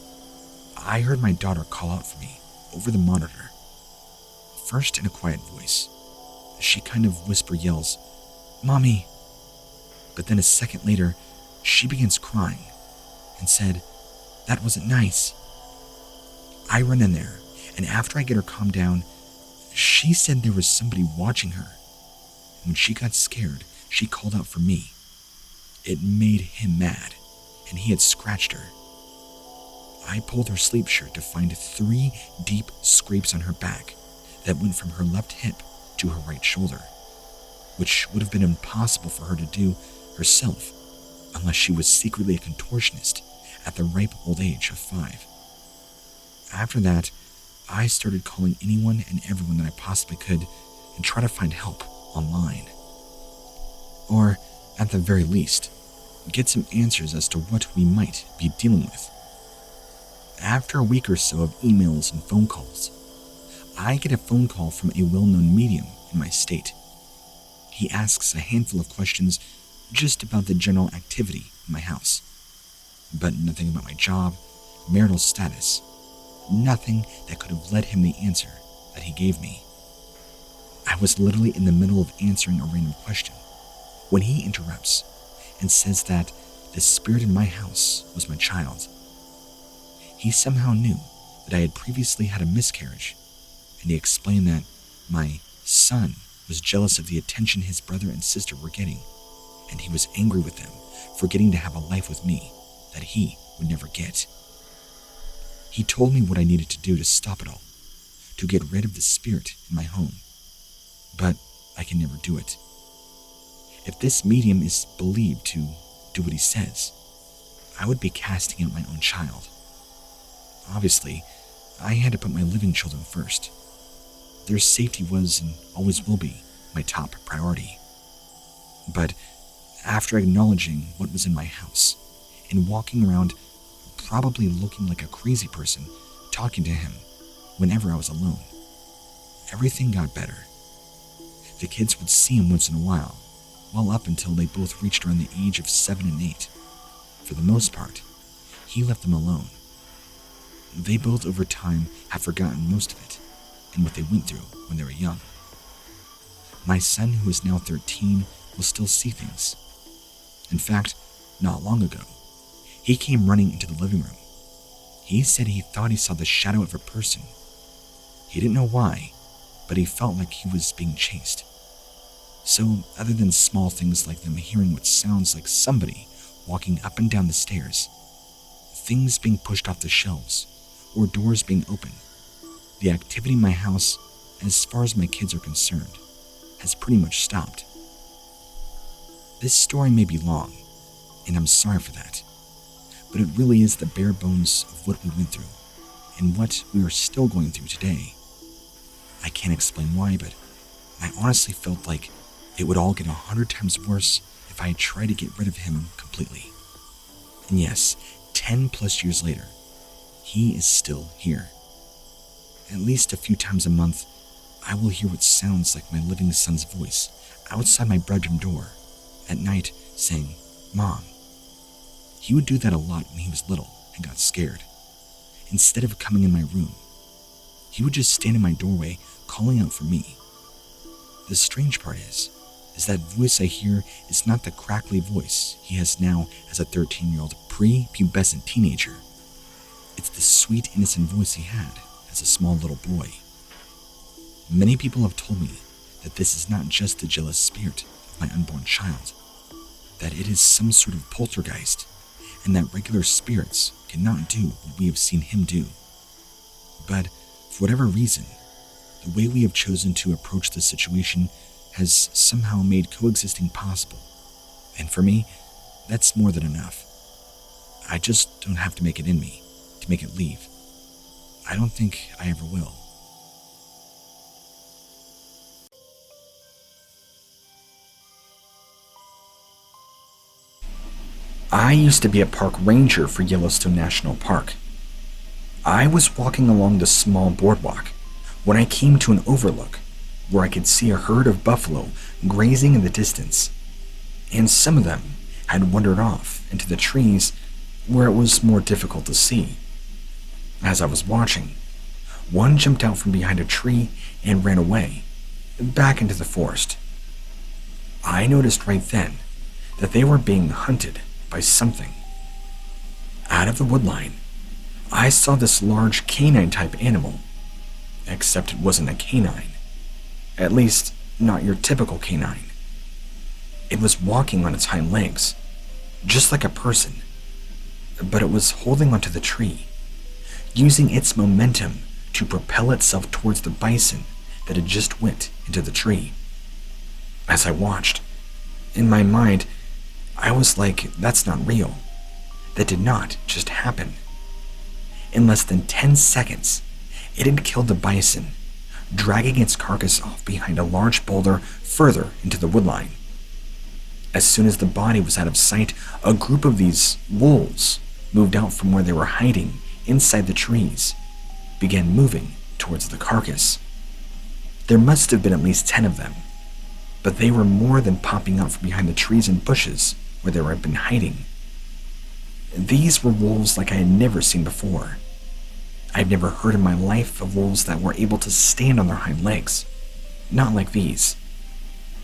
A: I heard my daughter call out for me over the monitor. First in a quiet voice, she kind of whisper yells, "Mommy!" But then a second later, she begins crying and said, "That wasn't nice." I run in there, and after I get her calmed down, she said there was somebody watching her. When she got scared, she called out for me. It made him mad, and he had scratched her. I pulled her sleep shirt to find 3 deep scrapes on her back that went from her left hip to her right shoulder, which would have been impossible for her to do herself unless she was secretly a contortionist at the ripe old age of 5. After that, I started calling anyone and everyone that I possibly could and try to find help online. Or, at the very least, get some answers as to what we might be dealing with. After a week or so of emails and phone calls, I get a phone call from a well-known medium in my state. He asks a handful of questions just about the general activity in my house, but nothing about my job, marital status, nothing that could have led him the answer that he gave me. I was literally in the middle of answering a random question when he interrupts and says that the spirit in my house was my child. He somehow knew that I had previously had a miscarriage, and he explained that my son was jealous of the attention his brother and sister were getting, and he was angry with them for getting to have a life with me that he would never get. He told me what I needed to do to stop it all, to get rid of the spirit in my home, but I can never do it. If this medium is believed to do what he says, I would be casting out my own child. Obviously, I had to put my living children first. Their safety was and always will be my top priority. But after acknowledging what was in my house and walking around probably looking like a crazy person talking to him whenever I was alone, everything got better. The kids would see him once in a while, well up until they both reached around the age of 7 and 8. For the most part, he left them alone. They both over time have forgotten most of it and what they went through when they were young. My son, who is now 13, will still see things. In fact, not long ago, he came running into the living room. He said he thought he saw the shadow of a person. He didn't know why, but he felt like he was being chased. So, other than small things like them hearing what sounds like somebody walking up and down the stairs, things being pushed off the shelves, or doors being opened, the activity in my house, as far as my kids are concerned, has pretty much stopped. This story may be long, and I'm sorry for that, but it really is the bare bones of what we went through, and what we are still going through today. I can't explain why, but I honestly felt like it would all get 100 times worse if I had tried to get rid of him completely. And yes, 10 plus years later, he is still here. At least a few times a month, I will hear what sounds like my living son's voice outside my bedroom door at night saying, "Mom." He would do that a lot when he was little and got scared. Instead of coming in my room, he would just stand in my doorway calling out for me. The strange part is that voice I hear is not the crackly voice he has now as a 13-year-old pre-pubescent teenager. It's the sweet, innocent voice he had as a small little boy. Many people have told me that this is not just the jealous spirit of my unborn child, that it is some sort of poltergeist, and that regular spirits cannot do what we have seen him do. But for whatever reason, the way we have chosen to approach this situation has somehow made coexisting possible. And for me, that's more than enough. I just don't have to make it in me to make it leave. I don't think I ever will. I used to be a park ranger for Yellowstone National Park. I was walking along the small boardwalk when I came to an overlook where I could see a herd of buffalo grazing in the distance, and some of them had wandered off into the trees where it was more difficult to see. As I was watching, one jumped out from behind a tree and ran away, back into the forest. I noticed right then that they were being hunted by something. Out of the woodline, I saw this large canine-type animal, except it wasn't a canine. At least, not your typical canine. It was walking on its hind legs, just like a person, but it was holding onto the tree, using its momentum to propel itself towards the bison that had just went into the tree. As I watched, in my mind, I was like, that's not real. That did not just happen. In less than 10 seconds, it had killed the bison, dragging its carcass off behind a large boulder further into the woodline. As soon as the body was out of sight, a group of these wolves moved out from where they were hiding inside the trees, began moving towards the carcass. There must have been at least 10 of them, but they were more than popping out from behind the trees and bushes where they had been hiding. These were wolves like I had never seen before. I've never heard in my life of wolves that were able to stand on their hind legs. Not like these.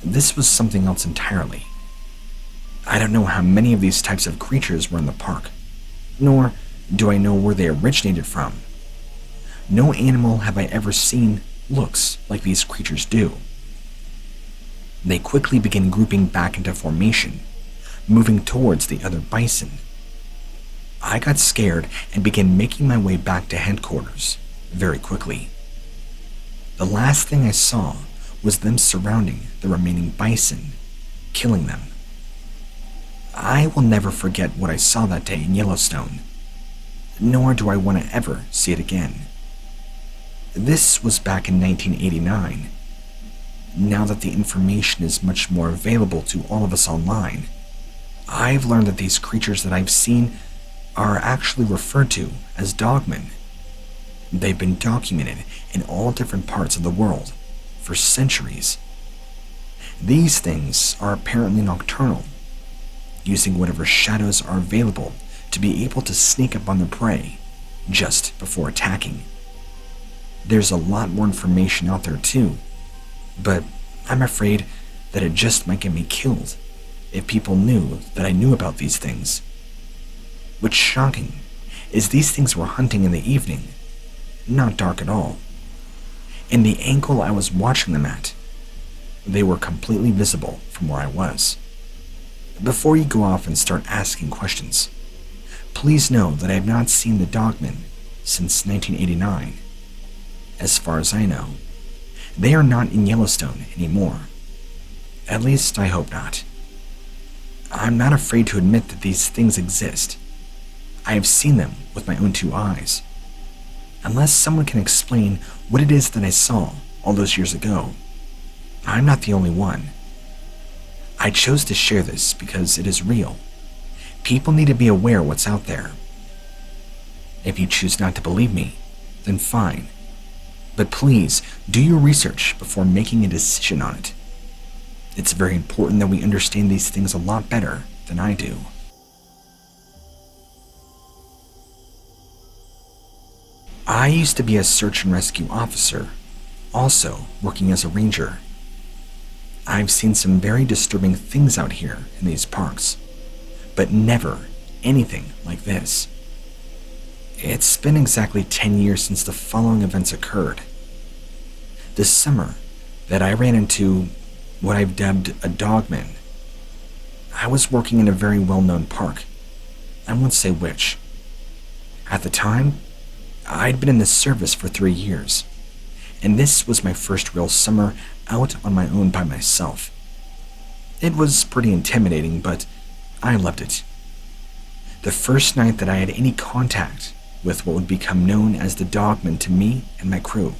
A: This was something else entirely. I don't know how many of these types of creatures were in the park, nor do I know where they originated from. No animal have I ever seen looks like these creatures do. They quickly began grouping back into formation, moving towards the other bison. I got scared and began making my way back to headquarters very quickly. The last thing I saw was them surrounding the remaining bison, killing them. I will never forget what I saw that day in Yellowstone, nor do I want to ever see it again. This was back in 1989. Now that the information is much more available to all of us online, I've learned that these creatures that I've seen are actually referred to as Dogman. They've been documented in all different parts of the world for centuries. These things are apparently nocturnal, using whatever shadows are available to be able to sneak up on their prey just before attacking. There's a lot more information out there too, but I'm afraid that it just might get me killed if people knew that I knew about these things. What's shocking is these things were hunting in the evening, not dark at all. And the angle I was watching them at, they were completely visible from where I was. Before you go off and start asking questions, please know that I have not seen the Dogman since 1989. As far as I know, they are not in Yellowstone anymore. At least I hope not. I'm not afraid to admit that these things exist. I have seen them with my own 2 eyes. Unless someone can explain what it is that I saw all those years ago, I'm not the only one. I chose to share this because it is real. People need to be aware what's out there. If you choose not to believe me, then fine. But please do your research before making a decision on it. It's very important that we understand these things a lot better than I do. I used to be a search and rescue officer, also working as a ranger. I've seen some very disturbing things out here in these parks, but never anything like this. It's been exactly 10 years since the following events occurred. This summer that I ran into what I've dubbed a Dogman. I was working in a very well-known park. I won't say which. At the time, I'd been in the service for 3 years, and this was my first real summer out on my own by myself. It was pretty intimidating, but I loved it. The first night that I had any contact with what would become known as the Dogman to me and my crew.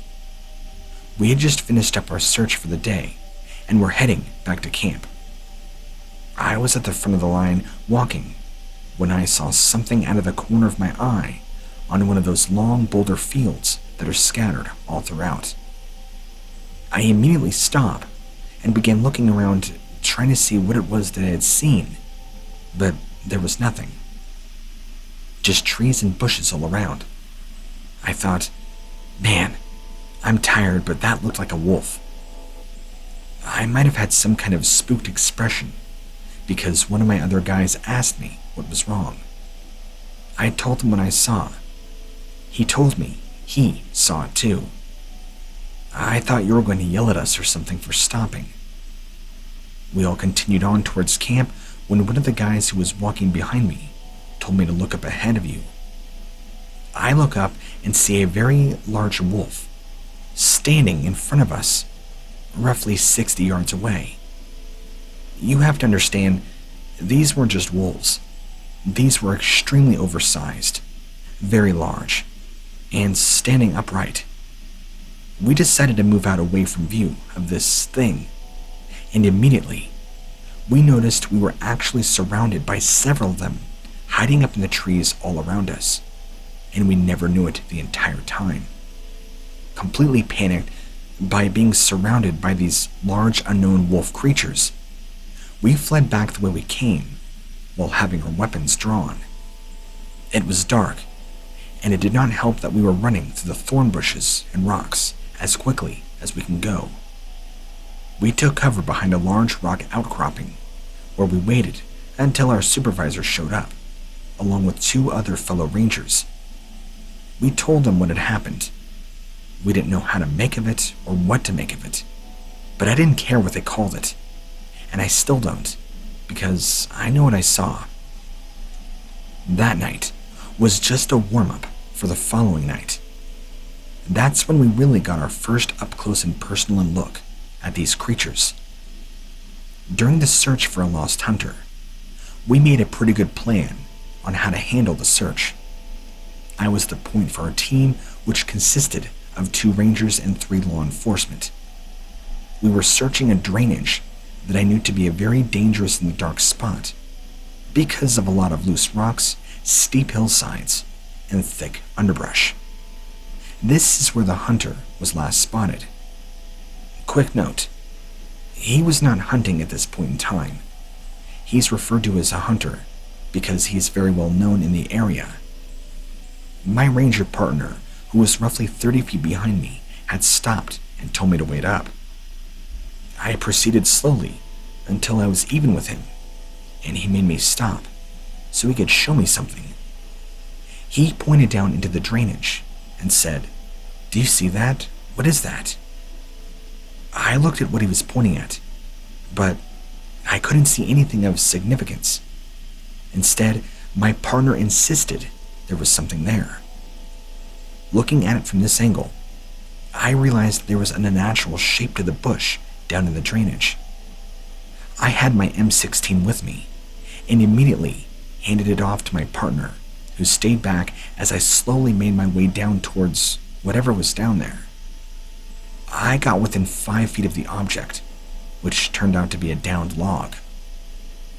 A: We had just finished up our search for the day, and were heading back to camp. I was at the front of the line walking when I saw something out of the corner of my eye on one of those long boulder fields that are scattered all throughout. I immediately stopped and began looking around, trying to see what it was that I had seen, but there was nothing. Just trees and bushes all around. I thought, man, I'm tired, but that looked like a wolf. I might have had some kind of spooked expression because one of my other guys asked me what was wrong. I told him what I saw. He told me he saw it too. I thought you were going to yell at us or something for stopping. We all continued on towards camp when one of the guys who was walking behind me told me to look up ahead of you. I look up and see a very large wolf standing in front of us, roughly 60 yards away. You have to understand, these weren't just wolves. These were extremely oversized, very large, and standing upright. We decided to move out away from view of this thing, and immediately we noticed we were actually surrounded by several of them hiding up in the trees all around us, and we never knew it the entire time. Completely panicked by being surrounded by these large unknown wolf creatures, we fled back the way we came while having our weapons drawn. It was dark, and it did not help that we were running through the thorn bushes and rocks as quickly as we can go. We took cover behind a large rock outcropping, where we waited until our supervisor showed up, along with 2 other fellow rangers. We told them what had happened. We didn't know how to make of it or what to make of it, but I didn't care what they called it, and I still don't, because I know what I saw. That night was just a warm-up for the following night. That's when we really got our first up-close and personal look at these creatures. During the search for a lost hunter, we made a pretty good plan on how to handle the search. I was the point for our team, which consisted of 2 rangers and 3 law enforcement. We were searching a drainage that I knew to be a very dangerous and dark spot because of a lot of loose rocks, steep hillsides, and thick underbrush. This is where the hunter was last spotted. Quick note, he was not hunting at this point in time. He's referred to as a hunter because he is very well known in the area. My ranger partner, who was roughly 30 feet behind me, had stopped and told me to wait up. I proceeded slowly until I was even with him, and he made me stop so he could show me something. He pointed down into the drainage and said, "Do you see that? What is that?" I looked at what he was pointing at, but I couldn't see anything of significance. Instead, my partner insisted there was something there. Looking at it from this angle, I realized there was an unnatural shape to the bush down in the drainage. I had my M16 with me, and immediately handed it off to my partner, who stayed back as I slowly made my way down towards whatever was down there. I got within 5 feet of the object, which turned out to be a downed log.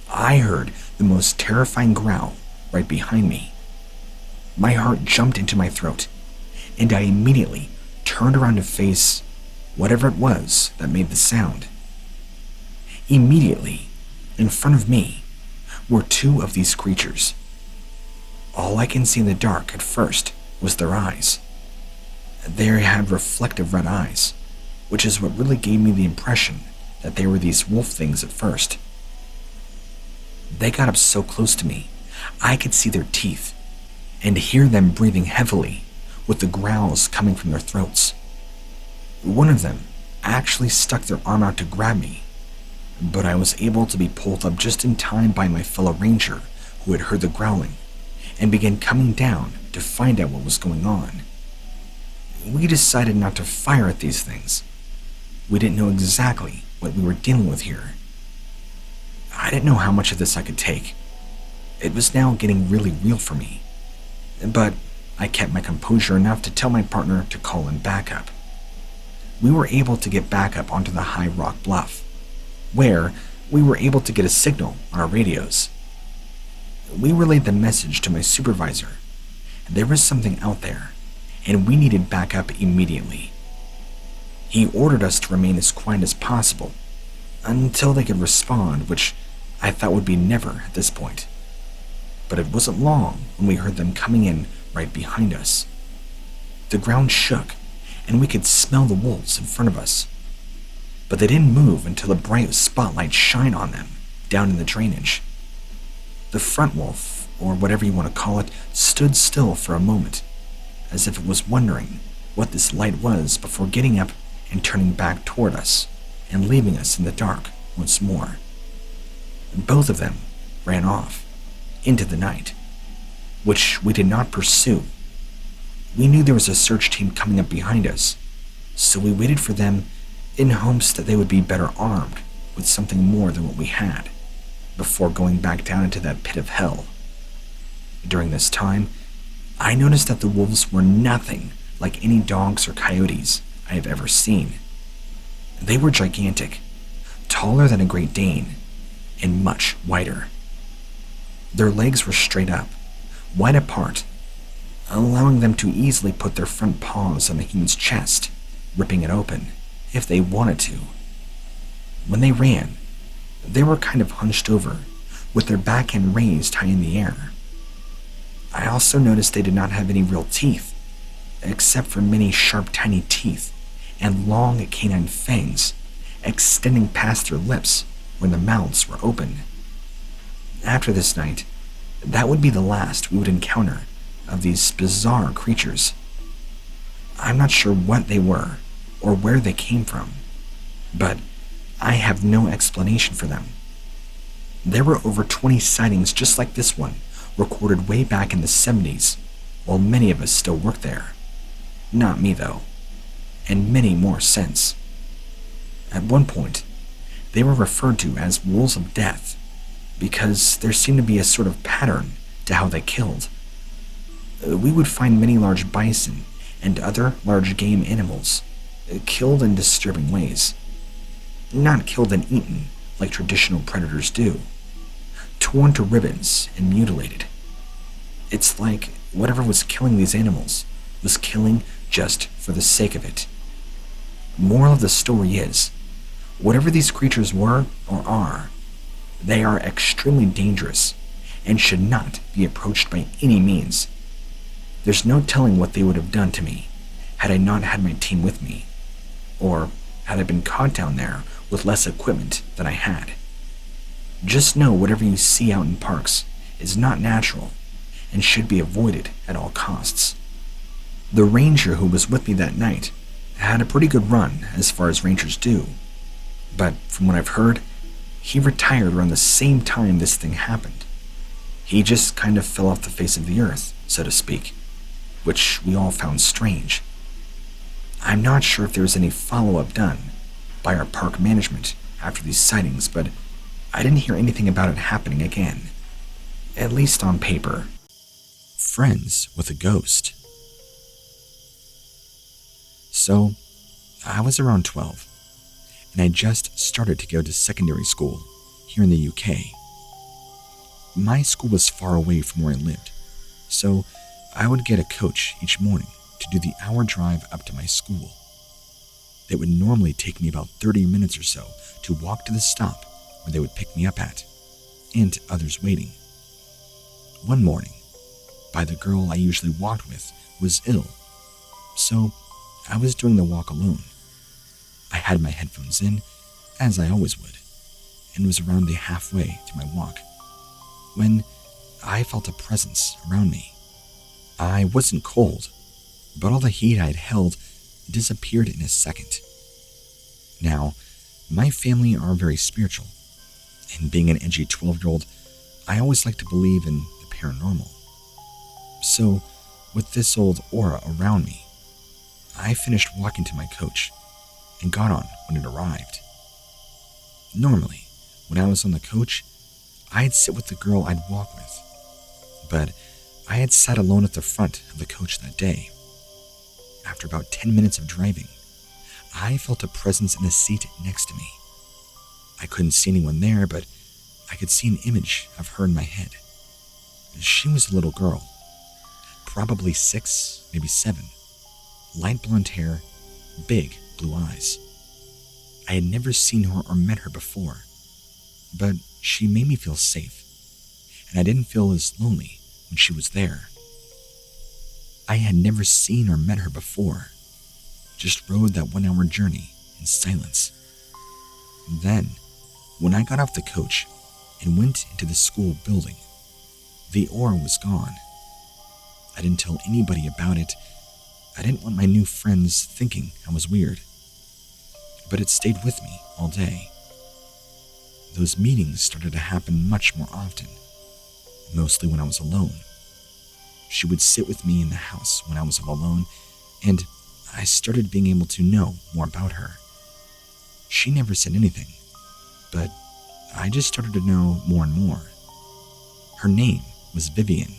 A: I heard the most terrifying growl right behind me. My heart jumped into my throat, and I immediately turned around to face whatever it was that made the sound. Immediately, in front of me, were 2 of these creatures. All I can see in the dark at first was their eyes. They had reflective red eyes, which is what really gave me the impression that they were these wolf things at first. They got up so close to me, I could see their teeth and hear them breathing heavily with the growls coming from their throats. One of them actually stuck their arm out to grab me, but I was able to be pulled up just in time by my fellow ranger who had heard the growling and began coming down to find out what was going on. We decided not to fire at these things. We didn't know exactly what we were dealing with here. I didn't know how much of this I could take. It was now getting really real for me, but I kept my composure enough to tell my partner to call in backup. We were able to get back up onto the high rock bluff, where we were able to get a signal on our radios. We relayed the message to my supervisor. There was something out there, and we needed backup immediately. He ordered us to remain as quiet as possible until they could respond, which I thought would be never at this point. But it wasn't long when we heard them coming in right behind us. The ground shook, and we could smell the wolves in front of us. But they didn't move until a bright spotlight shined on them down in the drainage. The front wolf, or whatever you want to call it, stood still for a moment, as if it was wondering what this light was before getting up and turning back toward us and leaving us in the dark once more. Both of them ran off into the night, which we did not pursue. We knew there was a search team coming up behind us, so we waited for them in hopes that they would be better armed with something more than what we had before going back down into that pit of hell. During this time, I noticed that the wolves were nothing like any dogs or coyotes I have ever seen. They were gigantic, taller than a Great Dane, and much wider. Their legs were straight up, wide apart, allowing them to easily put their front paws on a human's chest, ripping it open if they wanted to. When they ran, they were kind of hunched over, with their back end raised high in the air. I also noticed they did not have any real teeth, except for many sharp tiny teeth and long canine fangs extending past their lips when their mouths were open. After this night, that would be the last we would encounter of these bizarre creatures. I'm not sure what they were or where they came from, but I have no explanation for them. There were over 20 sightings just like this one recorded way back in the 70s, while many of us still work there. Not me though, and many more since. At one point, they were referred to as wolves of death because there seemed to be a sort of pattern to how they killed. We would find many large bison and other large game animals killed in disturbing ways. Not killed and eaten like traditional predators do. Torn to ribbons and mutilated. It's like whatever was killing these animals was killing just for the sake of it. Moral of the story is, whatever these creatures were or are, they are extremely dangerous and should not be approached by any means. There's no telling what they would have done to me had I not had my team with me, or had I been caught down there with less equipment than I had. Just know whatever you see out in parks is not natural and should be avoided at all costs. The ranger who was with me that night had a pretty good run as far as rangers do, but from what I've heard, he retired around the same time this thing happened. He just kind of fell off the face of the earth, so to speak, which we all found strange. I'm not sure if there was any follow-up done by our park management after these sightings, but I didn't hear anything about it happening again, at least on paper. Friends with a ghost. So, I was around 12, and I just started to go to secondary school here in the UK. My school was far away from where I lived, so I would get a coach each morning to do the hour drive up to my school. It would normally take me about 30 minutes or so to walk to the stop where they would pick me up at, and others waiting. One morning, the girl I usually walked with was ill, so I was doing the walk alone. I had my headphones in, as I always would, and was around the halfway to my walk, when I felt a presence around me. I wasn't cold, but all the heat I had held disappeared in a second. Now, my family are very spiritual, and being an edgy 12-year-old, I always like to believe in the paranormal. So, with this old aura around me, I finished walking to my coach and got on when it arrived. Normally, when I was on the coach, I'd sit with the girl I'd walk with, but I had sat alone at the front of the coach that day. After about 10 minutes of driving, I felt a presence in the seat next to me. I couldn't see anyone there, but I could see an image of her in my head. She was a little girl, probably 6, maybe 7, light blonde hair, big blue eyes. I had never seen her or met her before, but she made me feel safe, and I didn't feel as lonely when she was there. I had never seen or met her before, just rode that 1-hour journey in silence. Then, when I got off the coach and went into the school building, the aura was gone. I didn't tell anybody about it. I didn't want my new friends thinking I was weird. But it stayed with me all day. Those meetings started to happen much more often, mostly when I was alone. She would sit with me in the house when I was all alone, and I started being able to know more about her. She never said anything, but I just started to know more and more. Her name was Vivian.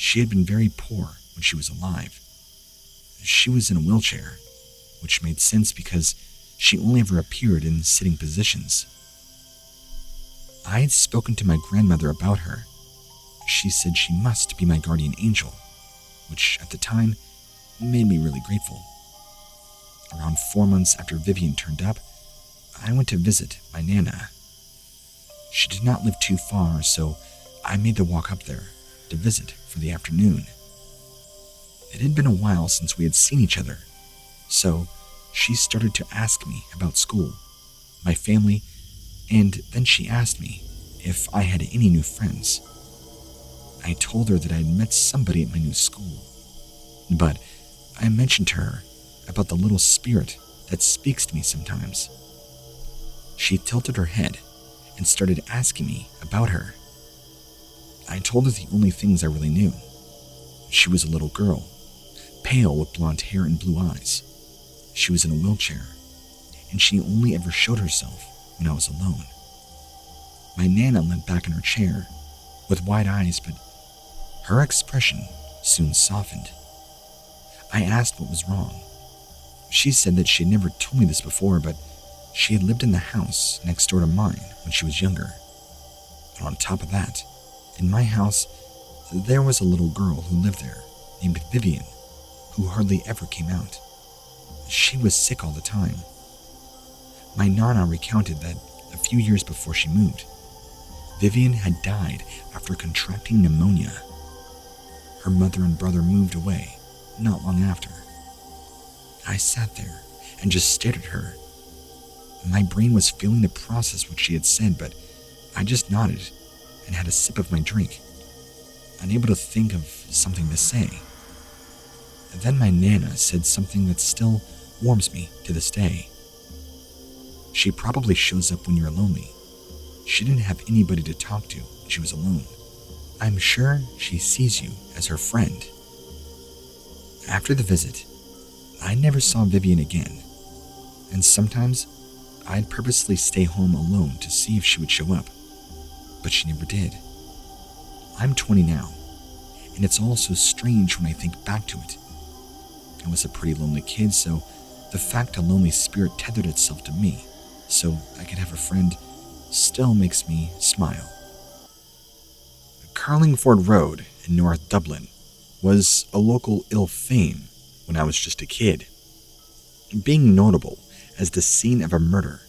A: She had been very poor when she was alive. She was in a wheelchair, which made sense because she only ever appeared in sitting positions. I had spoken to my grandmother about her. She said she must be my guardian angel, which at the time made me really grateful. Around 4 months after Vivian turned up, I went to visit my Nana. She did not live too far, so I made the walk up there to visit for the afternoon. It had been a while since we had seen each other, so she started to ask me about school, my family, and then she asked me if I had any new friends. I told her that I had met somebody at my new school, but I mentioned to her about the little spirit that speaks to me sometimes. She tilted her head and started asking me about her. I told her the only things I really knew. She was a little girl, pale with blonde hair and blue eyes. She was in a wheelchair, and she only ever showed herself when I was alone. My Nana leant back in her chair with wide eyes, but her expression soon softened. I asked what was wrong. She said that she had never told me this before, but she had lived in the house next door to mine when she was younger. And on top of that, in my house, there was a little girl who lived there named Vivian, who hardly ever came out. She was sick all the time. My Nana recounted that a few years before she moved, Vivian had died after contracting pneumonia. Her mother and brother moved away not long after. I sat there and just stared at her. My brain was failing to process what she had said, but I just nodded and had a sip of my drink, unable to think of something to say. Then my Nana said something that still warms me to this day. She probably shows up when you're lonely. She didn't have anybody to talk to when she was alone. I'm sure she sees you as her friend. After the visit, I never saw Vivian again, and sometimes I'd purposely stay home alone to see if she would show up, but she never did. I'm 20 now, and it's all so strange when I think back to it. I was a pretty lonely kid, so the fact a lonely spirit tethered itself to me so I could have a friend still makes me smile. Carlingford Road in North Dublin was a local ill fame when I was just a kid, being notable as the scene of a murder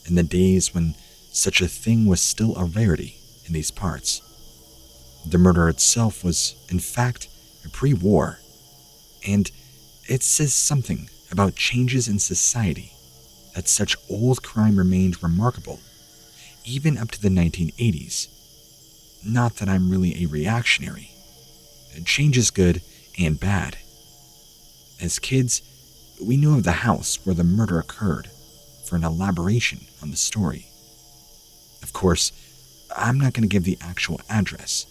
A: in the days when such a thing was still a rarity in these parts. The murder itself was, in fact, pre-war, and it says something about changes in society that such old crime remained remarkable, even up to the 1980s. Not that I'm really a reactionary. Change is good and bad. As kids, we knew of the house where the murder occurred for an elaboration on the story. Of course, I'm not going to give the actual address,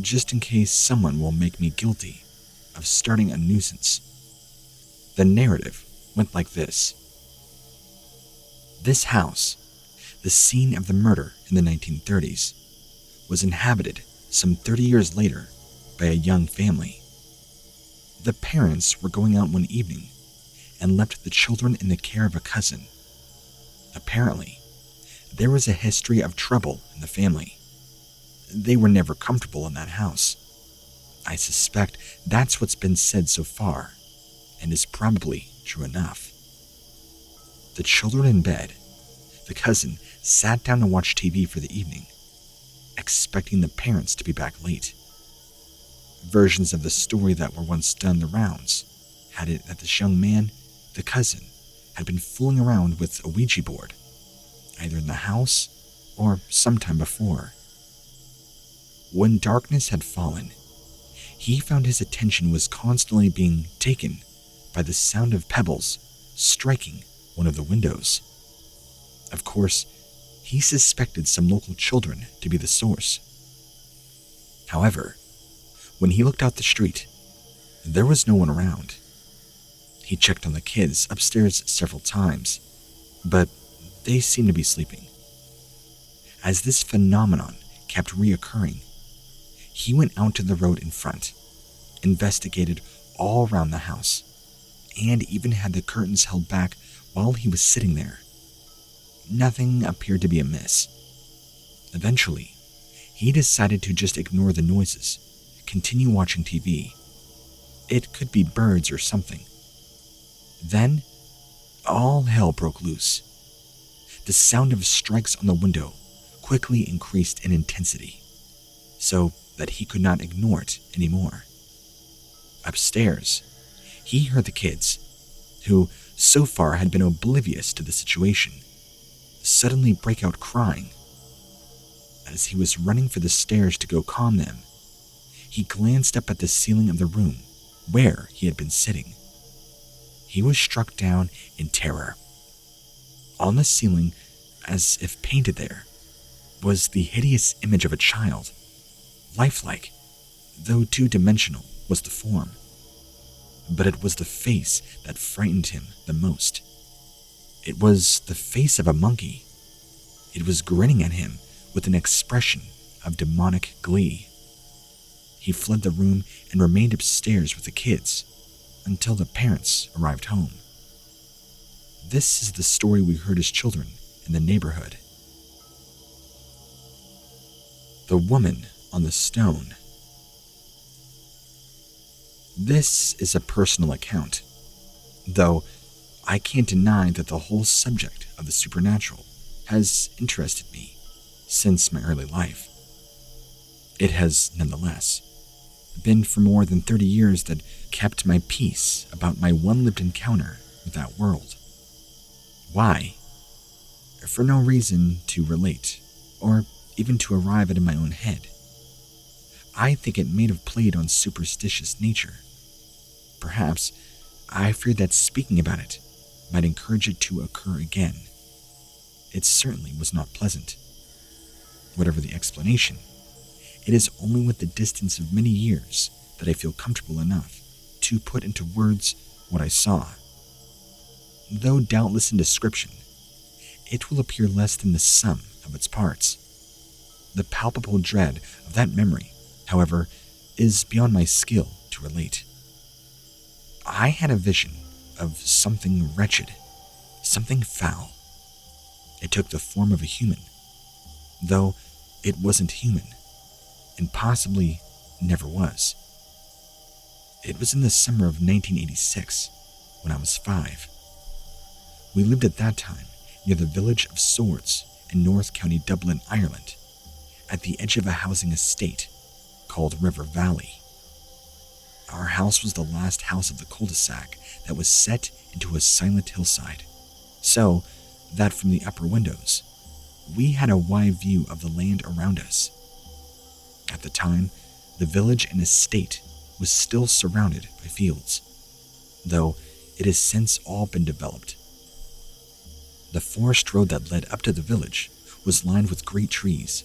A: just in case someone will make me guilty of starting a nuisance. The narrative went like this. This house, the scene of the murder in the 1930s, was inhabited some 30 years later by a young family. The parents were going out one evening and left the children in the care of a cousin. Apparently, there was a history of trouble in the family. They were never comfortable in that house. I suspect that's what's been said so far, and is probably true enough. The children in bed, the cousin sat down to watch TV for the evening, expecting the parents to be back late. Versions of the story that were once done the rounds had it that this young man, the cousin, had been fooling around with a Ouija board, either in the house or sometime before. When darkness had fallen, he found his attention was constantly being taken by the sound of pebbles striking one of the windows. Of course, he suspected some local children to be the source. However, when he looked out the street, there was no one around. He checked on the kids upstairs several times, but they seemed to be sleeping. As this phenomenon kept reoccurring, He went out to the road in front, investigated all around the house, and even had the curtains held back while he was sitting there. Nothing appeared to be amiss. Eventually, he decided to just ignore the noises, continue watching TV. It could be birds or something. Then, all hell broke loose. The sound of strikes on the window quickly increased in intensity, so that he could not ignore it anymore. Upstairs, he heard the kids, who so far had been oblivious to the situation, suddenly break out crying. As he was running for the stairs to go calm them, he glanced up at the ceiling of the room where he had been sitting. He was struck down in terror. On the ceiling, as if painted there, was the hideous image of a child. Lifelike, though two-dimensional, was the form. But it was the face that frightened him the most. It was the face of a monkey. It was grinning at him with an expression of demonic glee. He fled the room and remained upstairs with the kids until the parents arrived home. This is the story we heard as children in the neighborhood. The Woman on the Stone. This is a personal account, though I can't deny that the whole subject of the supernatural has interested me since my early life. It has, nonetheless, been for more than 30 years that kept my peace about my one-lived encounter with that world. Why? For no reason to relate, or even to arrive at in my own head. I think it may have played on superstitious nature. Perhaps I feared that speaking about it might encourage it to occur again. It certainly was not pleasant. Whatever the explanation, it is only with the distance of many years that I feel comfortable enough to put into words what I saw. Though doubtless in description, it will appear less than the sum of its parts. The palpable dread of that memory, however, is beyond my skill to relate. I had a vision of something wretched, something foul. It took the form of a human, though it wasn't human, and possibly never was. It was in the summer of 1986, when I was 5. We lived at that time near the village of Swords in North County, Dublin, Ireland, at the edge of a housing estate called River Valley. Our house was the last house of the cul-de-sac that was set into a silent hillside, so that from the upper windows, we had a wide view of the land around us. At the time, the village and estate was still surrounded by fields, though it has since all been developed. The forest road that led up to the village was lined with great trees,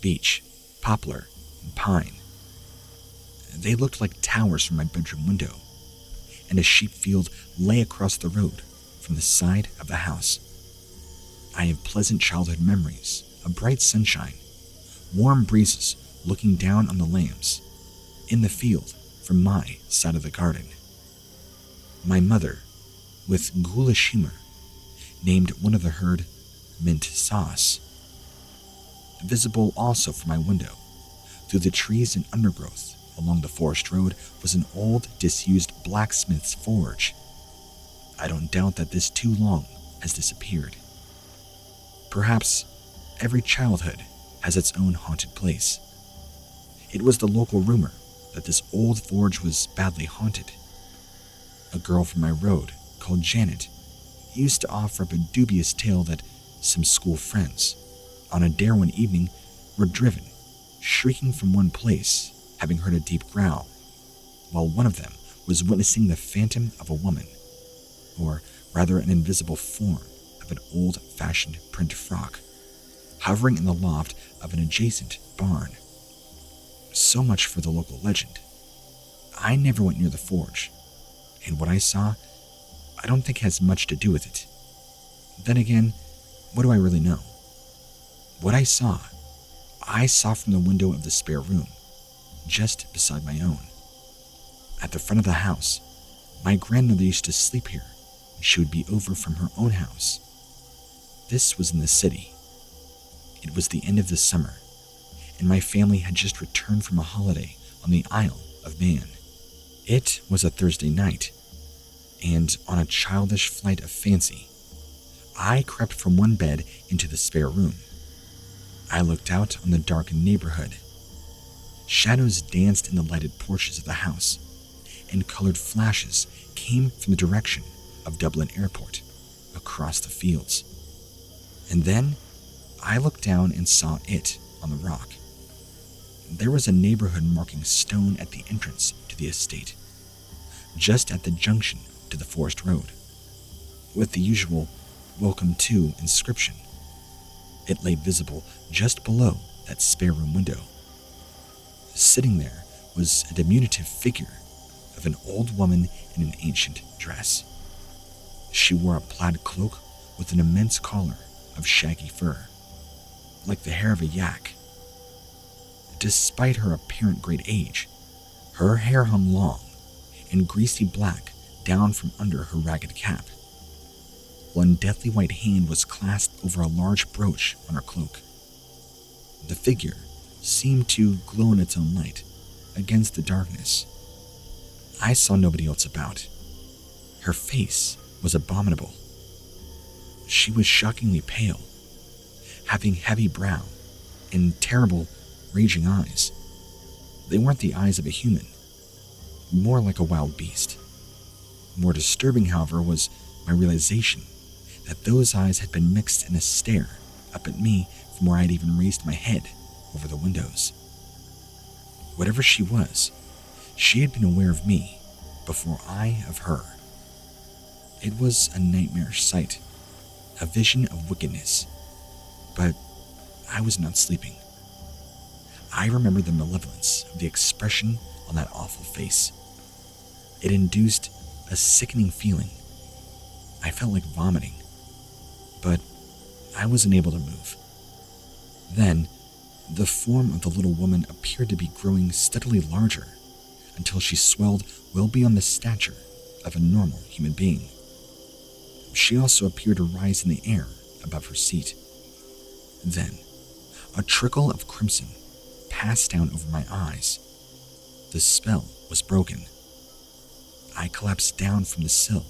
A: beech, poplar, and pine. They looked like towers from my bedroom window, and a sheep field lay across the road from the side of the house. I have pleasant childhood memories of bright sunshine, warm breezes looking down on the lambs in the field from my side of the garden. My mother, with ghoulish humor, named one of the herd Mint Sauce. Visible also from my window, through the trees and undergrowth along the forest road, was an old, disused blacksmith's forge. I don't doubt that this too long has disappeared. Perhaps every childhood has its own haunted place. It was the local rumor that this old forge was badly haunted. A girl from my road, called Janet, used to offer up a dubious tale that some school friends, on a dare one evening, were driven, shrieking from one place, having heard a deep growl, while one of them was witnessing the phantom of a woman, or rather an invisible form of an old-fashioned print frock, hovering in the loft of an adjacent barn. So much for the local legend. I never went near the forge, and what I saw, I don't think has much to do with it. Then again, what do I really know? What I saw from the window of the spare room, just beside my own. At the front of the house, my grandmother used to sleep here when she would be over from her own house. This was in the city. It was the end of the summer, and my family had just returned from a holiday on the Isle of Man. It was a Thursday night, and on a childish flight of fancy, I crept from one bed into the spare room. I looked out on the darkened neighborhood. Shadows danced in the lighted porches of the house, and colored flashes came from the direction of Dublin Airport, across the fields. And then I looked down and saw it on the rock. There was a neighborhood marking stone at the entrance to the estate, just at the junction to the forest road, with the usual "Welcome to" inscription. It lay visible just below that spare room window. Sitting there was a diminutive figure of an old woman in an ancient dress. She wore a plaid cloak with an immense collar of shaggy fur, like the hair of a yak. Despite her apparent great age, her hair hung long and greasy black down from under her ragged cap. One deathly white hand was clasped over a large brooch on her cloak. The figure seemed to glow in its own light against the darkness. I saw nobody else about. Her face was abominable. She was shockingly pale, having heavy brow and terrible, raging eyes. They weren't the eyes of a human, more like a wild beast. More disturbing, however, was my realization that those eyes had been mixed in a stare up at me from where I had even raised my head over the windows. Whatever she was, she had been aware of me before I of her. It was a nightmarish sight, a vision of wickedness, but I was not sleeping. I remember the malevolence of the expression on that awful face. It induced a sickening feeling. I felt like vomiting, but I was unable to move. Then, the form of the little woman appeared to be growing steadily larger until she swelled well beyond the stature of a normal human being. She also appeared to rise in the air above her seat. Then, a trickle of crimson passed down over my eyes. The spell was broken. I collapsed down from the sill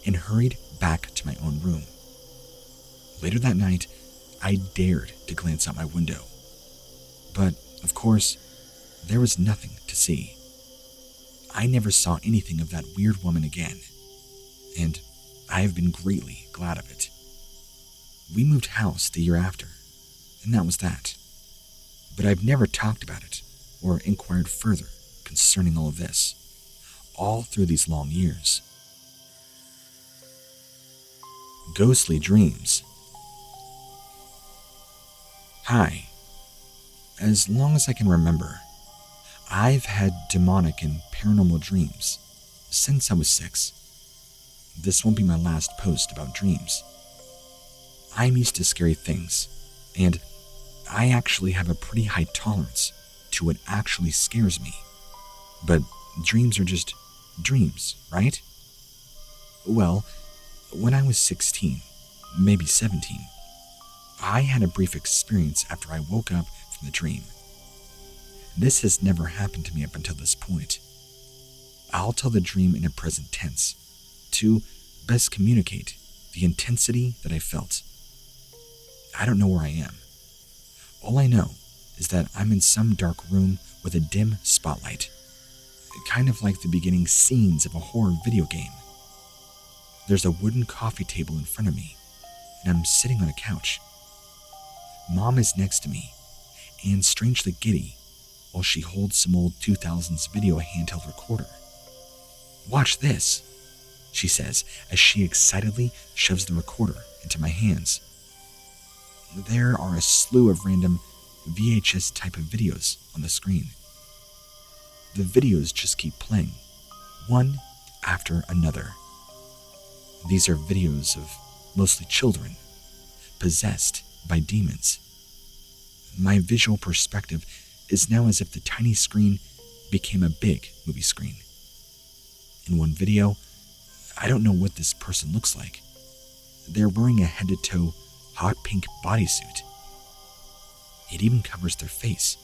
A: and hurried back to my own room. Later that night, I dared to glance out my window. But, of course, there was nothing to see. I never saw anything of that weird woman again, and I have been greatly glad of it. We moved house the year after, and that was that. But I've never talked about it or inquired further concerning all of this, all through these long years. Ghostly dreams. Hi. As long as I can remember, I've had demonic and paranormal dreams since I was 6. This won't be my last post about dreams. I'm used to scary things, and I actually have a pretty high tolerance to what actually scares me. But dreams are just dreams, right? Well, when I was 16, maybe 17, I had a brief experience after I woke up from the dream. This has never happened to me up until this point. I'll tell the dream in a present tense to best communicate the intensity that I felt. I don't know where I am. All I know is that I'm in some dark room with a dim spotlight, kind of like the beginning scenes of a horror video game. There's a wooden coffee table in front of me, and I'm sitting on a couch. Mom is next to me, and strangely giddy, while she holds some old 2000s video handheld recorder. "Watch this," she says as she excitedly shoves the recorder into my hands. There are a slew of random VHS type of videos on the screen. The videos just keep playing, one after another. These are videos of mostly children, possessed by demons. My visual perspective is now as if the tiny screen became a big movie screen. In one video, I don't know what this person looks like. They're wearing a head-to-toe hot pink bodysuit. It even covers their face.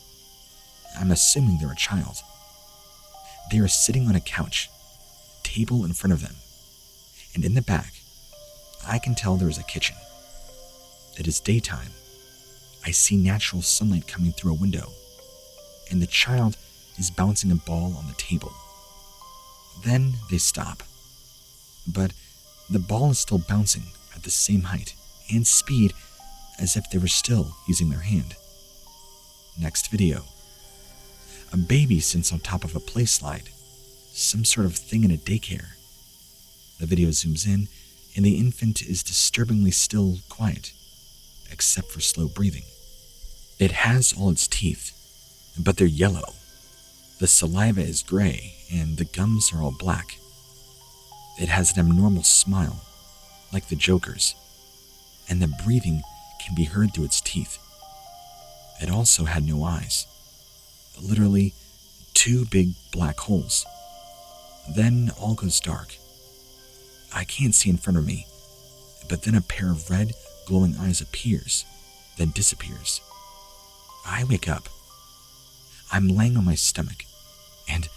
A: I'm assuming they're a child. They are sitting on a couch, table in front of them, and in the back, I can tell there is a kitchen. It is daytime. I see natural sunlight coming through a window, and the child is bouncing a ball on the table. Then they stop, but the ball is still bouncing at the same height and speed as if they were still using their hand. Next video. A baby sits on top of a play slide, some sort of thing in a daycare. The video zooms in, and the infant is disturbingly still quiet, except for slow breathing. It has all its teeth, but they're yellow. The saliva is gray, and the gums are all black. It has an abnormal smile, like the Joker's, and the breathing can be heard through its teeth. It also had no eyes. Literally 2 big black holes. Then all goes dark. I can't see in front of me, but then a pair of red, glowing eyes appears, then disappears. I wake up. I'm laying on my stomach, and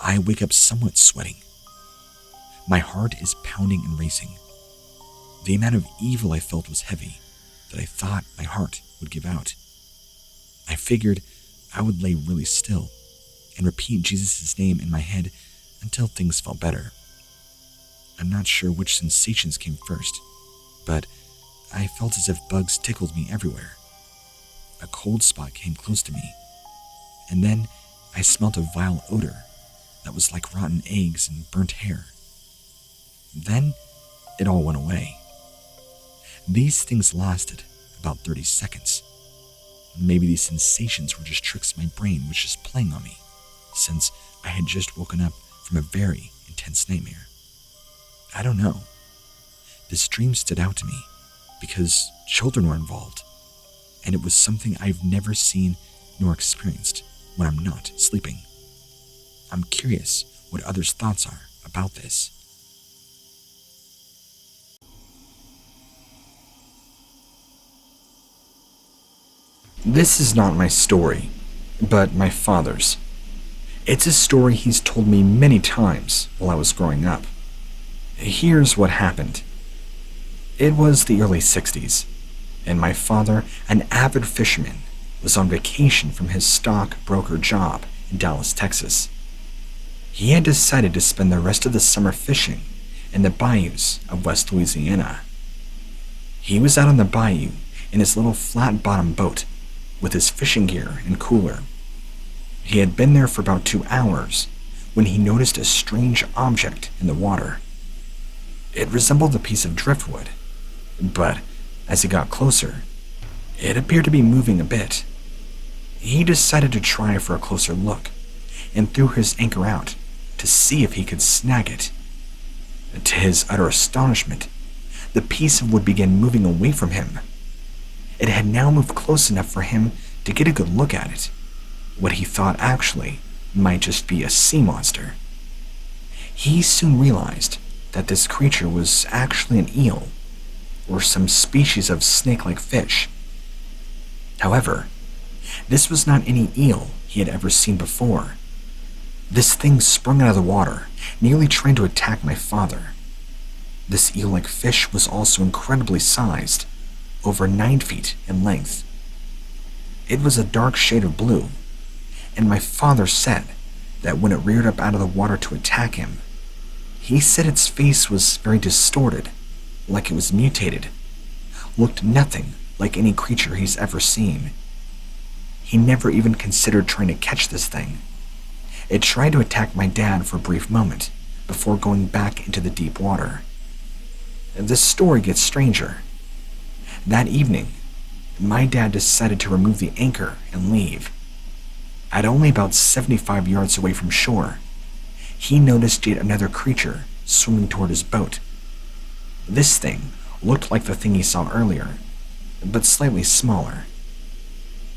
A: I wake up somewhat sweating. My heart is pounding and racing. The amount of evil I felt was heavy, that I thought my heart would give out. I figured I would lay really still and repeat Jesus' name in my head until things felt better. I'm not sure which sensations came first, but I felt as if bugs tickled me everywhere. A cold spot came close to me, and then I smelled a vile odor that was like rotten eggs and burnt hair. Then it all went away. These things lasted about 30 seconds. Maybe these sensations were just tricks my brain was just playing on me, since I had just woken up from a very intense nightmare. I don't know. This dream stood out to me because children were involved, and it was something I've never seen nor experienced when I'm not sleeping. I'm curious what others' thoughts are about this. This is not my story, but my father's. It's a story he's told me many times while I was growing up. Here's what happened. It was the early 60s, and my father, an avid fisherman, was on vacation from his stockbroker job in Dallas, Texas. He had decided to spend the rest of the summer fishing in the bayous of West Louisiana. He was out on the bayou in his little flat-bottom boat with his fishing gear and cooler. He had been there for about 2 hours when he noticed a strange object in the water. It resembled a piece of driftwood, but as he got closer, it appeared to be moving a bit. He decided to try for a closer look and threw his anchor out to see if he could snag it. To his utter astonishment, the piece of wood began moving away from him. It had now moved close enough for him to get a good look at it, what he thought actually might just be a sea monster. He soon realized that this creature was actually an eel, or some species of snake-like fish. However, this was not any eel he had ever seen before. This thing sprung out of the water, nearly trying to attack my father. This eel-like fish was also incredibly sized, over 9 feet in length. It was a dark shade of blue, and my father said that when it reared up out of the water to attack him, he said its face was very distorted, like it was mutated, looked nothing like any creature he's ever seen. He never even considered trying to catch this thing. It tried to attack my dad for a brief moment before going back into the deep water. This story gets stranger. That evening, my dad decided to remove the anchor and leave. At only about 75 yards away from shore, he noticed yet another creature swimming toward his boat. This thing looked like the thing he saw earlier, but slightly smaller.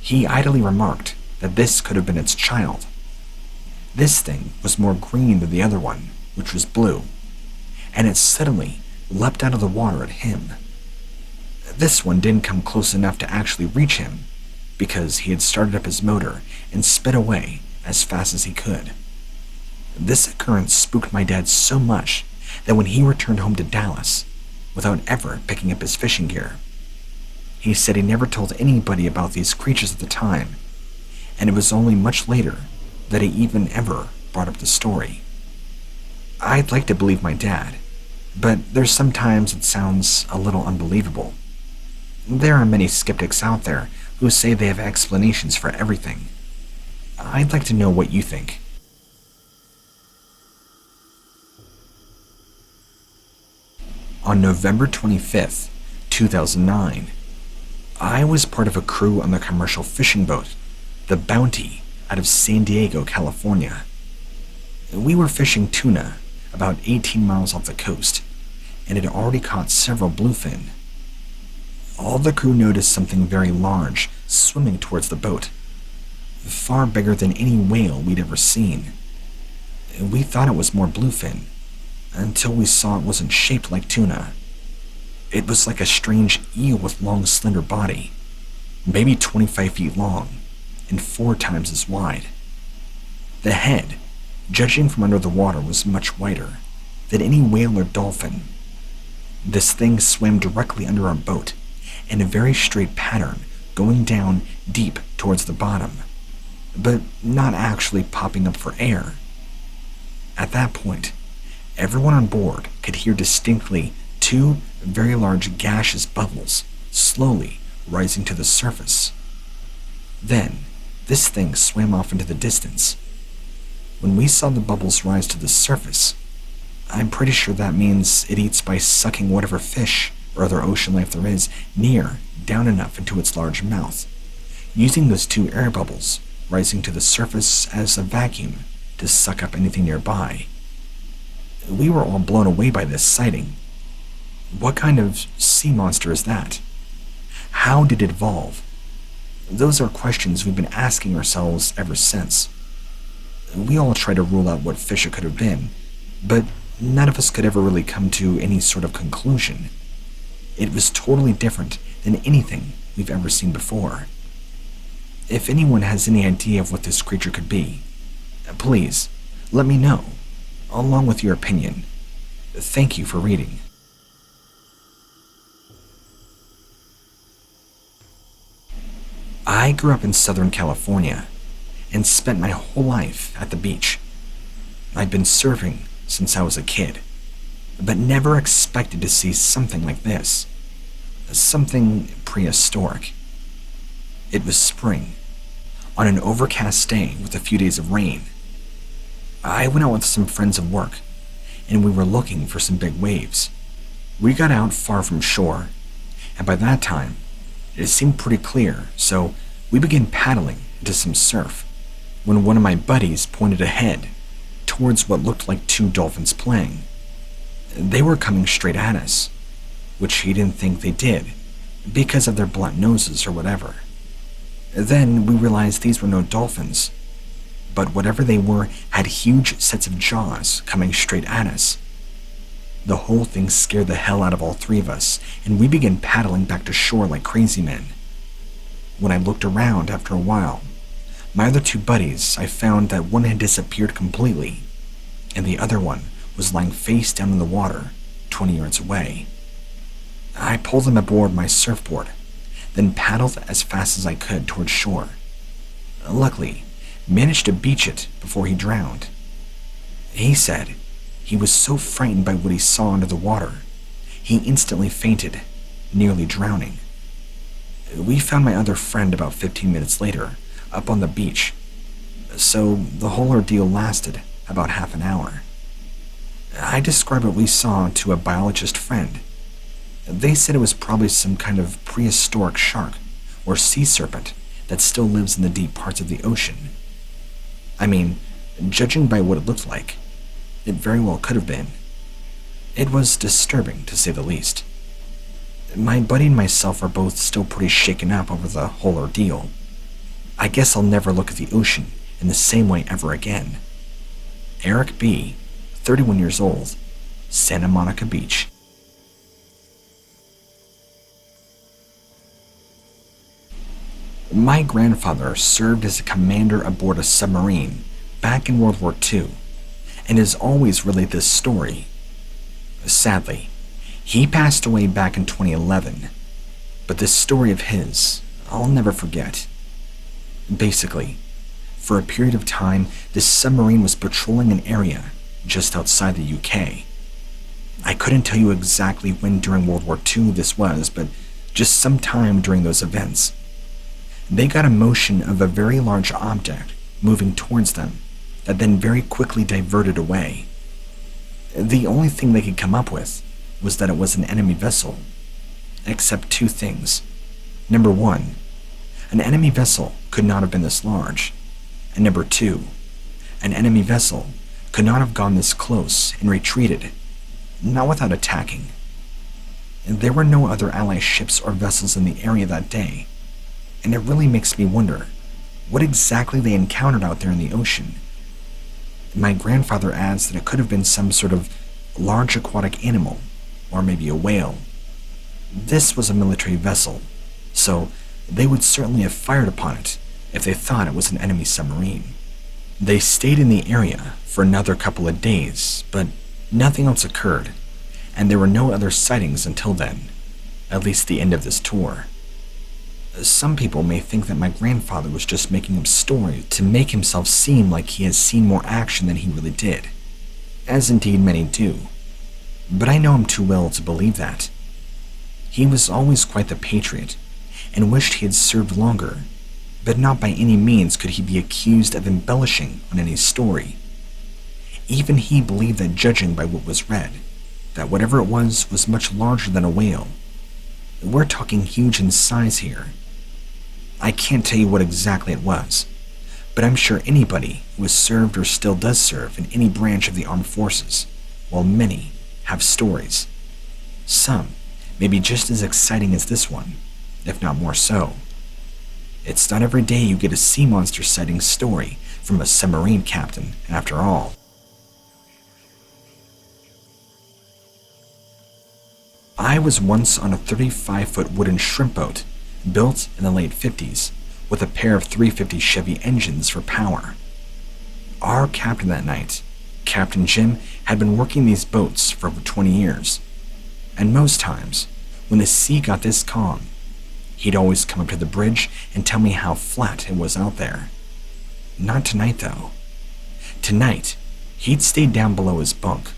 A: He idly remarked that this could have been its child. This thing was more green than the other one, which was blue, and it suddenly leapt out of the water at him. This one didn't come close enough to actually reach him, because he had started up his motor and sped away as fast as he could. This occurrence spooked my dad so much that when he returned home to Dallas, without ever picking up his fishing gear, he said he never told anybody about these creatures at the time, and it was only much later that he even ever brought up the story. I'd like to believe my dad, but there's sometimes it sounds a little unbelievable. There are many skeptics out there who say they have explanations for everything. I'd like to know what you think. On November 25th, 2009, I was part of a crew on the commercial fishing boat, the Bounty, out of San Diego, California. We were fishing tuna about 18 miles off the coast, and had already caught several bluefin. All the crew noticed something very large swimming towards the boat, far bigger than any whale we'd ever seen. We thought it was more bluefin, until we saw it wasn't shaped like tuna. It was like a strange eel with long, slender body, maybe 25 feet long, and 4 times as wide. The head, judging from under the water, was much wider than any whale or dolphin. This thing swam directly under our boat in a very straight pattern, going down deep towards the bottom, but not actually popping up for air. At that point, everyone on board could hear distinctly 2 very large gaseous bubbles slowly rising to the surface. Then, this thing swam off into the distance. When we saw the bubbles rise to the surface, I'm pretty sure that means it eats by sucking whatever fish or other ocean life there is near down enough into its large mouth, using those 2 air bubbles rising to the surface as a vacuum to suck up anything nearby. We were all blown away by this sighting. What kind of sea monster is that? How did it evolve? Those are questions we've been asking ourselves ever since. We all try to rule out what fish it could have been, but none of us could ever really come to any sort of conclusion. It was totally different than anything we've ever seen before. If anyone has any idea of what this creature could be, please let me know, along with your opinion. Thank you for reading. I grew up in Southern California and spent my whole life at the beach. I'd been surfing since I was a kid, but never expected to see something like this. Something prehistoric. It was spring, on an overcast day with a few days of rain. I went out with some friends at work, and we were looking for some big waves. We got out far from shore, and by that time, it seemed pretty clear, so we began paddling into some surf, when one of my buddies pointed ahead, towards what looked like 2 dolphins playing. They were coming straight at us, which he didn't think they did, because of their blunt noses or whatever. Then we realized these were no dolphins, but whatever they were had huge sets of jaws coming straight at us. The whole thing scared the hell out of all 3 of us, and we began paddling back to shore like crazy men. When I looked around after a while, my other 2 buddies, I found that one had disappeared completely, and the other one was lying face down in the water, 20 yards away. I pulled him aboard my surfboard, then paddled as fast as I could towards shore. Luckily, managed to beach it before he drowned. He said he was so frightened by what he saw under the water, he instantly fainted, nearly drowning. We found my other friend about 15 minutes later, up on the beach, so the whole ordeal lasted about half an hour. I described what we saw to a biologist friend. They said it was probably some kind of prehistoric shark or sea serpent that still lives in the deep parts of the ocean. I mean, judging by what it looked like, it very well could have been. It was disturbing, to say the least. My buddy and myself are both still pretty shaken up over the whole ordeal. I guess I'll never look at the ocean in the same way ever again. Eric B., 31 years old, Santa Monica Beach. My grandfather served as a commander aboard a submarine back in World War II, and has always relayed this story. Sadly, he passed away back in 2011, but this story of his, I'll never forget. Basically, for a period of time, this submarine was patrolling an area just outside the UK. I couldn't tell you exactly when during World War II this was, but just sometime during those events. They got a motion of a very large object moving towards them that then very quickly diverted away. The only thing they could come up with was that it was an enemy vessel, except two things. Number one, an enemy vessel could not have been this large, and number two, an enemy vessel could not have gone this close and retreated, not without attacking. There were no other Allied ships or vessels in the area that day, and it really makes me wonder what exactly they encountered out there in the ocean. My grandfather adds that it could have been some sort of large aquatic animal, or maybe a whale. This was a military vessel, so they would certainly have fired upon it if they thought it was an enemy submarine. They stayed in the area for another couple of days, but nothing else occurred, and there were no other sightings until then, at least the end of this tour. Some people may think that my grandfather was just making up stories to make himself seem like he has seen more action than he really did, as indeed many do, but I know him too well to believe that. He was always quite the patriot, and wished he had served longer, but not by any means could he be accused of embellishing on any story. Even he believed that, judging by what was read, that whatever it was much larger than a whale. We're talking huge in size here. I can't tell you what exactly it was, but I'm sure anybody who has served or still does serve in any branch of the armed forces, while many have stories. Some may be just as exciting as this one, if not more so. It's not every day you get a sea monster sighting story from a submarine captain, after all. I was once on a 35-foot wooden shrimp boat built in the late 50s with a pair of 350 Chevy engines for power. Our captain that night, Captain Jim, had been working these boats for over 20 years, and most times, when the sea got this calm, he'd always come up to the bridge and tell me how flat it was out there. Not tonight, though. Tonight, he'd stayed down below his bunk,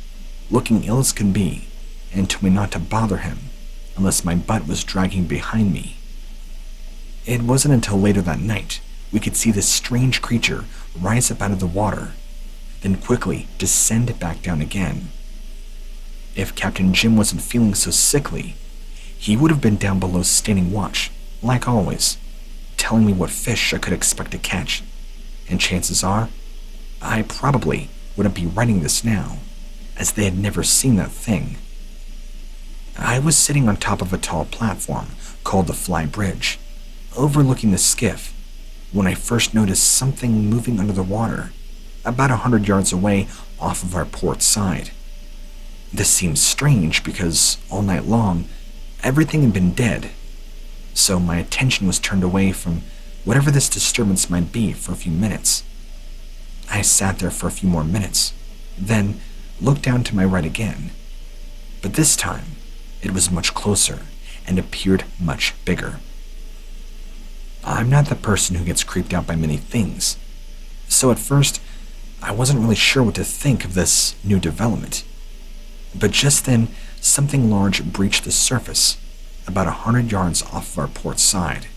A: looking ill as could be, and told me not to bother him unless my butt was dragging behind me. It wasn't until later that night we could see this strange creature rise up out of the water, then quickly descend back down again. If Captain Jim wasn't feeling so sickly, he would have been down below standing watch, like always, telling me what fish I could expect to catch, and chances are, I probably wouldn't be writing this now, as they had never seen that thing. I was sitting on top of a tall platform called the Fly Bridge, overlooking the skiff, when I first noticed something moving under the water, about 100 yards away off of our port side. This seemed strange because all night long, everything had been dead, so my attention was turned away from whatever this disturbance might be for a few minutes. I sat there for a few more minutes, then looked down to my right again, but this time it was much closer and appeared much bigger. I'm not the person who gets creeped out by many things, so at first I wasn't really sure what to think of this new development. But just then, something large breached the surface, about 100 yards off of our port side,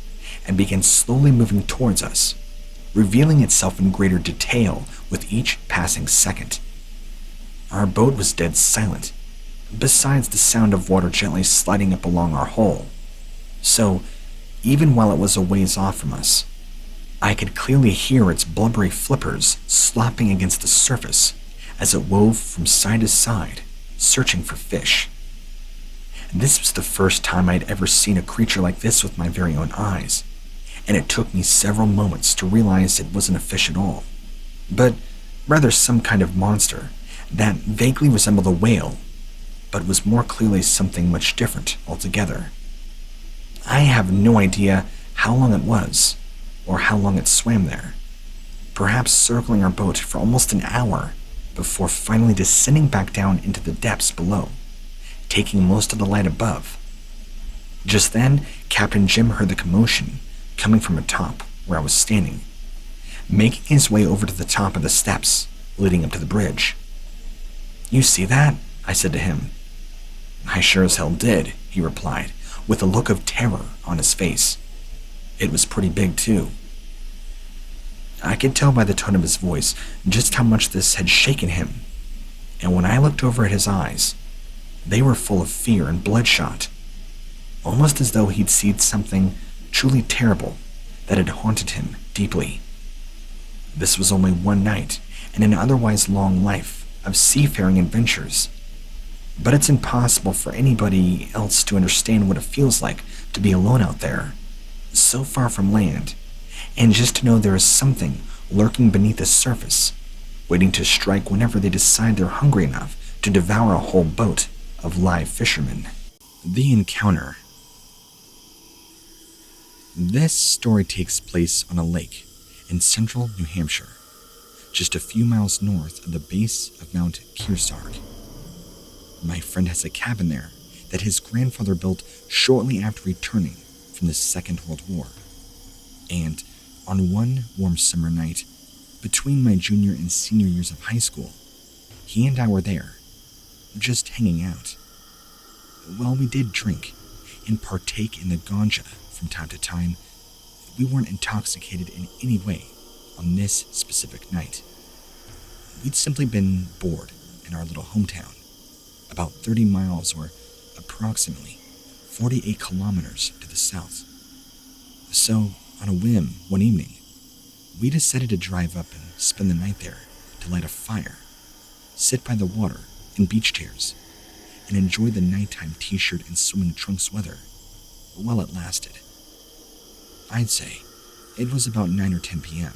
A: and began slowly moving towards us, revealing itself in greater detail with each passing second. Our boat was dead silent, besides the sound of water gently sliding up along our hull. So, even while it was a ways off from us, I could clearly hear its blubbery flippers slopping against the surface as it wove from side to side, searching for fish. This was the first time I'd ever seen a creature like this with my very own eyes, and it took me several moments to realize it wasn't a fish at all, but rather some kind of monster that vaguely resembled a whale, but was more clearly something much different altogether. I have no idea how long it was, or how long it swam there, perhaps circling our boat for almost an hour before finally descending back down into the depths below, taking most of the light above. Just then, Captain Jim heard the commotion coming from atop where I was standing, making his way over to the top of the steps leading up to the bridge. "You see that?" I said to him. "I sure as hell did," he replied, with a look of terror on his face. It was pretty big, too. I could tell by the tone of his voice just how much this had shaken him, and when I looked over at his eyes, they were full of fear and bloodshot, almost as though he'd seen something truly terrible that had haunted him deeply. This was only one night in an otherwise long life of seafaring adventures, but it's impossible for anybody else to understand what it feels like to be alone out there, so far from land, and just to know there is something lurking beneath the surface, waiting to strike whenever they decide they're hungry enough to devour a whole boat of live fishermen. The encounter. This story takes place on a lake in central New Hampshire, just a few miles north of the base of Mount Kearsarge. My friend has a cabin there that his grandfather built shortly after returning from the Second World War. And on one warm summer night, between my junior and senior years of high school, he and I were there, just hanging out. While we did drink and partake in the ganja from time to time, we weren't intoxicated in any way on this specific night. We'd simply been bored in our little hometown, about 30 miles or approximately 48 kilometers to the south. So, on a whim, one evening, we decided to drive up and spend the night there to light a fire, sit by the water in beach chairs, and enjoy the nighttime t-shirt and swimming trunks weather while it lasted. I'd say it was about 9 or 10 p.m.,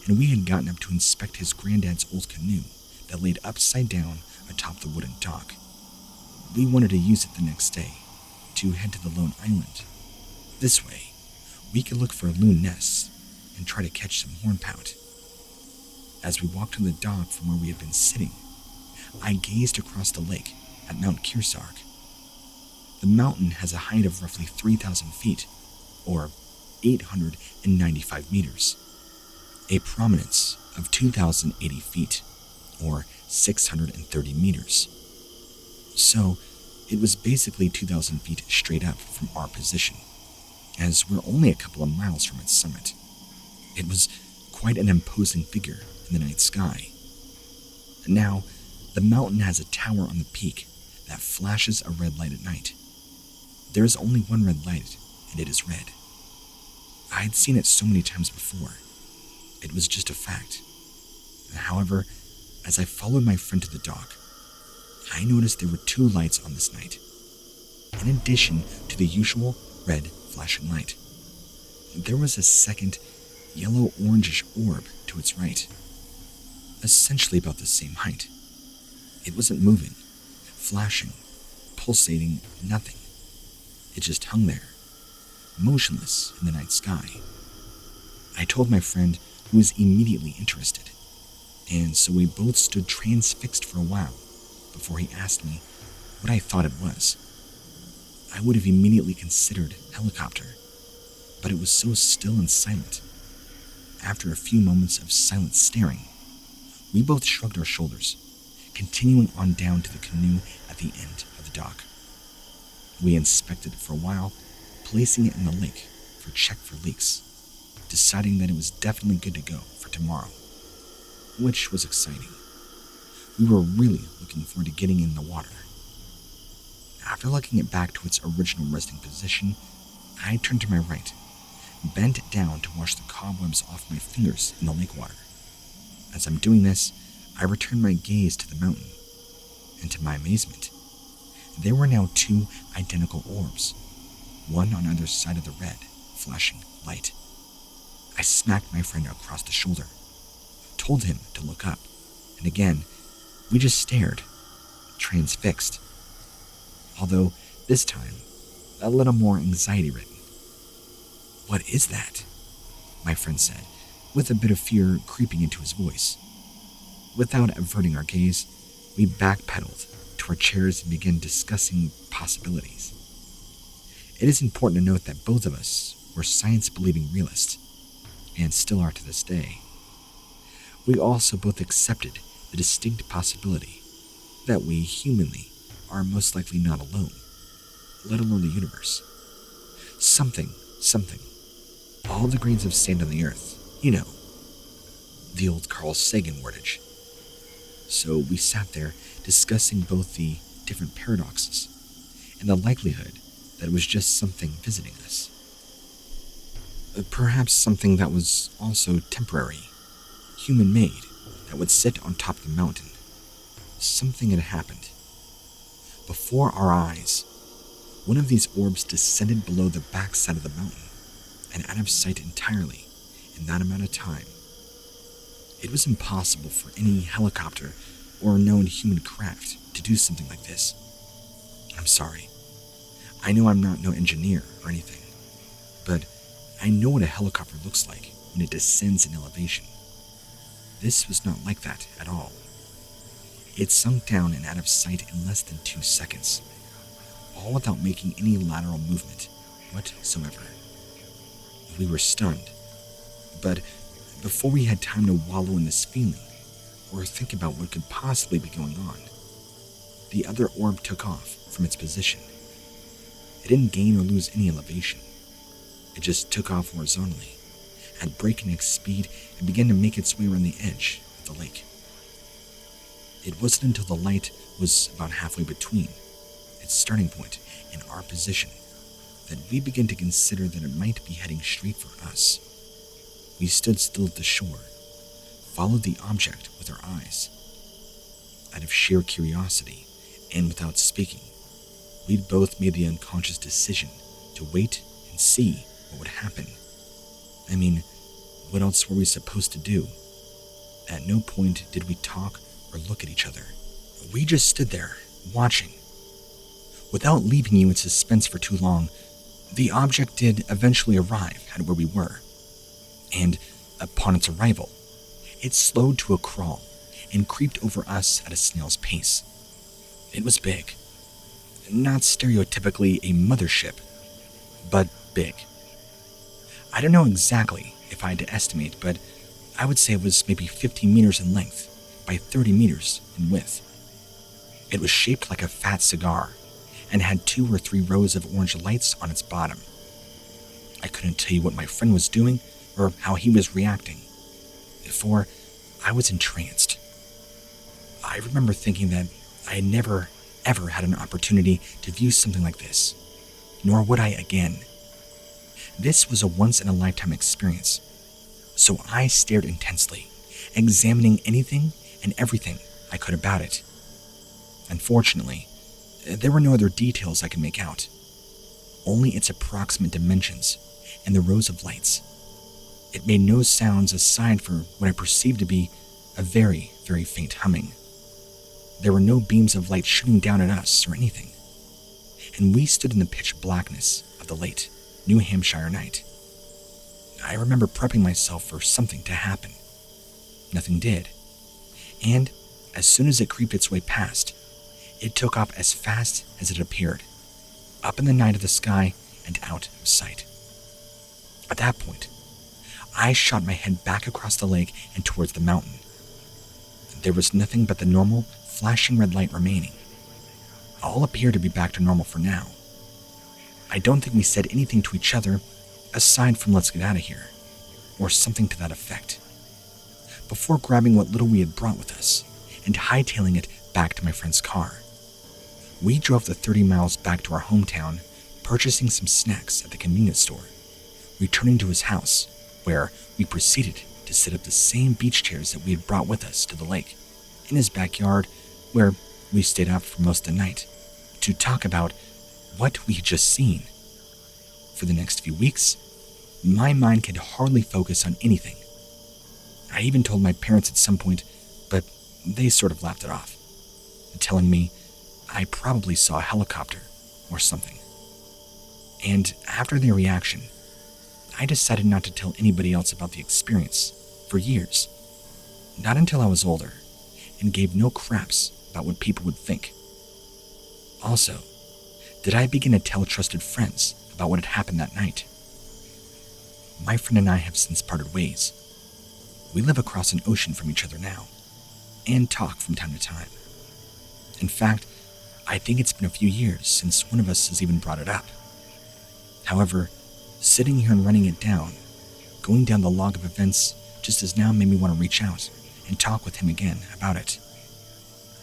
A: and we had gotten up to inspect his granddad's old canoe that laid upside down atop the wooden dock. We wanted to use it the next day to head to the lone island. This way, we could look for loon nests and try to catch some hornpout. As we walked to the dock from where we had been sitting, I gazed across the lake at Mount Kearsarge. The mountain has a height of roughly 3,000 feet, or 895 meters, a prominence of 2,080 feet, or 630 meters. So, it was basically 2,000 feet straight up from our position, as we're only a couple of miles from its summit. It was quite an imposing figure in the night sky. Now, the mountain has a tower on the peak that flashes a red light at night. There is only one red light, and it is red. I had seen it so many times before. It was just a fact. However, as I followed my friend to the dock, I noticed there were 2 lights on this night, in addition to the usual red flashing light. There was a second yellow-orangish orb to its right, essentially about the same height. It wasn't moving, flashing, pulsating, nothing. It just hung there, motionless in the night sky. I told my friend, who was immediately interested, and so we both stood transfixed for a while before he asked me what I thought it was. I would have immediately considered helicopter, but it was so still and silent. After a few moments of silent staring, we both shrugged our shoulders, continuing on down to the canoe at the end of the dock. We inspected it for a while, placing it in the lake for check for leaks, deciding that it was definitely good to go for tomorrow, which was exciting. We were really looking forward to getting in the water. After looking it back to its original resting position, I turned to my right, bent down to wash the cobwebs off my fingers in the lake water. As I'm doing this, I returned my gaze to the mountain, and to my amazement, there were now 2 identical orbs, one on either side of the red, flashing light. I smacked my friend across the shoulder, told him to look up, and again, we just stared, transfixed. Although, this time, a little more anxiety-ridden. "What is that?" my friend said, with a bit of fear creeping into his voice. Without averting our gaze, we backpedaled to our chairs and began discussing possibilities. It is important to note that both of us were science-believing realists, and still are to this day. We also both accepted the distinct possibility that we, humanly, are most likely not alone, let alone the universe. Something, all the grains of sand on the earth, you know, the old Carl Sagan wordage. So we sat there discussing both the different paradoxes and the likelihood that it was just something visiting us. Perhaps something that was also temporary, human-made, that would sit on top of the mountain. Something had happened. Before our eyes, one of these orbs descended below the backside of the mountain and out of sight entirely in that amount of time. It was impossible for any helicopter or known human craft to do something like this. I'm sorry. I know I'm not no engineer or anything, but I know what a helicopter looks like when it descends in elevation. This was not like that at all. It sunk down and out of sight in less than 2 seconds, all without making any lateral movement whatsoever. We were stunned, but before we had time to wallow in this feeling or think about what could possibly be going on, the other orb took off from its position. It didn't gain or lose any elevation. It just took off horizontally at breakneck speed and began to make its way around the edge of the lake. It wasn't until the light was about halfway between its starting point and our position that we began to consider that it might be heading straight for us. We stood still at the shore, followed the object with our eyes. Out of sheer curiosity, and without speaking, we'd both made the unconscious decision to wait and see what would happen. I mean, what else were we supposed to do? At no point did we talk or look at each other. We just stood there, watching. Without leaving you in suspense for too long, the object did eventually arrive at where we were. And upon its arrival, it slowed to a crawl and creeped over us at a snail's pace. It was big. Not stereotypically a mothership, but big. I don't know exactly if I had to estimate, but I would say it was maybe 15 meters in length by 30 meters in width. It was shaped like a fat cigar and had 2 or 3 rows of orange lights on its bottom. I couldn't tell you what my friend was doing or how he was reacting, for I was entranced. I remember thinking that I had never, ever had an opportunity to view something like this, nor would I again. This was a once-in-a-lifetime experience, so I stared intensely, examining anything and everything I could about it. Unfortunately, there were no other details I could make out, only its approximate dimensions and the rows of lights. It made no sounds aside for what I perceived to be a very, very faint humming. There were no beams of light shooting down at us or anything, and we stood in the pitch blackness of the late New Hampshire night. I remember prepping myself for something to happen. Nothing did, and as soon as it creeped its way past, it took off as fast as it appeared, up in the night of the sky and out of sight. At that point, I shot my head back across the lake and towards the mountain. There was nothing but the normal, flashing red light remaining. All appeared to be back to normal for now. I don't think we said anything to each other aside from "let's get out of here," or something to that effect, before grabbing what little we had brought with us and hightailing it back to my friend's car. We drove the 30 miles back to our hometown, purchasing some snacks at the convenience store, returning to his house, where we proceeded to set up the same beach chairs that we had brought with us to the lake, in his backyard, where we stayed up for most of the night, to talk about what we had just seen. For the next few weeks, My mind could hardly focus on anything. I even told my parents at some point, but they sort of laughed it off, telling me I probably saw a helicopter or something. And after their reaction, I decided not to tell anybody else about the experience for years. Not until I was older, and gave no craps about what people would think. Also, did I begin to tell trusted friends about what had happened that night. My friend and I have since parted ways. We live across an ocean from each other now, and talk from time to time. In fact, I think it's been a few years since one of us has even brought it up. However, sitting here and running it down, going down the log of events, just has now made me want to reach out and talk with him again about it.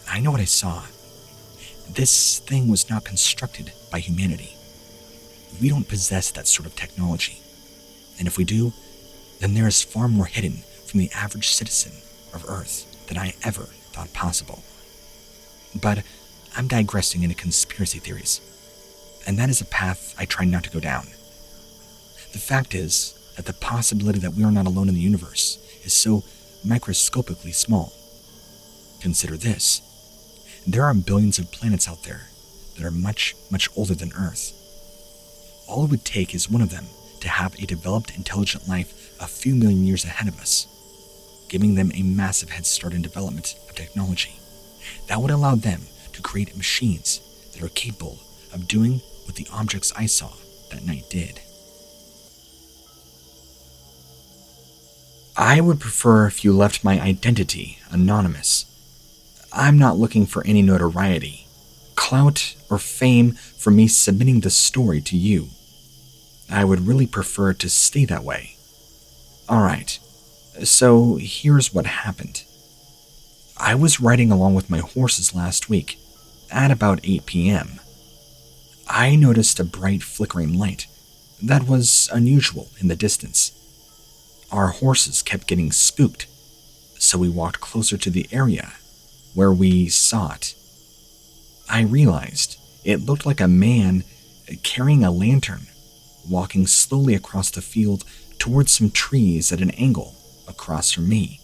A: I know what I saw. This thing was not constructed by humanity. We don't possess that sort of technology. And if we do, then there is far more hidden from the average citizen of Earth than I ever thought possible. But I'm digressing into conspiracy theories, and that is a path I try not to go down. The fact is that the possibility that we are not alone in the universe is so microscopically small. Consider this. There are billions of planets out there that are much, much older than Earth. All it would take is one of them to have a developed intelligent life a few million years ahead of us, giving them a massive head start in development of technology. That would allow them to create machines that are capable of doing what the objects I saw that night did. I would prefer if you left my identity anonymous. I'm not looking for any notoriety, clout, or fame for me submitting the story to you. I would really prefer to stay that way. Alright, so here's what happened. I was riding along with my horses last week, at about 8 p.m. I noticed a bright flickering light that was unusual in the distance. Our horses kept getting spooked, so we walked closer to the area where we saw it. I realized it looked like a man carrying a lantern, walking slowly across the field towards some trees at an angle across from me,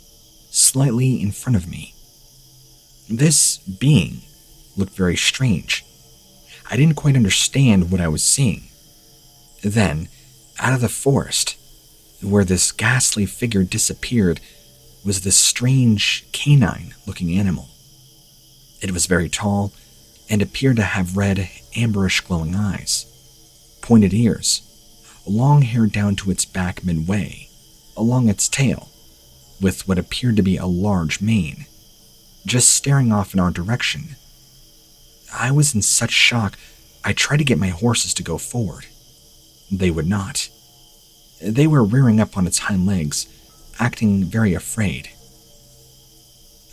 A: slightly in front of me. This being looked very strange. I didn't quite understand what I was seeing. Then, out of the forest, where this ghastly figure disappeared, was this strange canine-looking animal. It was very tall and appeared to have red, amberish glowing eyes, pointed ears, long hair down to its back midway, along its tail, with what appeared to be a large mane, just staring off in our direction. I was in such shock, I tried to get my horses to go forward. They would not. They were rearing up on its hind legs, acting very afraid.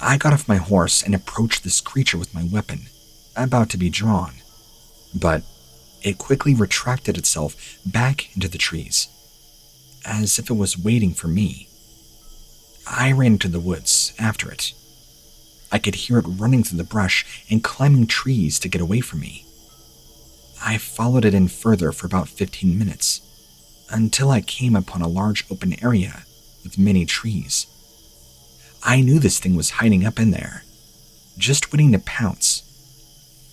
A: I got off my horse and approached this creature with my weapon, about to be drawn, but it quickly retracted itself back into the trees, as if it was waiting for me. I ran into the woods after it. I could hear it running through the brush and climbing trees to get away from me. I followed it in further for about 15 minutes, until I came upon a large open area with many trees. I knew this thing was hiding up in there, just waiting to pounce.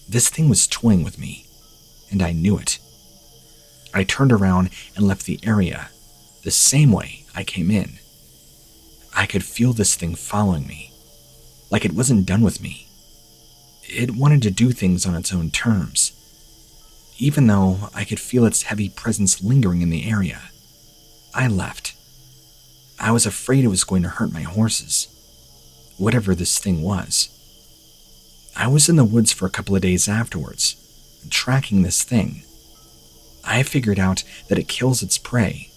A: This thing was toying with me, and I knew it. I turned around and left the area the same way I came in. I could feel this thing following me, like it wasn't done with me. It wanted to do things on its own terms. Even though I could feel its heavy presence lingering in the area, I left. I was afraid it was going to hurt my horses, whatever this thing was. I was in the woods for a couple of days afterwards, tracking this thing. I figured out that it kills its prey,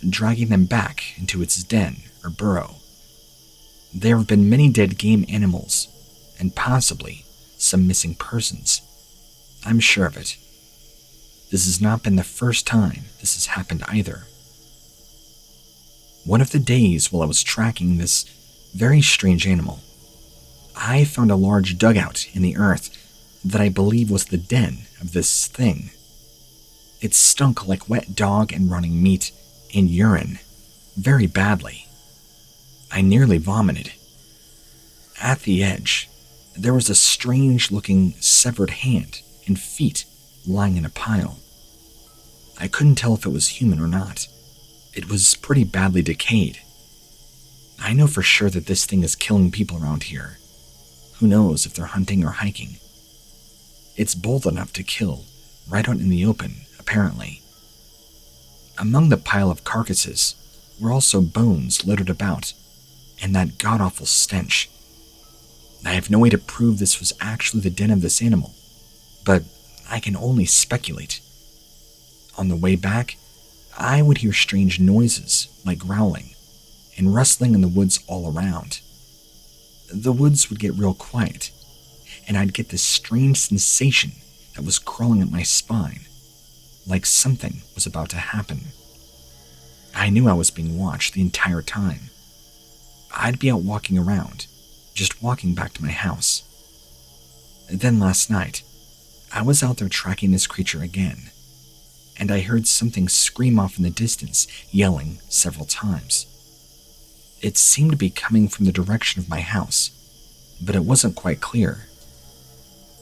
A: dragging them back into its den or burrow. There have been many dead game animals, and possibly some missing persons. I'm sure of it. This has not been the first time this has happened either. One of the days while I was tracking this very strange animal, I found a large dugout in the earth that I believe was the den of this thing. It stunk like wet dog and rotting meat and urine, very badly. I nearly vomited. At the edge, there was a strange-looking severed hand and feet lying in a pile. I couldn't tell if it was human or not. It was pretty badly decayed. I know for sure that this thing is killing people around here. Who knows if they're hunting or hiking? It's bold enough to kill right out in the open, apparently. Among the pile of carcasses were also bones littered about, and that god-awful stench. I have no way to prove this was actually the den of this animal, but I can only speculate. On the way back, I would hear strange noises like growling and rustling in the woods all around. The woods would get real quiet, and I'd get this strange sensation that was crawling up my spine, like something was about to happen. I knew I was being watched the entire time. I'd be out walking around, just walking back to my house. Then last night, I was out there tracking this creature again, and I heard something scream off in the distance, yelling several times. It seemed to be coming from the direction of my house, but it wasn't quite clear.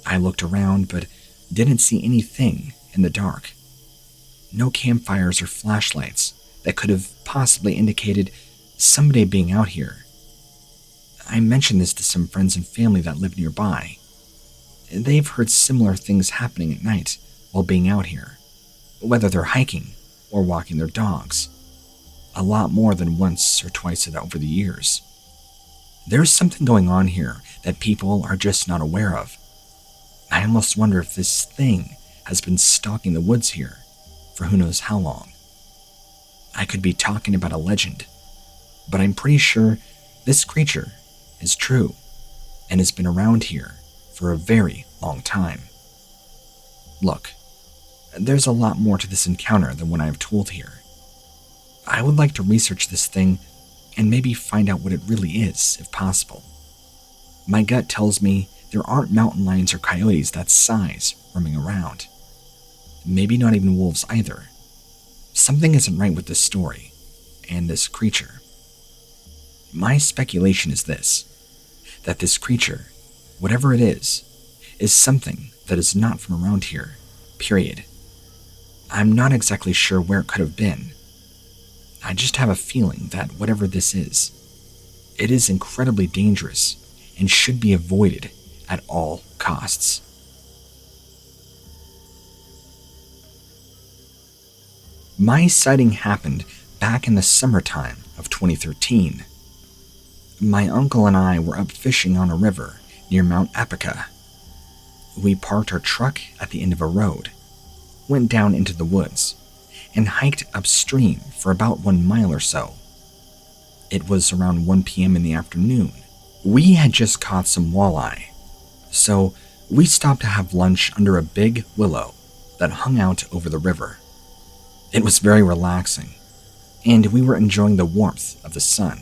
A: I looked around, but didn't see anything in the dark. No campfires or flashlights that could have possibly indicated somebody being out here. I mentioned this to some friends and family that live nearby. They've heard similar things happening at night while being out here, whether they're hiking or walking their dogs. A lot more than once or twice over the years. There's something going on here that people are just not aware of. I almost wonder if this thing has been stalking the woods here for who knows how long. I could be talking about a legend, but I'm pretty sure this creature is true and has been around here for a very long time. Look, there's a lot more to this encounter than what I've told here. I would like to research this thing and maybe find out what it really is, if possible. My gut tells me there aren't mountain lions or coyotes that size roaming around. Maybe not even wolves either. Something isn't right with this story and this creature. My speculation is this, that this creature, whatever it is something that is not from around here, period. I'm not exactly sure where it could have been. I just have a feeling that whatever this is, it is incredibly dangerous and should be avoided at all costs. My sighting happened back in the summertime of 2013. My uncle and I were up fishing on a river near Mount Apica. We parked our truck at the end of a road, went down into the woods, and hiked upstream for about 1 mile or so. It was around 1 p.m. in the afternoon. We had just caught some walleye, so we stopped to have lunch under a big willow that hung out over the river. It was very relaxing, and we were enjoying the warmth of the sun.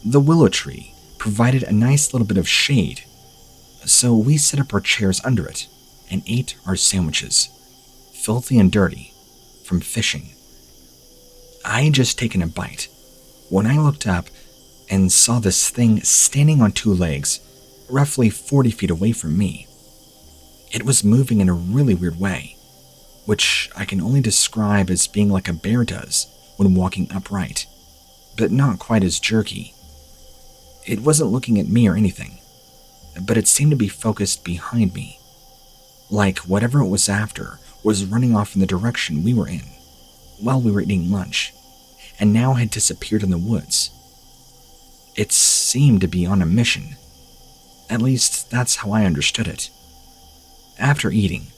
A: The willow tree provided a nice little bit of shade, so we set up our chairs under it and ate our sandwiches, filthy and dirty, from fishing. I had just taken a bite when I looked up and saw this thing standing on 2 legs, roughly 40 feet away from me. It was moving in a really weird way, which I can only describe as being like a bear does when walking upright, but not quite as jerky. It wasn't looking at me or anything, but it seemed to be focused behind me, like whatever it was after was running off in the direction we were in while we were eating lunch, and now had disappeared in the woods. It seemed to be on a mission. At least that's how I understood it. After eating,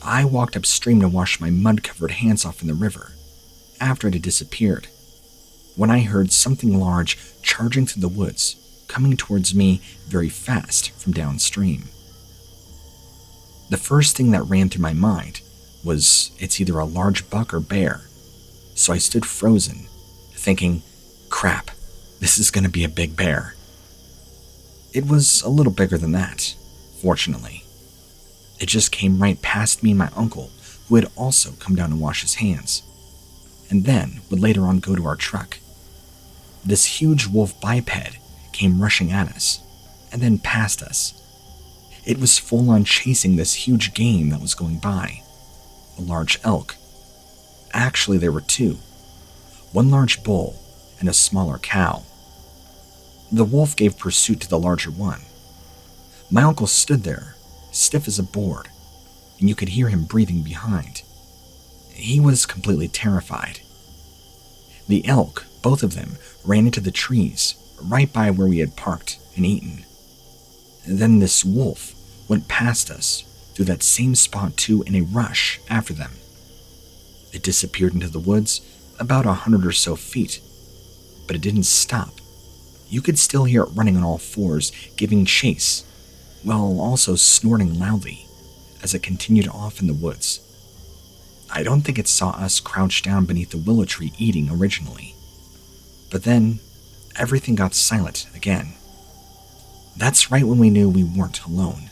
A: I walked upstream to wash my mud-covered hands off in the river after it had disappeared, when I heard something large charging through the woods, coming towards me very fast from downstream. The first thing that ran through my mind was it's either a large buck or bear, so I stood frozen, thinking, crap, this is going to be a big bear. It was a little bigger than that, fortunately. It just came right past me and my uncle, who had also come down to wash his hands. and then would later on go to our truck. This huge wolf biped came rushing at us, and then past us. It was full on chasing this huge game that was going by. A large elk. Actually, there were two. One large bull and a smaller cow. The wolf gave pursuit to the larger one. My uncle stood there, stiff as a board, and you could hear him breathing behind. He was completely terrified. The elk, both of them, ran into the trees, right by where we had parked and eaten. Then this wolf went past us through that same spot too in a rush after them. It disappeared into the woods about 100 or so feet, but it didn't stop. You could still hear it running on all fours, giving chase, while also snorting loudly as it continued off in the woods. I don't think it saw us crouched down beneath the willow tree eating originally. But then, everything got silent again. That's right when we knew we weren't alone.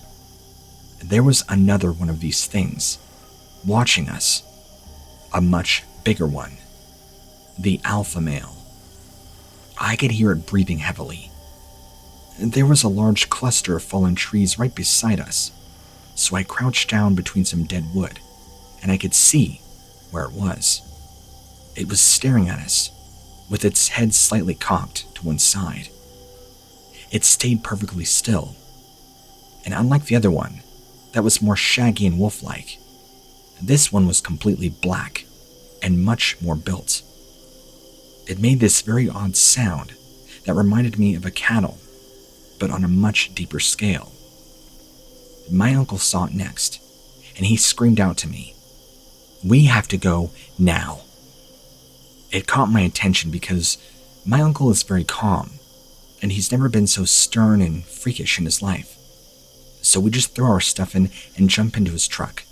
A: There was another one of these things, watching us. A much bigger one. The alpha male. I could hear it breathing heavily. There was a large cluster of fallen trees right beside us, so I crouched down between some dead wood, and I could see where it was. It was staring at us, with its head slightly cocked to one side. It stayed perfectly still, and unlike the other one, that was more shaggy and wolf-like, this one was completely black and much more built. It made this very odd sound that reminded me of a cattle, but on a much deeper scale. My uncle saw it next, and he screamed out to me, "We have to go now." It caught my attention because my uncle is very calm, and he's never been so stern and freakish in his life. So we just throw our stuff in and jump into his truck,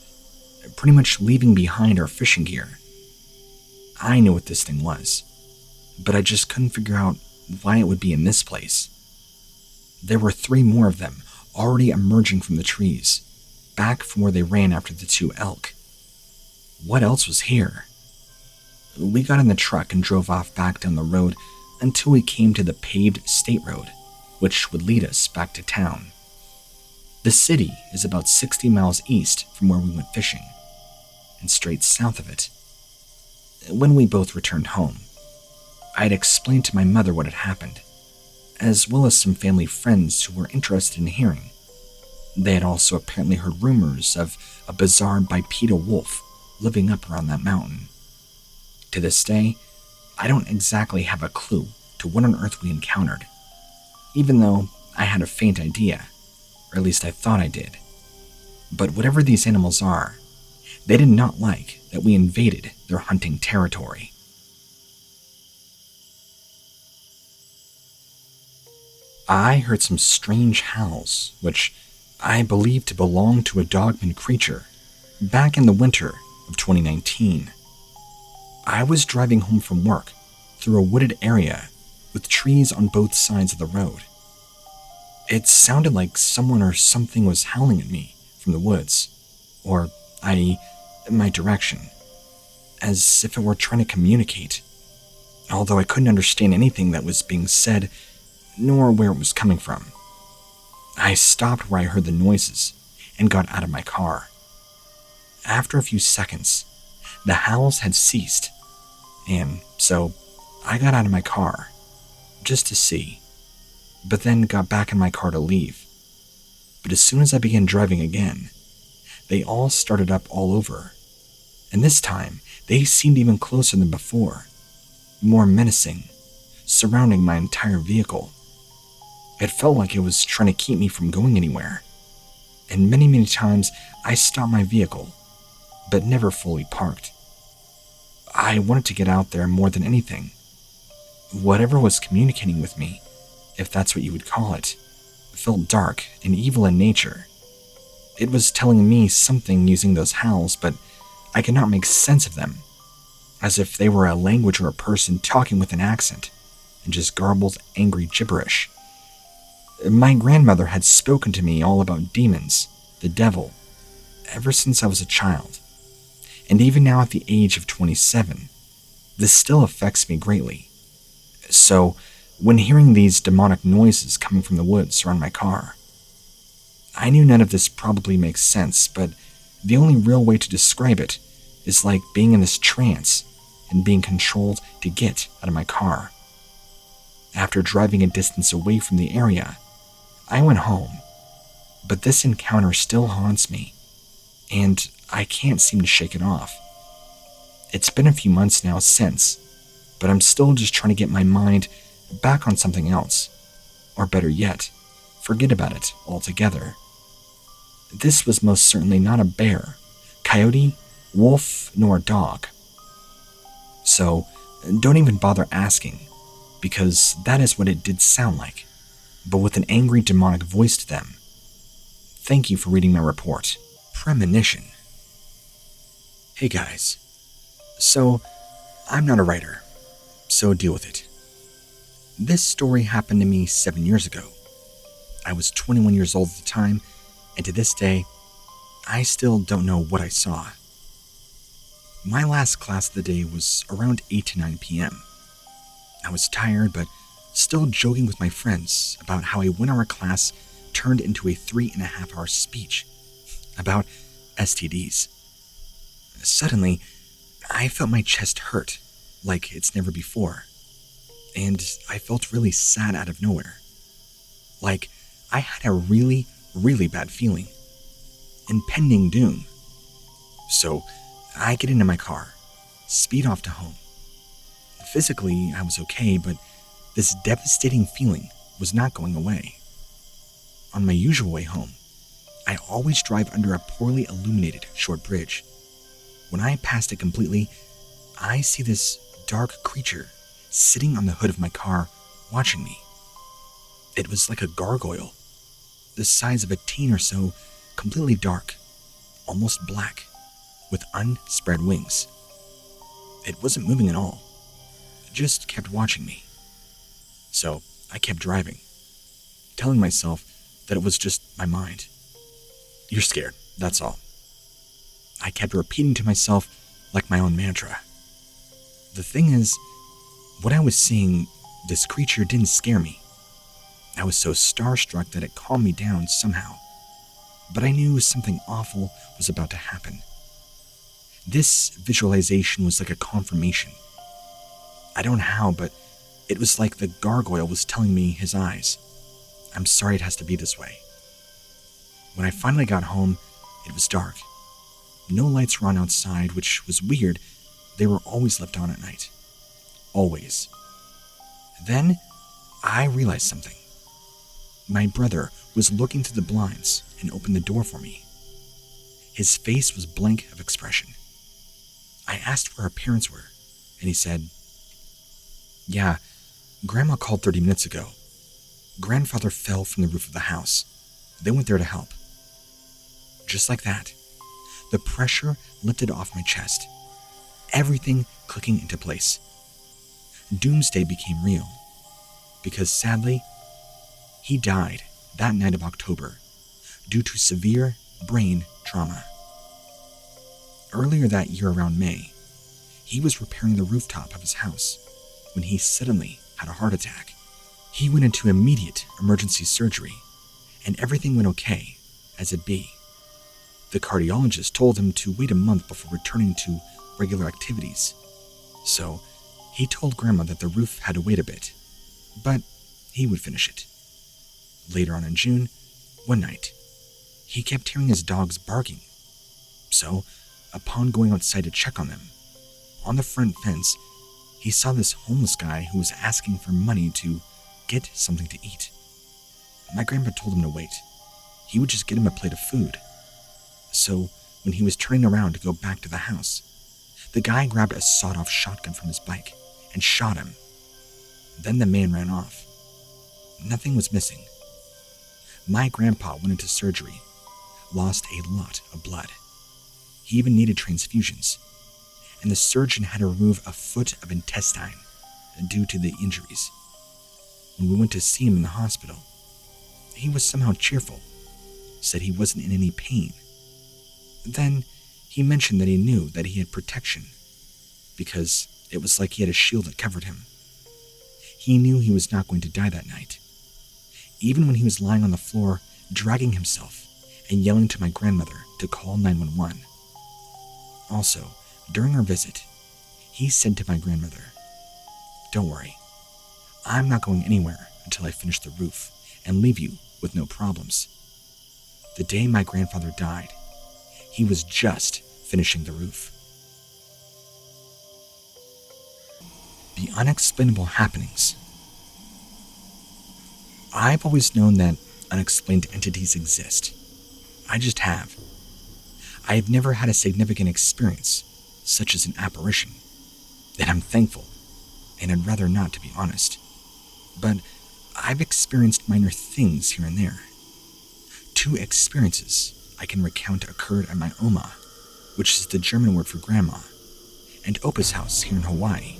A: pretty much leaving behind our fishing gear. I knew what this thing was, but I just couldn't figure out why it would be in this place. There were 3 more of them already emerging from the trees, back from where they ran after the 2 elk. What else was here? We got in the truck and drove off back down the road until we came to the paved state road, which would lead us back to town. The city is about 60 miles east from where we went fishing, and straight south of it. When we both returned home, I had explained to my mother what had happened, as well as some family friends who were interested in hearing. They had also apparently heard rumors of a bizarre bipedal wolf living up around that mountain. To this day, I don't exactly have a clue to what on earth we encountered, even though I had a faint idea, or at least I thought I did. But whatever these animals are, they did not like that we invaded their hunting territory. I heard some strange howls, which I believed to belong to a Dogman creature, back in the winter of 2019. I was driving home from work through a wooded area with trees on both sides of the road. It sounded like someone or something was howling at me from the woods, or i.e., my direction, as if it were trying to communicate, although I couldn't understand anything that was being said, nor where it was coming from. I stopped where I heard the noises and got out of my car. After a few seconds, the howls had ceased, and so I got out of my car, just to see, but then got back in my car to leave. But as soon as I began driving again, they all started up all over, and this time they seemed even closer than before, more menacing, surrounding my entire vehicle. It felt like it was trying to keep me from going anywhere, and many times I stopped my vehicle, but never fully parked. I wanted to get out there more than anything. Whatever was communicating with me, if that's what you would call it, felt dark and evil in nature. It was telling me something using those howls, but I could not make sense of them, as if they were a language or a person talking with an accent, and just garbled, angry gibberish. My grandmother had spoken to me all about demons, the devil, ever since I was a child, and even now at the age of 27, This still affects me greatly. So, when hearing these demonic noises coming from the woods around my car, I knew none of this probably makes sense, but the only real way to describe it is like being in this trance and being controlled to get out of my car. After driving a distance away from the area, I went home, but this encounter still haunts me, and I can't seem to shake it off. It's been a few months now since, but I'm still just trying to get my mind back on something else, or better yet, forget about it altogether. This was most certainly not a bear, coyote, wolf, nor a dog. So, don't even bother asking, because that is what it did sound like, but with an angry demonic voice to them. Thank you for reading my report. Premonition. Hey guys. So, I'm not a writer, so deal with it. This story happened to me 7 years ago. I was 21 years old at the time, and to this day, I still don't know what I saw. My last class of the day was around 8 to 9 p.m. I was tired, but still joking with my friends about how a 1 hour class turned into a 3.5 hour speech about STDs. Suddenly, I felt my chest hurt like it's never before, and I felt really sad out of nowhere. Like I had a really, really bad feeling. Impending doom. So I get into my car, speed off to home. Physically, I was okay, but this devastating feeling was not going away. On my usual way home, I always drive under a poorly illuminated short bridge. When I passed it completely, I see this dark creature sitting on the hood of my car, watching me. It was like a gargoyle, the size of a teen or so, completely dark, almost black, with unspread wings. It wasn't moving at all. It just kept watching me. So I kept driving, telling myself that it was just my mind. You're scared, that's all. I kept repeating to myself like my own mantra. The thing is, what I was seeing, this creature didn't scare me. I was so starstruck that it calmed me down somehow. But I knew something awful was about to happen. This visualization was like a confirmation. I don't know how, but it was like the gargoyle was telling me his eyes, I'm sorry it has to be this way. When I finally got home, it was dark. No lights were on outside, which was weird. They were always left on at night. Always. Then, I realized something. My brother was looking through the blinds and opened the door for me. His face was blank of expression. I asked where our parents were, and he said, Yeah, Grandma called 30 minutes ago. Grandfather fell from the roof of the house. They went there to help. Just like that, the pressure lifted off my chest, everything clicking into place. Doomsday became real, because sadly, he died that night of October due to severe brain trauma. Earlier that year around May, he was repairing the rooftop of his house when he suddenly had a heart attack. He went into immediate emergency surgery, and everything went okay, as it be. The cardiologist told him to wait a month before returning to regular activities. So, he told Grandma that the roof had to wait a bit, but he would finish it. Later on in June, one night, he kept hearing his dogs barking. So, upon going outside to check on them, on the front fence, he saw this homeless guy who was asking for money to get something to eat. My grandpa told him to wait. He would just get him a plate of food. So, when he was turning around to go back to the house, the guy grabbed a sawed-off shotgun from his bike and shot him. Then the man ran off. Nothing was missing. My grandpa went into surgery, lost a lot of blood. He even needed transfusions, and the surgeon had to remove a foot of intestine due to the injuries. When we went to see him in the hospital, he was somehow cheerful, said he wasn't in any pain. Then he mentioned that he knew that he had protection, because It was like he had a shield that covered him. He knew he was not going to die that night. Even when he was lying on the floor, dragging himself and yelling to my grandmother to call 911. Also, during our visit, he said to my grandmother, "Don't worry, I'm not going anywhere until I finish the roof and leave you with no problems." The day my grandfather died, he was just finishing the roof. The unexplainable happenings. I've always known that unexplained entities exist. I just have. I have never had a significant experience, such as an apparition, and I'm thankful, and I'd rather not, to be honest. But I've experienced minor things here and there. 2 experiences I can recount occurred at my Oma, which is the German word for grandma, and Opa's house here in Hawaii.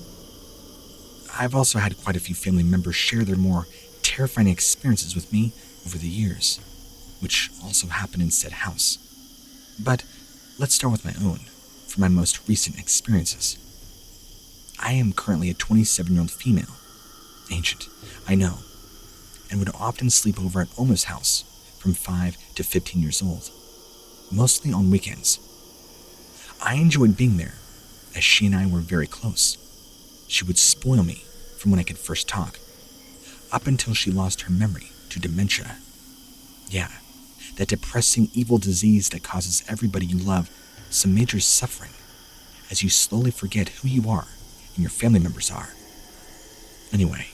A: I've also had quite a few family members share their more terrifying experiences with me over the years, which also happened in said house. But let's start with my own, for my most recent experiences. I am currently a 27-year-old female, ancient, I know, and would often sleep over at Oma's house from 5 to 15 years old, mostly on weekends. I enjoyed being there, as she and I were very close. She would spoil me from when I could first talk, up until she lost her memory to dementia. Yeah, that depressing evil disease that causes everybody you love some major suffering, as you slowly forget who you are and your family members are. Anyway,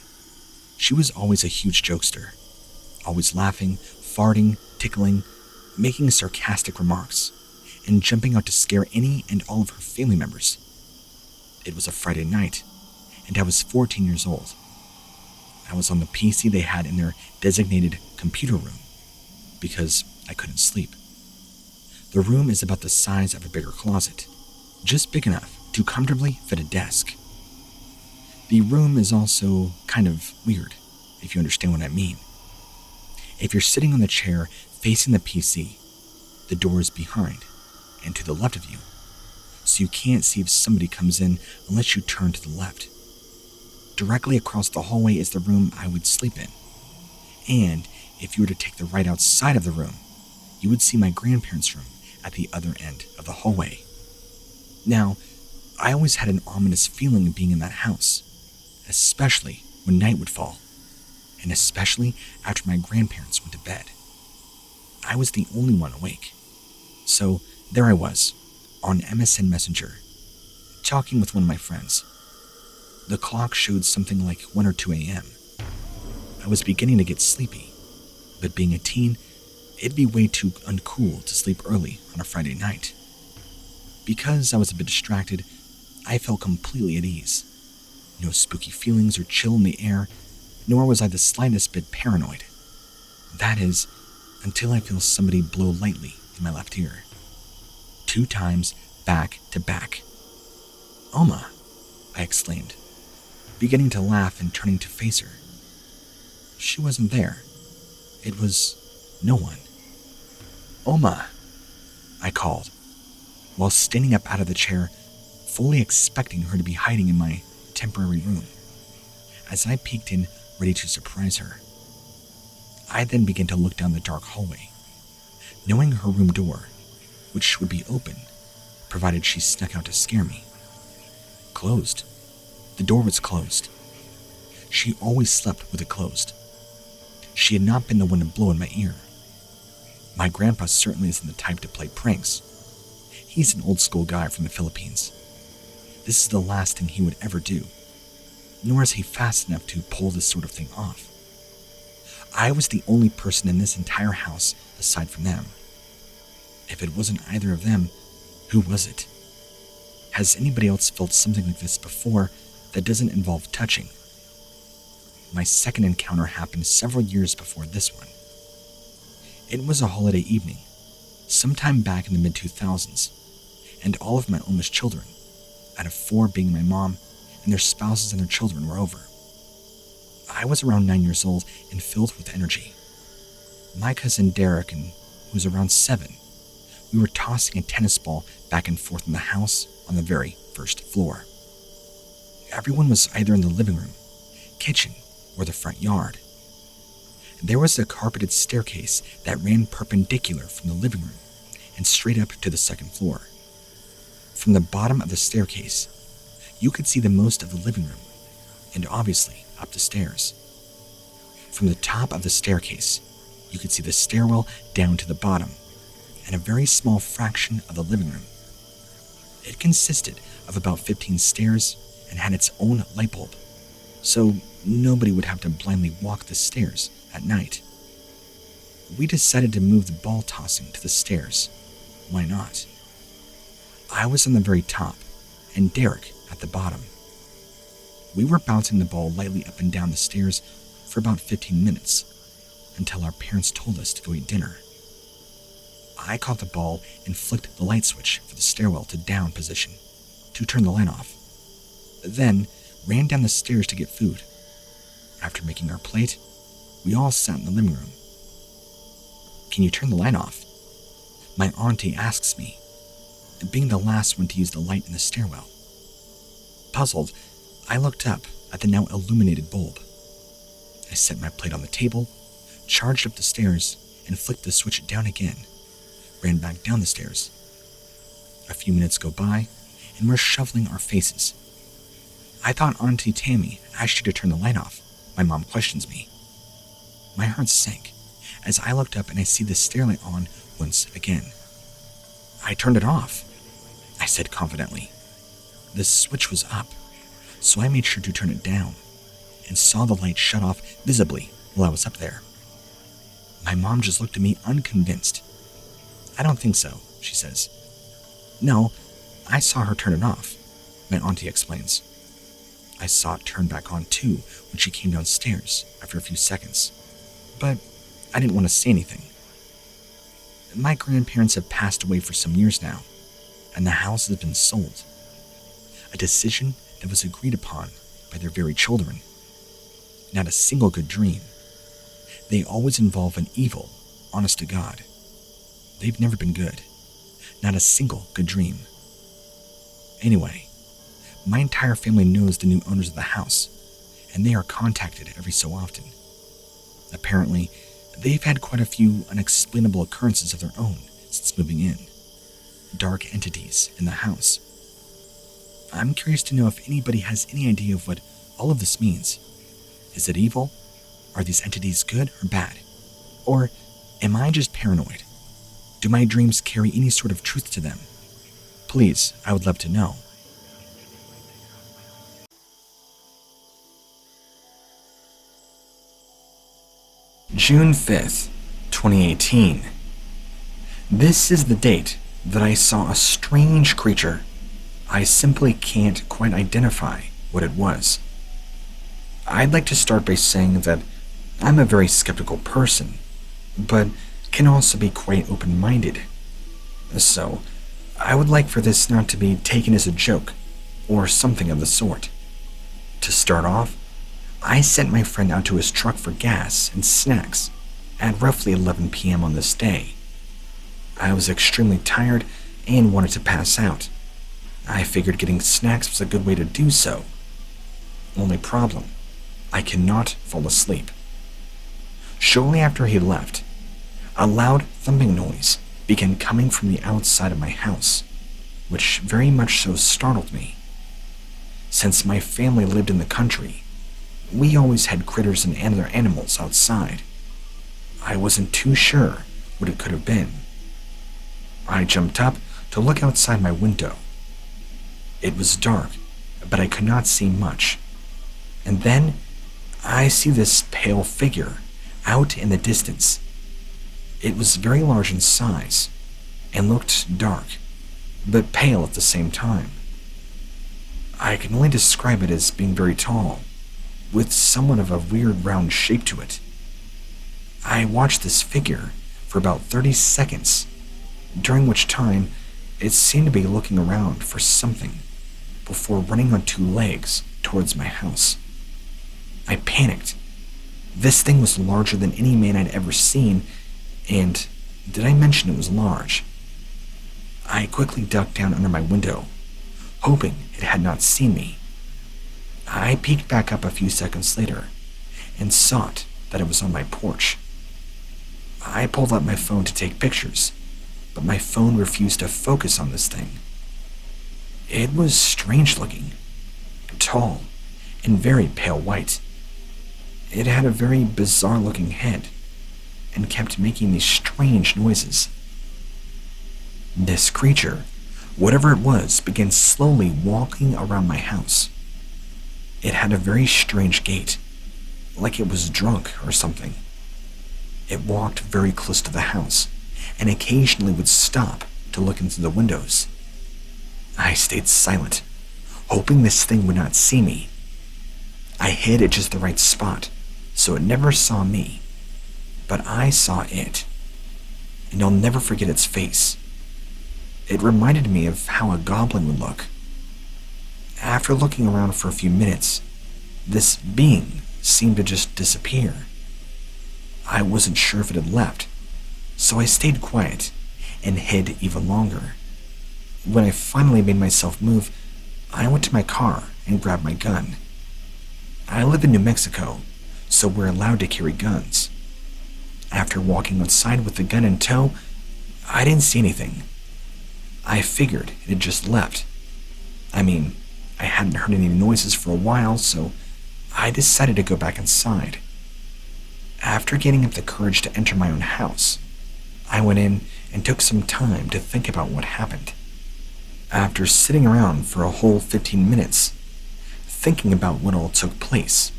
A: she was always a huge jokester, always laughing, farting, tickling, making sarcastic remarks, and jumping out to scare any and all of her family members. It was a Friday night, and I was 14 years old. I was on the PC they had in their designated computer room, because I couldn't sleep. The room is about the size of a bigger closet, just big enough to comfortably fit a desk. The room is also kind of weird, if you understand what I mean. If you're sitting on the chair facing the PC, the door is behind and to the left of you, so you can't see if somebody comes in unless you turn to the left. Directly across the hallway is the room I would sleep in, and if you were to take the right outside of the room, you would see my grandparents' room at the other end of the hallway. Now, I always had an ominous feeling of being in that house, especially when night would fall, and especially after my grandparents went to bed. I was the only one awake. So there I was, on MSN Messenger, talking with one of my friends. The clock showed something like 1 or 2 a.m. I was beginning to get sleepy, but being a teen, it'd be way too uncool to sleep early on a Friday night. Because I was a bit distracted, I felt completely at ease. No spooky feelings or chill in the air, nor was I the slightest bit paranoid. That is, until I feel somebody blow lightly in my left ear. 2 times back to back. "Oma," I exclaimed, beginning to laugh and turning to face her. She wasn't there. It was no one. "Oma," I called, while standing up out of the chair, fully expecting her to be hiding in my temporary room. As I peeked in, ready to surprise her, I then began to look down the dark hallway, knowing her room door, which would be open, provided she snuck out to scare me. Closed. The door was closed. She always slept with it closed. She had not been the one to blow in my ear. My grandpa certainly isn't the type to play pranks. He's an old school guy from the Philippines. This is the last thing he would ever do, nor is he fast enough to pull this sort of thing off. I was the only person in this entire house aside from them. If it wasn't either of them, who was it? Has anybody else felt something like this before that doesn't involve touching? My second encounter happened several years before this one. It was a holiday evening, sometime back in the mid-2000s, and all of my Oma's children, out of 4 being my mom, and their spouses and their children, were over. I was around 9 years old and filled with energy. My cousin Derek, who was around 7, we were tossing a tennis ball back and forth in the house on the very first floor. Everyone was either in the living room, kitchen, or the front yard. There was a carpeted staircase that ran perpendicular from the living room and straight up to the second floor. From the bottom of the staircase, you could see the most of the living room, and obviously up the stairs. From the top of the staircase, you could see the stairwell down to the bottom, and a very small fraction of the living room. It consisted of about 15 stairs and had its own light bulb, so nobody would have to blindly walk the stairs at night. We decided to move the ball tossing to the stairs. Why not? I was on the very top, and Derek at the bottom. We were bouncing the ball lightly up and down the stairs for about 15 minutes, until our parents told us to go eat dinner. I caught the ball and flicked the light switch for the stairwell to down position to turn the light off, then ran down the stairs to get food. After making our plate, we all sat in the living room. "Can you turn the light off?" my auntie asks me, being the last one to use the light in the stairwell. Puzzled, I looked up at the now illuminated bulb. I set my plate on the table, charged up the stairs, and flicked the switch down again, ran back down the stairs. A few minutes go by, and we're shoveling our faces. "I thought Auntie Tammy asked you to turn the light off," my mom questions me. My heart sank as I looked up and I see the stairlight on once again. "I turned it off," I said confidently. The switch was up, so I made sure to turn it down and saw the light shut off visibly while I was up there. My mom just looked at me unconvinced. "I don't think so," she says. "No, I saw her turn it off," my auntie explains. I saw it turn back on too when she came downstairs after a few seconds, but I didn't want to say anything. My grandparents have passed away for some years now, and the house has been sold. A decision that was agreed upon by their very children. Not a single good dream. They always involve an evil, honest to God. They've never been good. Not a single good dream. Anyway, my entire family knows the new owners of the house, and they are contacted every so often. Apparently, they've had quite a few unexplainable occurrences of their own since moving in. Dark entities in the house. I'm curious to know if anybody has any idea of what all of this means. Is it evil? Are these entities good or bad? Or am I just paranoid? Do my dreams carry any sort of truth to them? Please, I would love to know. June 5th, 2018. This is the date that I saw a strange creature. I simply can't quite identify what it was. I'd like to start by saying that I'm a very skeptical person, but can also be quite open-minded. So, I would like for this not to be taken as a joke, or something of the sort. To start off, I sent my friend out to his truck for gas and snacks at roughly 11 p.m. on this day. I was extremely tired and wanted to pass out. I figured getting snacks was a good way to do so. Only problem, I cannot fall asleep. Shortly after he left, a loud thumping noise began coming from the outside of my house, which very much so startled me. Since my family lived in the country, we always had critters and other animals outside. I wasn't too sure what it could have been. I jumped up to look outside my window. It was dark, but I could not see much. And then I see this pale figure out in the distance. It was very large in size and looked dark, but pale at the same time. I can only describe it as being very tall, with somewhat of a weird round shape to it. I watched this figure for about 30 seconds, during which time it seemed to be looking around for something before running on two legs towards my house. I panicked. This thing was larger than any man I'd ever seen, and did I mention it was large? I quickly ducked down under my window, hoping it had not seen me. I peeked back up a few seconds later and saw that it was on my porch. I pulled out my phone to take pictures, but my phone refused to focus on this thing. It was strange looking, tall, and very pale white. It had a very bizarre looking head and kept making these strange noises. This creature, whatever it was, began slowly walking around my house. It had a very strange gait, like it was drunk or something. It walked very close to the house and occasionally would stop to look into the windows. I stayed silent, hoping this thing would not see me. I hid at just the right spot, so it never saw me, but I saw it, and I'll never forget its face. It reminded me of how a goblin would look. After looking around for a few minutes, this being seemed to just disappear. I wasn't sure if it had left, so I stayed quiet and hid even longer. When I finally made myself move, I went to my car and grabbed my gun. I live in New Mexico, so we're allowed to carry guns. After walking outside with the gun in tow, I didn't see anything. I figured it had just left. I mean, I hadn't heard any noises for a while, so I decided to go back inside. After getting up the courage to enter my own house, I went in and took some time to think about what happened. After sitting around for a whole 15 minutes, thinking about what all took place,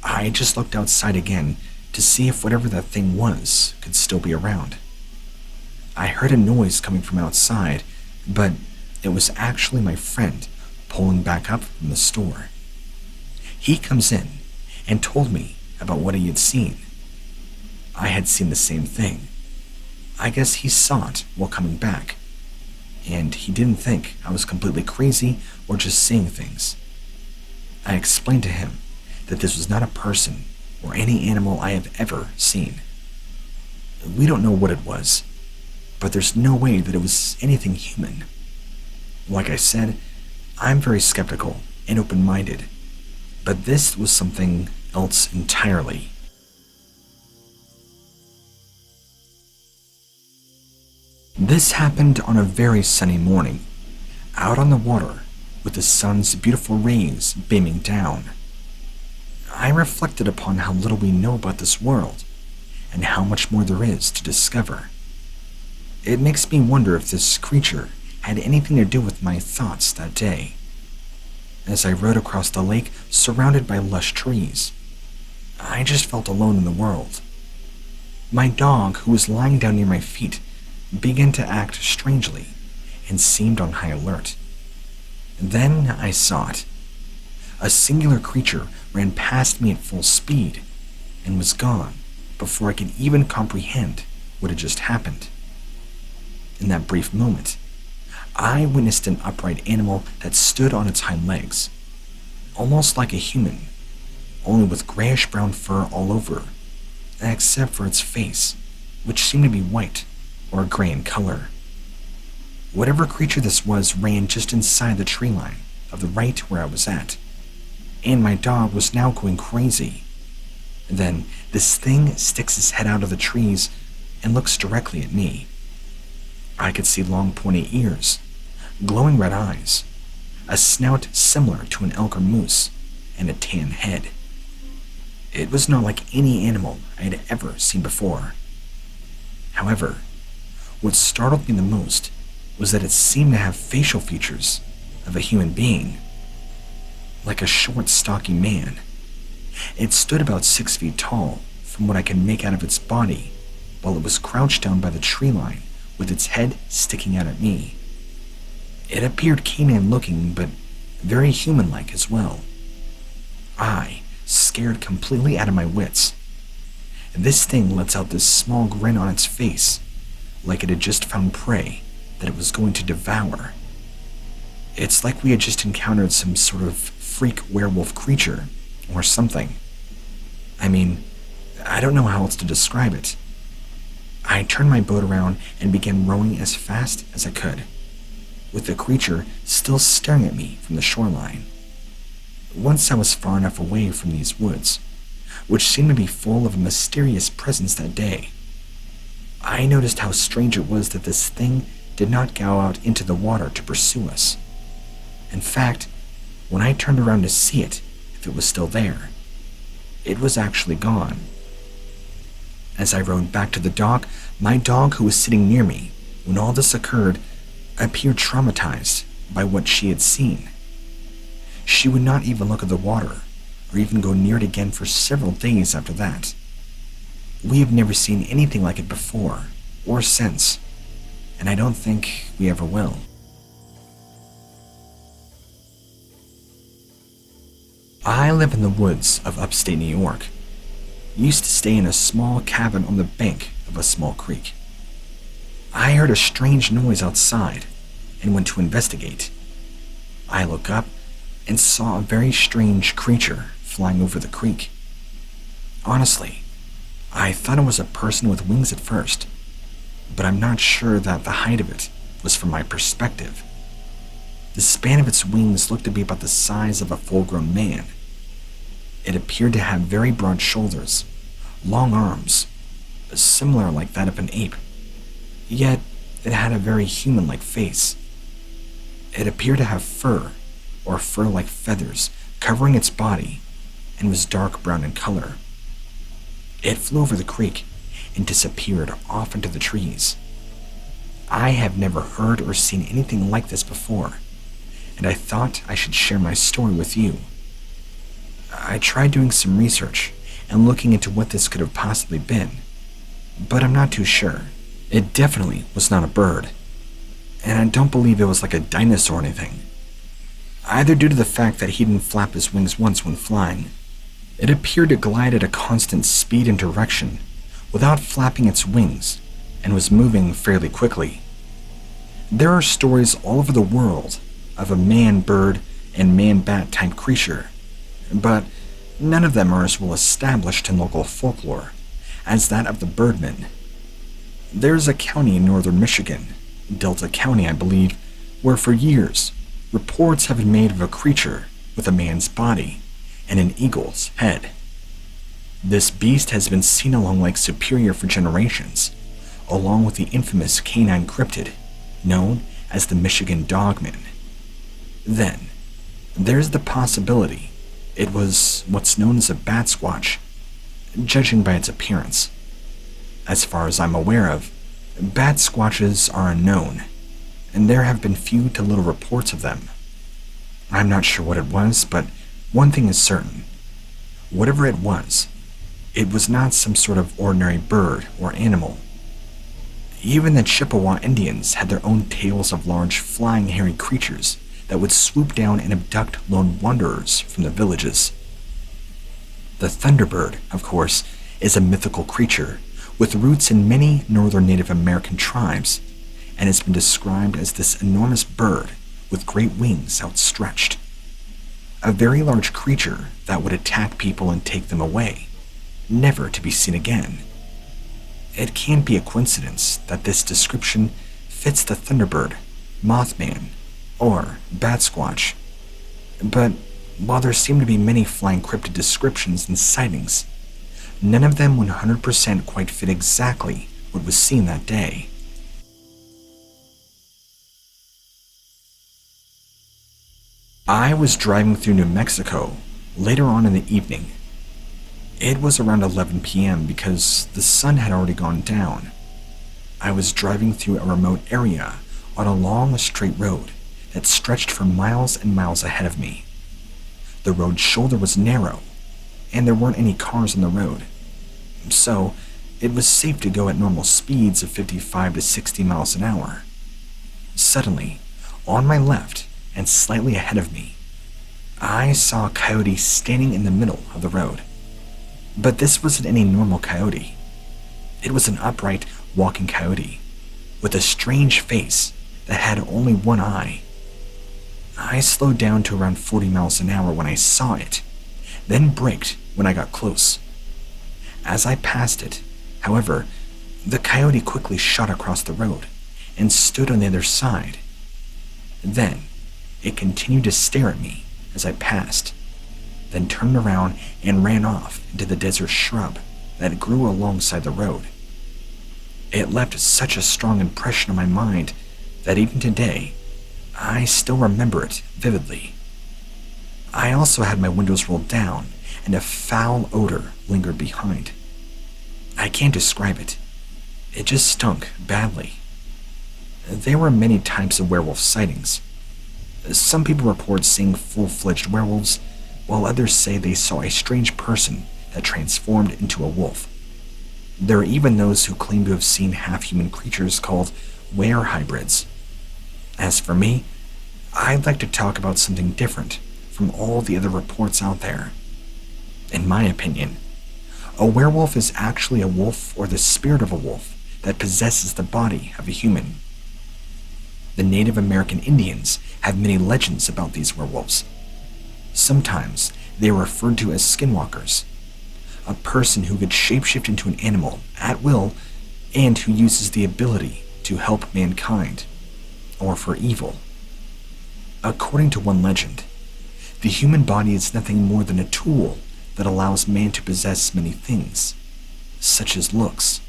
A: I just looked outside again to see if whatever that thing was could still be around. I heard a noise coming from outside, but it was actually my friend pulling back up from the store. He comes in and told me about what he had seen. I had seen the same thing. I guess he saw it while coming back, and he didn't think I was completely crazy or just seeing things. I explained to him that this was not a person or any animal I have ever seen. We don't know what it was, but there's no way that it was anything human. Like I said, I'm very skeptical and open-minded, but this was something else entirely. This happened on a very sunny morning, out on the water with the sun's beautiful rays beaming down. I reflected upon how little we know about this world and how much more there is to discover. It makes me wonder if this creature had anything to do with my thoughts that day. As I rode across the lake surrounded by lush trees, I just felt alone in the world. My dog, who was lying down near my feet, began to act strangely and seemed on high alert. Then I saw it. A singular creature ran past me at full speed and was gone before I could even comprehend what had just happened. In that brief moment, I witnessed an upright animal that stood on its hind legs, almost like a human, only with grayish-brown fur all over, except for its face, which seemed to be white or gray in color. Whatever creature this was ran just inside the tree line of the right where I was at, and my dog was now going crazy. Then this thing sticks its head out of the trees and looks directly at me. I could see long pointy ears, glowing red eyes, a snout similar to an elk or moose, and a tan head. It was not like any animal I had ever seen before. However, what startled me the most was that it seemed to have facial features of a human being, like a short, stocky man. It stood about 6 feet tall from what I could make out of its body, while it was crouched down by the tree line with its head sticking out at me. It appeared canine looking, but very human-like as well. I, scared completely out of my wits. This thing lets out this small grin on its face, like it had just found prey that it was going to devour. It's like we had just encountered some sort of freak werewolf creature, or something. I mean, I don't know how else to describe it. I turned my boat around and began rowing as fast as I could, with the creature still staring at me from the shoreline. Once I was far enough away from these woods, which seemed to be full of a mysterious presence that day, I noticed how strange it was that this thing did not go out into the water to pursue us. In fact, when I turned around to see it, if it was still there, it was actually gone. As I rode back to the dock, my dog, who was sitting near me when all this occurred, appeared traumatized by what she had seen. She would not even look at the water or even go near it again for several days after that. We have never seen anything like it before or since, and I don't think we ever will. I live in the woods of upstate New York. Used to stay in a small cabin on the bank of a small creek. I heard a strange noise outside and went to investigate. I look up and saw a very strange creature flying over the creek. Honestly, I thought it was a person with wings at first, but I'm not sure that the height of it was from my perspective. The span of its wings looked to be about the size of a full-grown man. It appeared to have very broad shoulders, long arms, similar like that of an ape, yet it had a very human-like face. It appeared to have fur, or fur-like feathers, covering its body, and was dark brown in color. It flew over the creek and disappeared off into the trees. I have never heard or seen anything like this before, and I thought I should share my story with you. I tried doing some research and looking into what this could have possibly been, but I'm not too sure. It definitely was not a bird, and I don't believe it was like a dinosaur or anything, either due to the fact that he didn't flap his wings once when flying. It appeared to glide at a constant speed and direction without flapping its wings and was moving fairly quickly. There are stories all over the world of a man-bird and man-bat type creature, but none of them are as well established in local folklore as that of the Birdman. There's a county in northern Michigan, Delta County I believe, where for years reports have been made of a creature with a man's body and an eagle's head. This beast has been seen along Lake Superior for generations, along with the infamous canine cryptid known as the Michigan Dogman. Then, there's the possibility it was what's known as a bat squatch, judging by its appearance. As far as I'm aware of, bat squatches are unknown, and there have been few to little reports of them. I'm not sure what it was, but one thing is certain. Whatever it was not some sort of ordinary bird or animal. Even the Chippewa Indians had their own tales of large flying hairy creatures that would swoop down and abduct lone wanderers from the villages. The thunderbird, of course, is a mythical creature with roots in many northern Native American tribes, and has been described as this enormous bird with great wings outstretched. A very large creature that would attack people and take them away, never to be seen again. It can't be a coincidence that this description fits the thunderbird, mothman, or bat squatch. But while there seem to be many flying cryptid descriptions and sightings, none of them 100% quite fit exactly what was seen that day. I was driving through New Mexico later on in the evening. It was around 11 p.m. because the sun had already gone down. I was driving through a remote area on a long straight road that stretched for miles and miles ahead of me. The road's shoulder was narrow, and there weren't any cars on the road, so it was safe to go at normal speeds of 55 to 60 miles an hour. Suddenly, on my left and slightly ahead of me, I saw a coyote standing in the middle of the road. But this wasn't any normal coyote. It was an upright, walking coyote, with a strange face that had only one eye. I slowed down to around 40 miles an hour when I saw it, then braked when I got close. As I passed it, however, the coyote quickly shot across the road and stood on the other side. Then, it continued to stare at me as I passed, then turned around and ran off into the desert shrub that grew alongside the road. It left such a strong impression on my mind that even today, I still remember it vividly. I also had my windows rolled down and a foul odor lingered behind. I can't describe it. It just stunk badly. There were many types of werewolf sightings. Some people report seeing full-fledged werewolves, while others say they saw a strange person that transformed into a wolf. There are even those who claim to have seen half-human creatures called were hybrids. As for me, I'd like to talk about something different from all the other reports out there. In my opinion, a werewolf is actually a wolf or the spirit of a wolf that possesses the body of a human. The Native American Indians have many legends about these werewolves. Sometimes they are referred to as skinwalkers, a person who could shapeshift into an animal at will and who uses the ability to help mankind, or for evil. According to one legend, the human body is nothing more than a tool that allows man to possess many things, such as looks.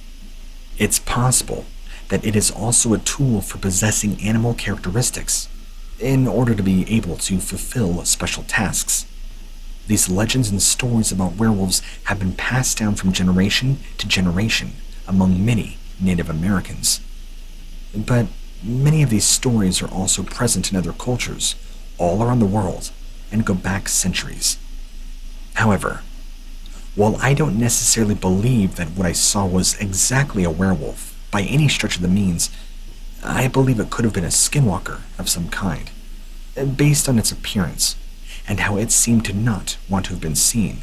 A: It's possible that it is also a tool for possessing animal characteristics in order to be able to fulfill special tasks. These legends and stories about werewolves have been passed down from generation to generation among many Native Americans. But many of these stories are also present in other cultures all around the world and go back centuries. However, while I don't necessarily believe that what I saw was exactly a werewolf by any stretch of the means, I believe it could have been a skinwalker of some kind, based on its appearance and how it seemed to not want to have been seen.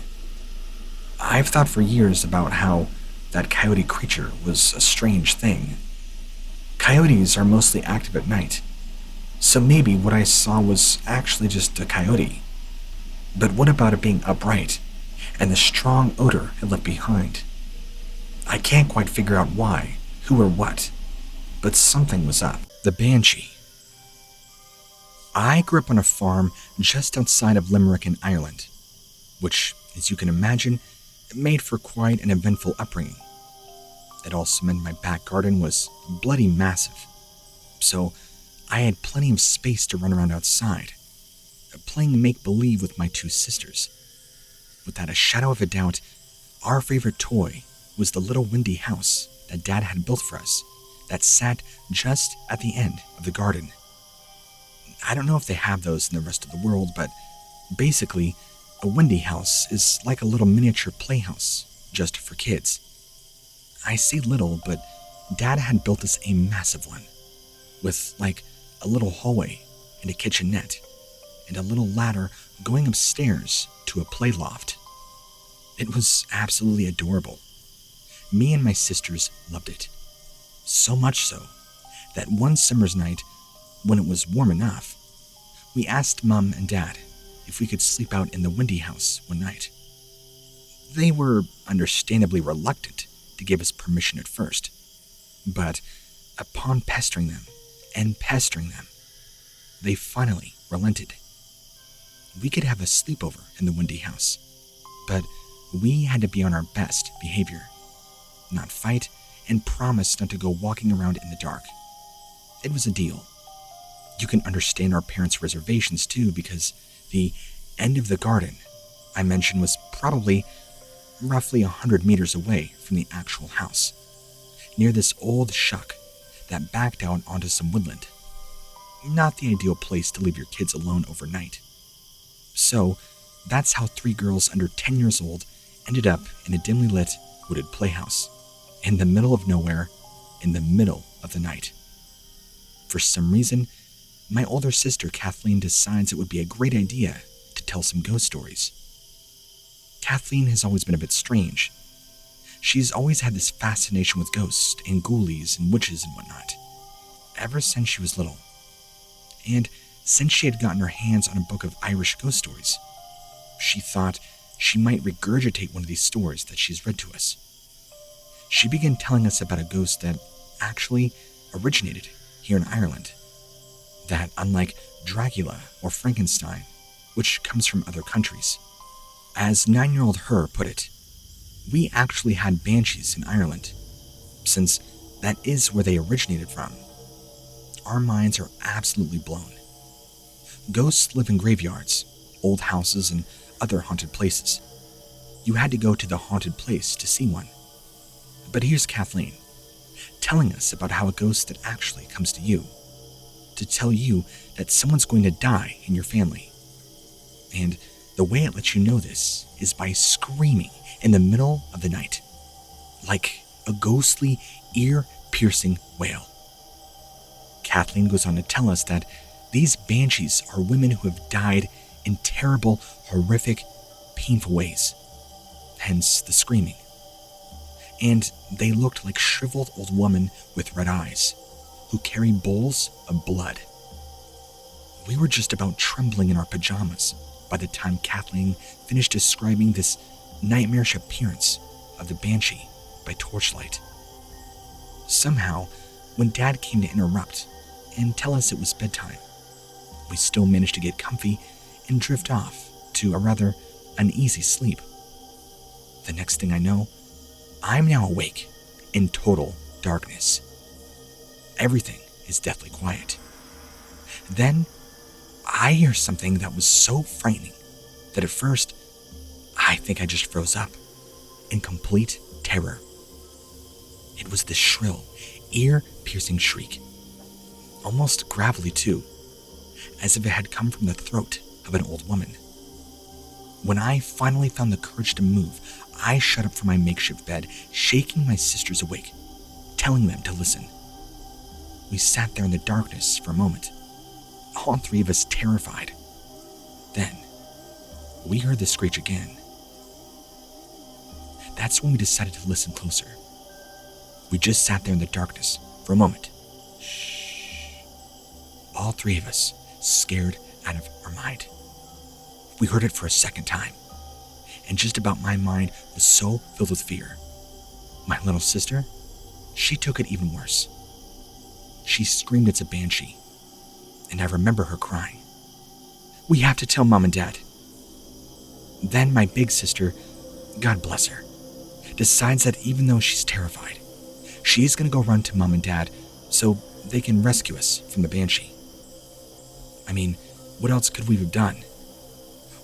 A: I've thought for years about how that coyote creature was a strange thing. Coyotes are mostly active at night, so maybe what I saw was actually just a coyote. But what about it being upright and the strong odor it left behind? I can't quite figure out why, who or what, but something was up. The banshee. I grew up on a farm just outside of Limerick in Ireland, which, as you can imagine, made for quite an eventful upbringing. It also meant my back garden was bloody massive, so I had plenty of space to run around outside, playing make-believe with my two sisters. Without a shadow of a doubt, our favorite toy was the little windy house that Dad had built for us that sat just at the end of the garden. I don't know if they have those in the rest of the world, but basically, a windy house is like a little miniature playhouse, just for kids. I say little, but Dad had built us a massive one, with like a little hallway and a kitchenette, and a little ladder going upstairs to a play loft. It was absolutely adorable. Me and my sisters loved it. So much so that one summer's night, when it was warm enough, we asked Mom and Dad if we could sleep out in the windy house one night. They were understandably reluctant to give us permission at first, but upon pestering them, they finally relented. We could have a sleepover in the windy house, but we had to be on our best behavior, not fight, and promise not to go walking around in the dark. It was a deal. You can understand our parents' reservations too, because the end of the garden I mentioned was probably roughly 100 meters away from the actual house, near this old shuck that backed out onto some woodland. Not the ideal place to leave your kids alone overnight. So, that's how three girls under 10 years old ended up in a dimly lit, wooded playhouse, in the middle of nowhere, in the middle of the night. For some reason, my older sister Kathleen decides it would be a great idea to tell some ghost stories. Kathleen has always been a bit strange. She's always had this fascination with ghosts and ghoulies and witches and whatnot, ever since she was little. And since she had gotten her hands on a book of Irish ghost stories, she thought she might regurgitate one of these stories that she's read to us. She began telling us about a ghost that actually originated here in Ireland, that unlike Dracula or Frankenstein, which comes from other countries, As 9-year-old her put it, we actually had banshees in Ireland, since that is where they originated from. Our minds are absolutely blown. Ghosts live in graveyards, old houses, and other haunted places. You had to go to the haunted place to see one. But here's Kathleen, telling us about how a ghost that actually comes to you, to tell you that someone's going to die in your family. And the way it lets you know this is by screaming in the middle of the night, like a ghostly, ear-piercing wail. Kathleen goes on to tell us that these banshees are women who have died in terrible, horrific, painful ways, hence the screaming. And they looked like shriveled old women with red eyes, who carry bowls of blood. We were just about trembling in our pajamas by the time Kathleen finished describing this nightmarish appearance of the banshee by torchlight. Somehow, when Dad came to interrupt and tell us it was bedtime, we still managed to get comfy and drift off to a rather uneasy sleep. The next thing I know, I'm now awake in total darkness. Everything is deathly quiet. Then, I hear something that was so frightening that at first, I think I just froze up in complete terror. It was this shrill, ear-piercing shriek, almost gravelly too, as if it had come from the throat of an old woman. When I finally found the courage to move, I shot up from my makeshift bed, shaking my sisters awake, telling them to listen. We sat there in the darkness for a moment, all three of us terrified. Then, we heard the screech again. That's when we decided to listen closer. We just sat there in the darkness for a moment. Shh. All three of us, scared out of our mind. We heard it for a second time, and just about my mind was so filled with fear. My little sister, she took it even worse. She screamed it's a banshee, and I remember her crying, "We have to tell Mom and Dad." Then my big sister, God bless her, decides that even though she's terrified, she's gonna go run to Mom and Dad so they can rescue us from the banshee. I mean, what else could we have done?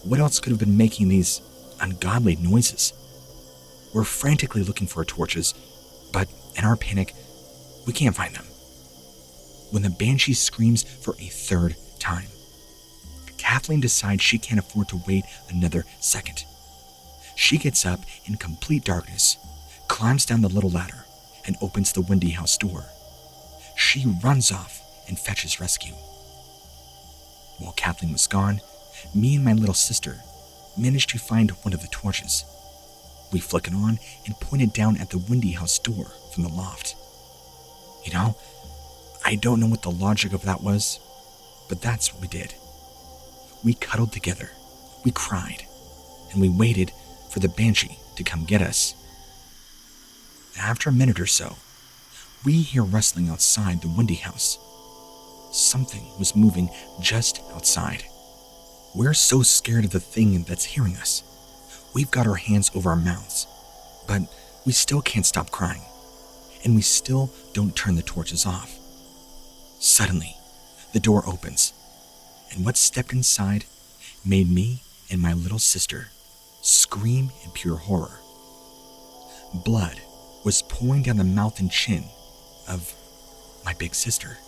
A: What else could have been making these ungodly noises? We're frantically looking for our torches, but in our panic, we can't find them. When the banshee screams for a third time, Kathleen decides she can't afford to wait another second. She gets up in complete darkness, climbs down the little ladder, and opens the Wendy house door. She runs off and fetches rescue. While Kathleen was gone, me and my little sister managed to find one of the torches. We flick it on and point it down at the Wendy house door from the loft. You know, I don't know what the logic of that was, but that's what we did. We cuddled together, we cried, and we waited for the banshee to come get us. After a minute or so, we hear rustling outside the Wendy house. Something was moving just outside. We're so scared of the thing that's hearing us. We've got our hands over our mouths, but we still can't stop crying, and we still don't turn the torches off. Suddenly, the door opens, and what stepped inside made me and my little sister scream in pure horror. Blood was pouring down the mouth and chin of my big sister,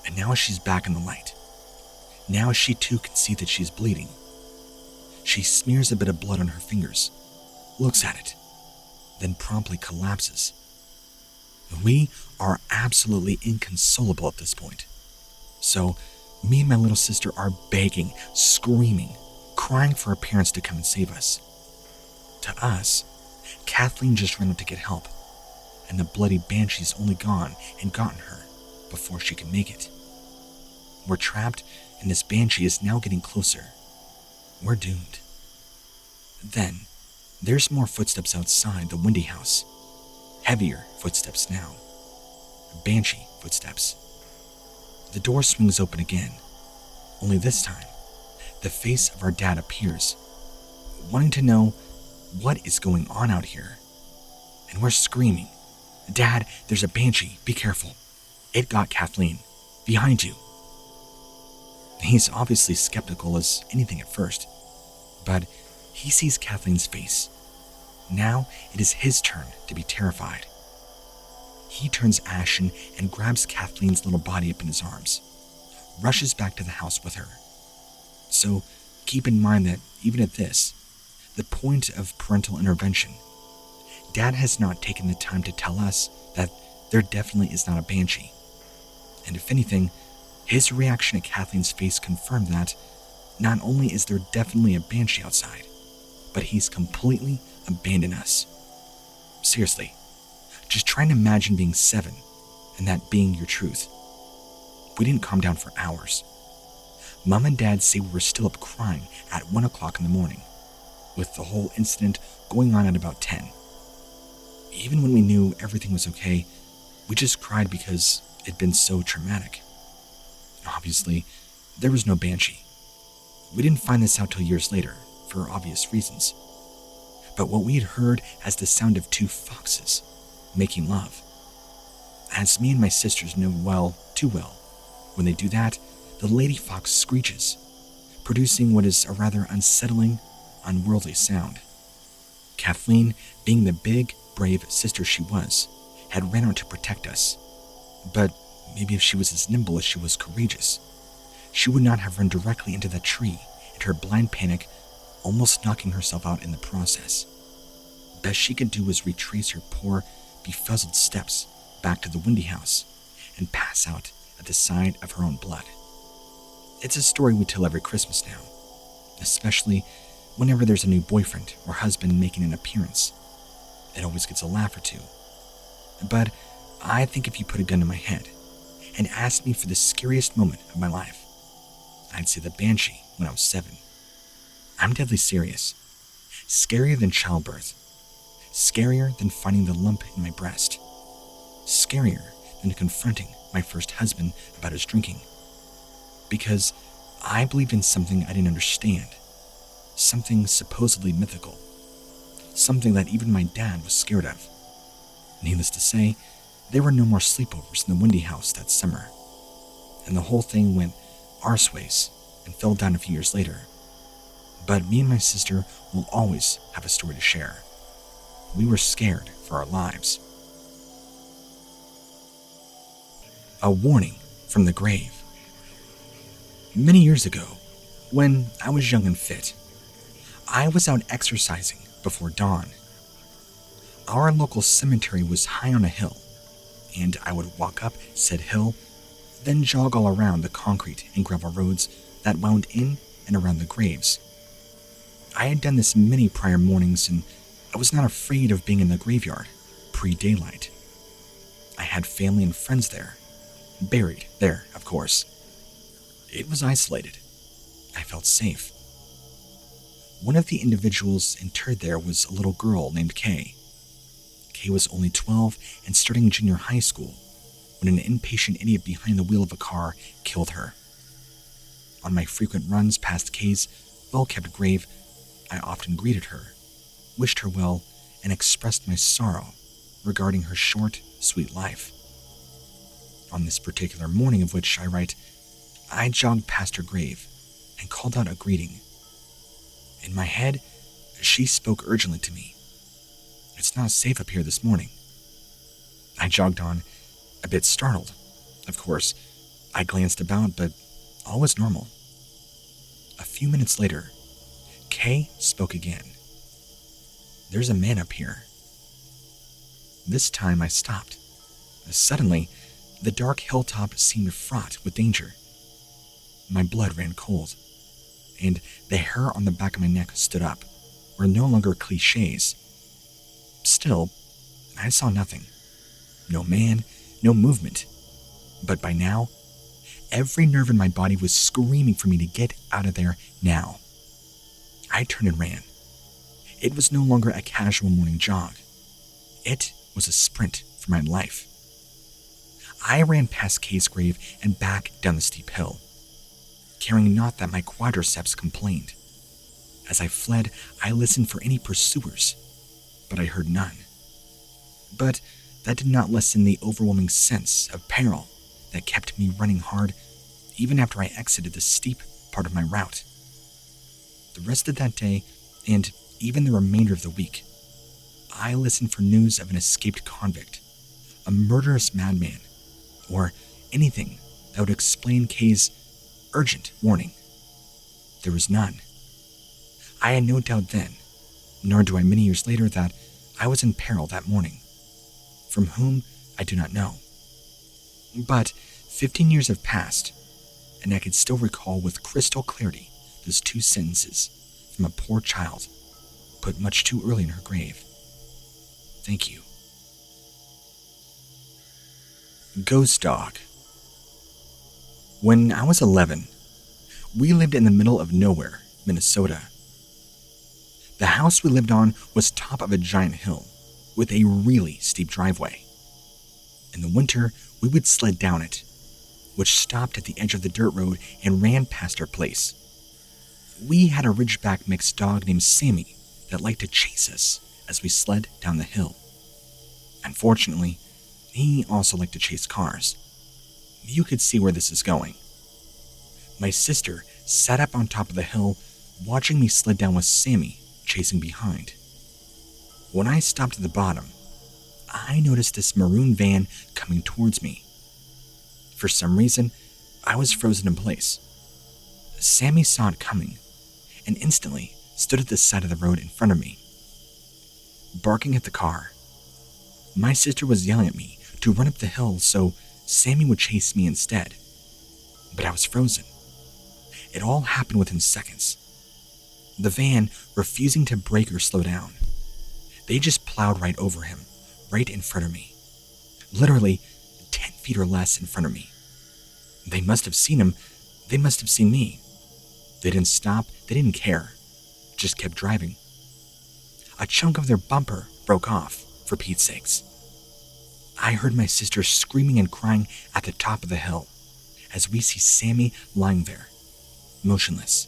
A: and now she's back in the light. Now she too can see that she's bleeding. She smears a bit of blood on her fingers, looks at it, then promptly collapses. We are absolutely inconsolable at this point. So, me and my little sister are begging, screaming, crying for our parents to come and save us. To us, Kathleen just ran up to get help, and the bloody banshee's only gone and gotten her before she can make it. We're trapped, and this banshee is now getting closer. We're doomed. Then, there's more footsteps outside the Wendy house. Heavier footsteps now. Banshee footsteps. The door swings open again, only this time, the face of our dad appears. wanting to know what is going on out here. And we're screaming, "Dad, there's a banshee, be careful. It got Kathleen, behind you." He's obviously skeptical as anything at first, but he sees Kathleen's face. Now it is his turn to be terrified. He turns ashen and grabs Kathleen's little body up in his arms, rushes back to the house with her. So keep in mind that even at this, the point of parental intervention, Dad has not taken the time to tell us that there definitely is not a banshee. And if anything, his reaction at Kathleen's face confirmed that not only is there definitely a banshee outside, but he's completely abandoned us. Seriously, just try and imagine being 7 and that being your truth. We didn't calm down for hours. Mom and Dad say we were still up crying at 1 o'clock in the morning, with the whole incident going on at about 10. Even when we knew everything was okay, we just cried because it'd been so traumatic. Obviously, there was no banshee. We didn't find this out till years later, for obvious reasons. But what we had heard as the sound of 2 foxes making love. As me and my sisters know too well, when they do that, the lady fox screeches, producing what is a rather unsettling, unworldly sound. Kathleen, being the big, brave sister she was, had ran out to protect us. But maybe if she was as nimble as she was courageous, she would not have run directly into that tree in her blind panic, almost knocking herself out in the process. Best she could do was retrace her poor, befuzzled steps back to the windy house and pass out at the sight of her own blood. It's a story we tell every Christmas now, especially whenever there's a new boyfriend or husband making an appearance. It always gets a laugh or two. But I think if you put a gun to my head and asked me for the scariest moment of my life, I'd say the banshee when I was 7. I'm deadly serious. Scarier than childbirth. Scarier than finding the lump in my breast. Scarier than confronting my first husband about his drinking. Because I believed in something I didn't understand. Something supposedly mythical. Something that even my dad was scared of. Needless to say, there were no more sleepovers in the windy house that summer. And the whole thing went arseways and fell down a few years later. But me and my sister will always have a story to share. We were scared for our lives. A warning from the grave. Many years ago, when I was young and fit, I was out exercising before dawn. Our local cemetery was high on a hill, and I would walk up said hill, then jog all around the concrete and gravel roads that wound in and around the graves. I had done this many prior mornings, and I was not afraid of being in the graveyard pre-daylight. I had family and friends there, buried there, of course. It was isolated. I felt safe. One of the individuals interred there was a little girl named Kay. Kay was only 12 and starting junior high school when an impatient idiot behind the wheel of a car killed her. On my frequent runs past Kay's well-kept grave, I often greeted her, wished her well, and expressed my sorrow regarding her short, sweet life. On this particular morning of which I write, I jogged past her grave and called out a greeting. In my head, she spoke urgently to me. "It's not safe up here this morning." I jogged on, a bit startled. Of course, I glanced about, but all was normal. A few minutes later, Kay spoke again. "There's a man up here." This time I stopped. Suddenly, the dark hilltop seemed fraught with danger. My blood ran cold, and the hair on the back of my neck stood up, were no longer cliches. Still, I saw nothing. No man, no movement. But by now, every nerve in my body was screaming for me to get out of there now. I turned and ran. It was no longer a casual morning jog. It was a sprint for my life. I ran past Kay's grave and back down the steep hill, caring not that my quadriceps complained. As I fled, I listened for any pursuers, but I heard none. But that did not lessen the overwhelming sense of peril that kept me running hard even after I exited the steep part of my route. The rest of that day, and even the remainder of the week, I listened for news of an escaped convict, a murderous madman, or anything that would explain Kay's urgent warning. There was none. I had no doubt then, nor do I many years later, that I was in peril that morning. From whom, I do not know. But 15 years have passed, and I can still recall with crystal clarity those two sentences from a poor child put much too early in her grave. Thank you. Ghost Dog. When I was 11, we lived in the middle of nowhere, Minnesota. The house we lived on was top of a giant hill with a really steep driveway. In the winter, we would sled down it, which stopped at the edge of the dirt road and ran past our place. We had a ridgeback mixed dog named Sammy that liked to chase us as we sled down the hill. Unfortunately, he also liked to chase cars. You could see where this is going. My sister sat up on top of the hill, watching me sled down with Sammy chasing behind. When I stopped at the bottom, I noticed this maroon van coming towards me. For some reason, I was frozen in place. Sammy saw it coming and instantly stood at the side of the road in front of me, barking at the car. My sister was yelling at me to run up the hill so Sammy would chase me instead, but I was frozen. It all happened within seconds. The van refusing to brake or slow down. They just plowed right over him, right in front of me. Literally 10 feet or less in front of me. They must have seen him. They must have seen me. They didn't stop. They didn't care. Just kept driving. A chunk of their bumper broke off, for Pete's sakes. I heard my sister screaming and crying at the top of the hill as we see Sammy lying there, motionless.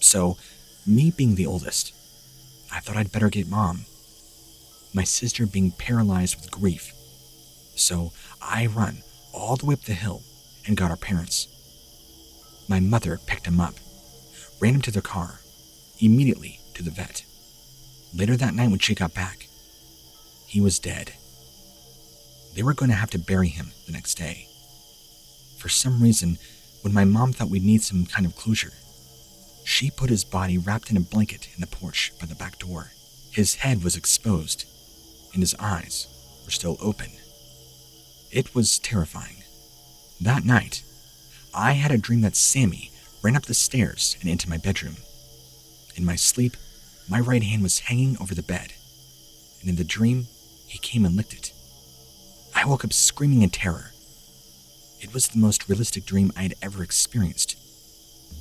A: So, me being the oldest, I thought I'd better get Mom. My sister being paralyzed with grief. So, I run all the way up the hill and got our parents. My mother picked him up, ran him to the car, immediately to the vet. Later that night when she got back, he was dead. They were going to have to bury him the next day. For some reason, when my mom thought we'd need some kind of closure, she put his body wrapped in a blanket in the porch by the back door. His head was exposed, and his eyes were still open. It was terrifying. That night, I had a dream that Sammy ran up the stairs and into my bedroom. In my sleep, my right hand was hanging over the bed, and in the dream, he came and licked it. I woke up screaming in terror. It was the most realistic dream I had ever experienced.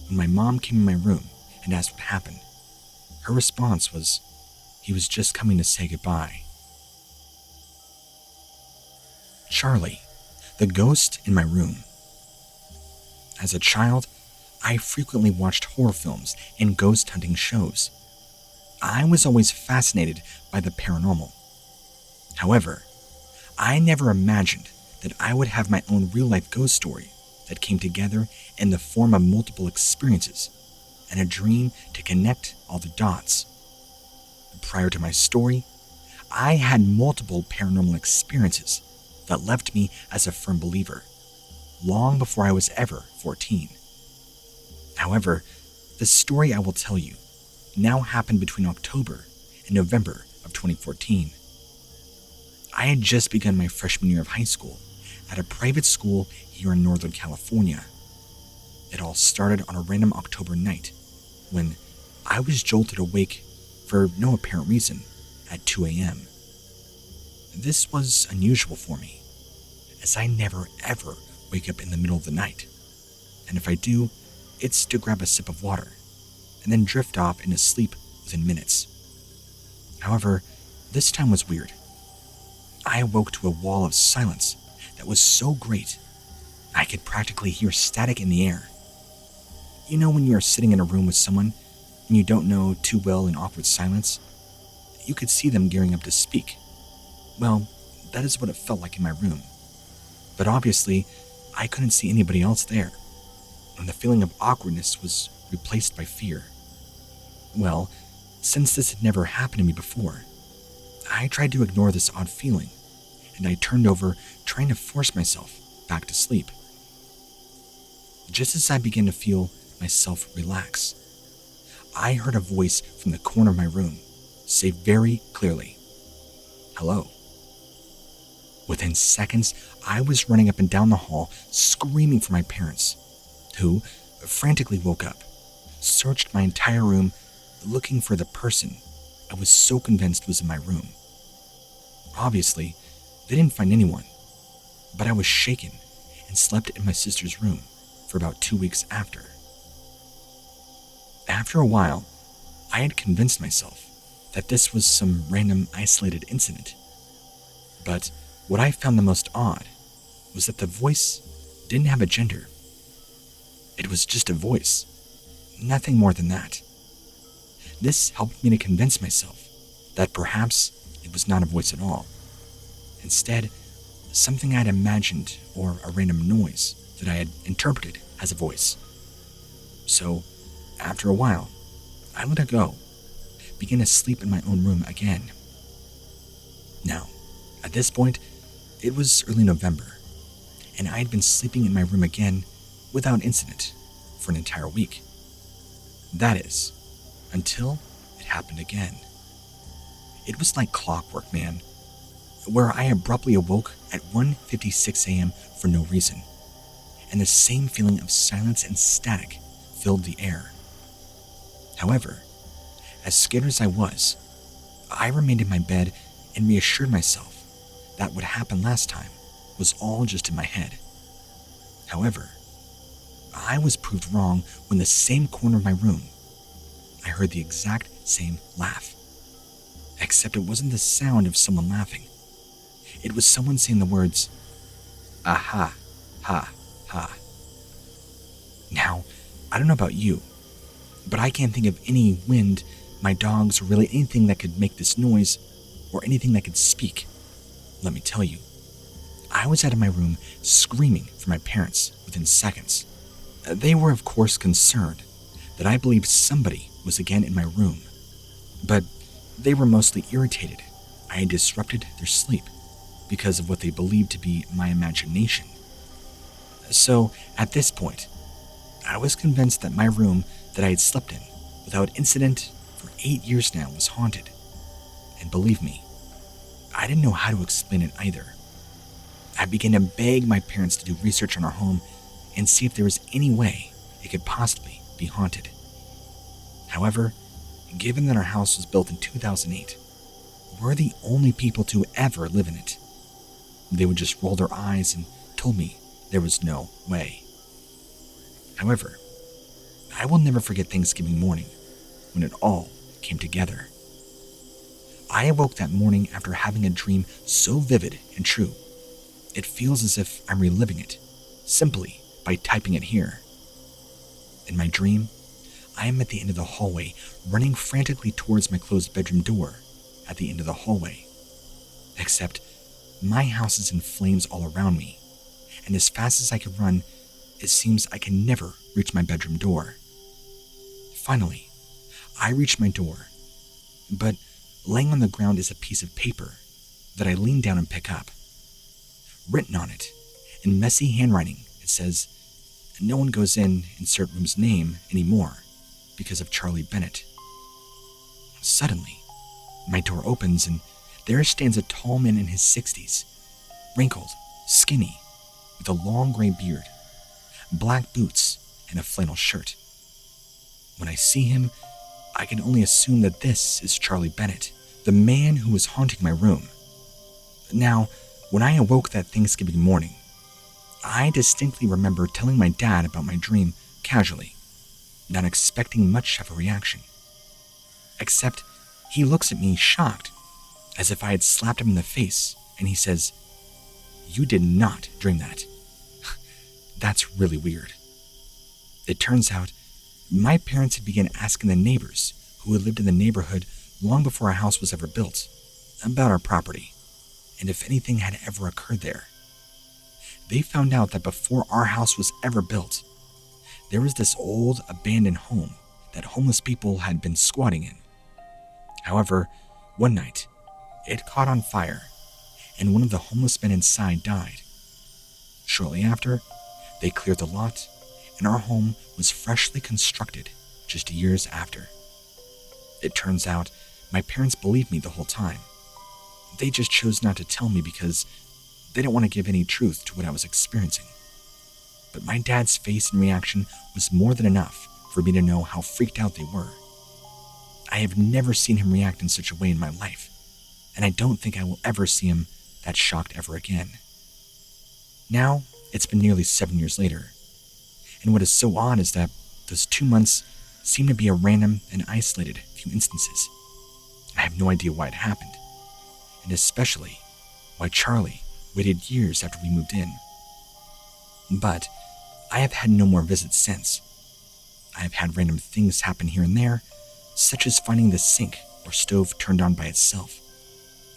A: When my mom came in my room and asked what happened, her response was, he was just coming to say goodbye. Charlie, the ghost in my room. As a child, I frequently watched horror films and ghost hunting shows. I was always fascinated by the paranormal. However, I never imagined that I would have my own real-life ghost story that came together in the form of multiple experiences and a dream to connect all the dots. Prior to my story, I had multiple paranormal experiences that left me as a firm believer, long before I was ever 14. However, the story I will tell you now happened between October and November of 2014. I had just begun my freshman year of high school at a private school here in Northern California. It all started on a random October night when I was jolted awake for no apparent reason at 2 a.m. This was unusual for me, as I never ever wake up in the middle of the night, and if I do, it's to grab a sip of water and then drift off into sleep within minutes. However, this time was weird. I awoke to a wall of silence that was so great, I could practically hear static in the air. You know when you are sitting in a room with someone, and you don't know too well in awkward silence, you could see them gearing up to speak. Well, that is what it felt like in my room. But obviously, I couldn't see anybody else there, and the feeling of awkwardness was replaced by fear. Well, since this had never happened to me before, I tried to ignore this odd feeling, and I turned over, trying to force myself back to sleep. Just as I began to feel myself relax, I heard a voice from the corner of my room say very clearly, "Hello." Within seconds, I was running up and down the hall, screaming for my parents, who frantically woke up, searched my entire room, looking for the person I was so convinced was in my room. Obviously, they didn't find anyone, but I was shaken and slept in my sister's room for about 2 weeks after. After a while, I had convinced myself that this was some random isolated incident. But what I found the most odd was that the voice didn't have a gender. It was just a voice, nothing more than that. This helped me to convince myself that perhaps it was not a voice at all. Instead, something I had imagined or a random noise that I had interpreted as a voice. So, after a while, I let it go, began to sleep in my own room again. Now, at this point, it was early November, and I had been sleeping in my room again without incident for an entire week. That is, until it happened again. It was like clockwork, man, where I abruptly awoke at 1:56 a.m. for no reason, and the same feeling of silence and static filled the air. However, as scared as I was, I remained in my bed and reassured myself that what happened last time was all just in my head. However, I was proved wrong when the same corner of my room, I heard the exact same laugh. Except it wasn't the sound of someone laughing. It was someone saying the words, "Aha, ha, ha." Now, I don't know about you, but I can't think of any wind, my dogs, or really anything that could make this noise, or anything that could speak. Let me tell you, I was out of my room screaming for my parents within seconds. They were, of course, concerned that I believed somebody was again in my room, but they were mostly irritated I had disrupted their sleep because of what they believed to be my imagination. So, at this point, I was convinced that my room that I had slept in without incident for 8 years now was haunted. And believe me, I didn't know how to explain it either. I began to beg my parents to do research on our home and see if there was any way it could possibly be haunted. However, given that our house was built in 2008, we're the only people to ever live in it. They would just roll their eyes and told me there was no way. However, I will never forget Thanksgiving morning when it all came together. I awoke that morning after having a dream so vivid and true, it feels as if I'm reliving it, simply by typing it here. In my dream, I am at the end of the hallway, running frantically towards my closed bedroom door at the end of the hallway. Except, my house is in flames all around me, and as fast as I can run, it seems I can never reach my bedroom door. Finally, I reach my door, but laying on the ground is a piece of paper that I lean down and pick up. Written on it, in messy handwriting, it says, "No one goes in insert room's name anymore because of Charlie Bennett." Suddenly, my door opens and there stands a tall man in his 60s, wrinkled, skinny, with a long gray beard, black boots, and a flannel shirt. When I see him, I can only assume that this is Charlie Bennett, the man who was haunting my room. Now, when I awoke that Thanksgiving morning, I distinctly remember telling my dad about my dream casually, not expecting much of a reaction. Except, he looks at me shocked, as if I had slapped him in the face, and he says, "You did not dream that." That's really weird. It turns out, My parents had begun asking the neighbors who had lived in the neighborhood long before our house was ever built about our property and if anything had ever occurred there. They found out that before our house was ever built, there was this old abandoned home that homeless people had been squatting in. However, one night, it caught on fire, and one of the homeless men inside died. Shortly after, they cleared the lot, and our home was freshly constructed just years after. It turns out, my parents believed me the whole time. They just chose not to tell me because they didn't want to give any truth to what I was experiencing. But my dad's face and reaction was more than enough for me to know how freaked out they were. I have never seen him react in such a way in my life, and I don't think I will ever see him that shocked ever again. Now, it's been nearly 7 years later, and what is so odd is that those 2 months seem to be a random and isolated few instances. I have no idea why it happened, and especially why Charlie waited years after we moved in. But I have had no more visits since. I have had random things happen here and there, such as finding the sink or stove turned on by itself,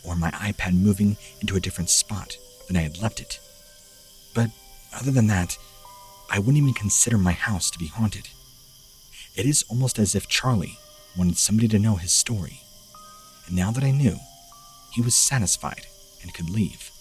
A: or my iPad moving into a different spot than I had left it. But other than that, I wouldn't even consider my house to be haunted. It is almost as if Charlie wanted somebody to know his story, and now that I knew, he was satisfied and could leave.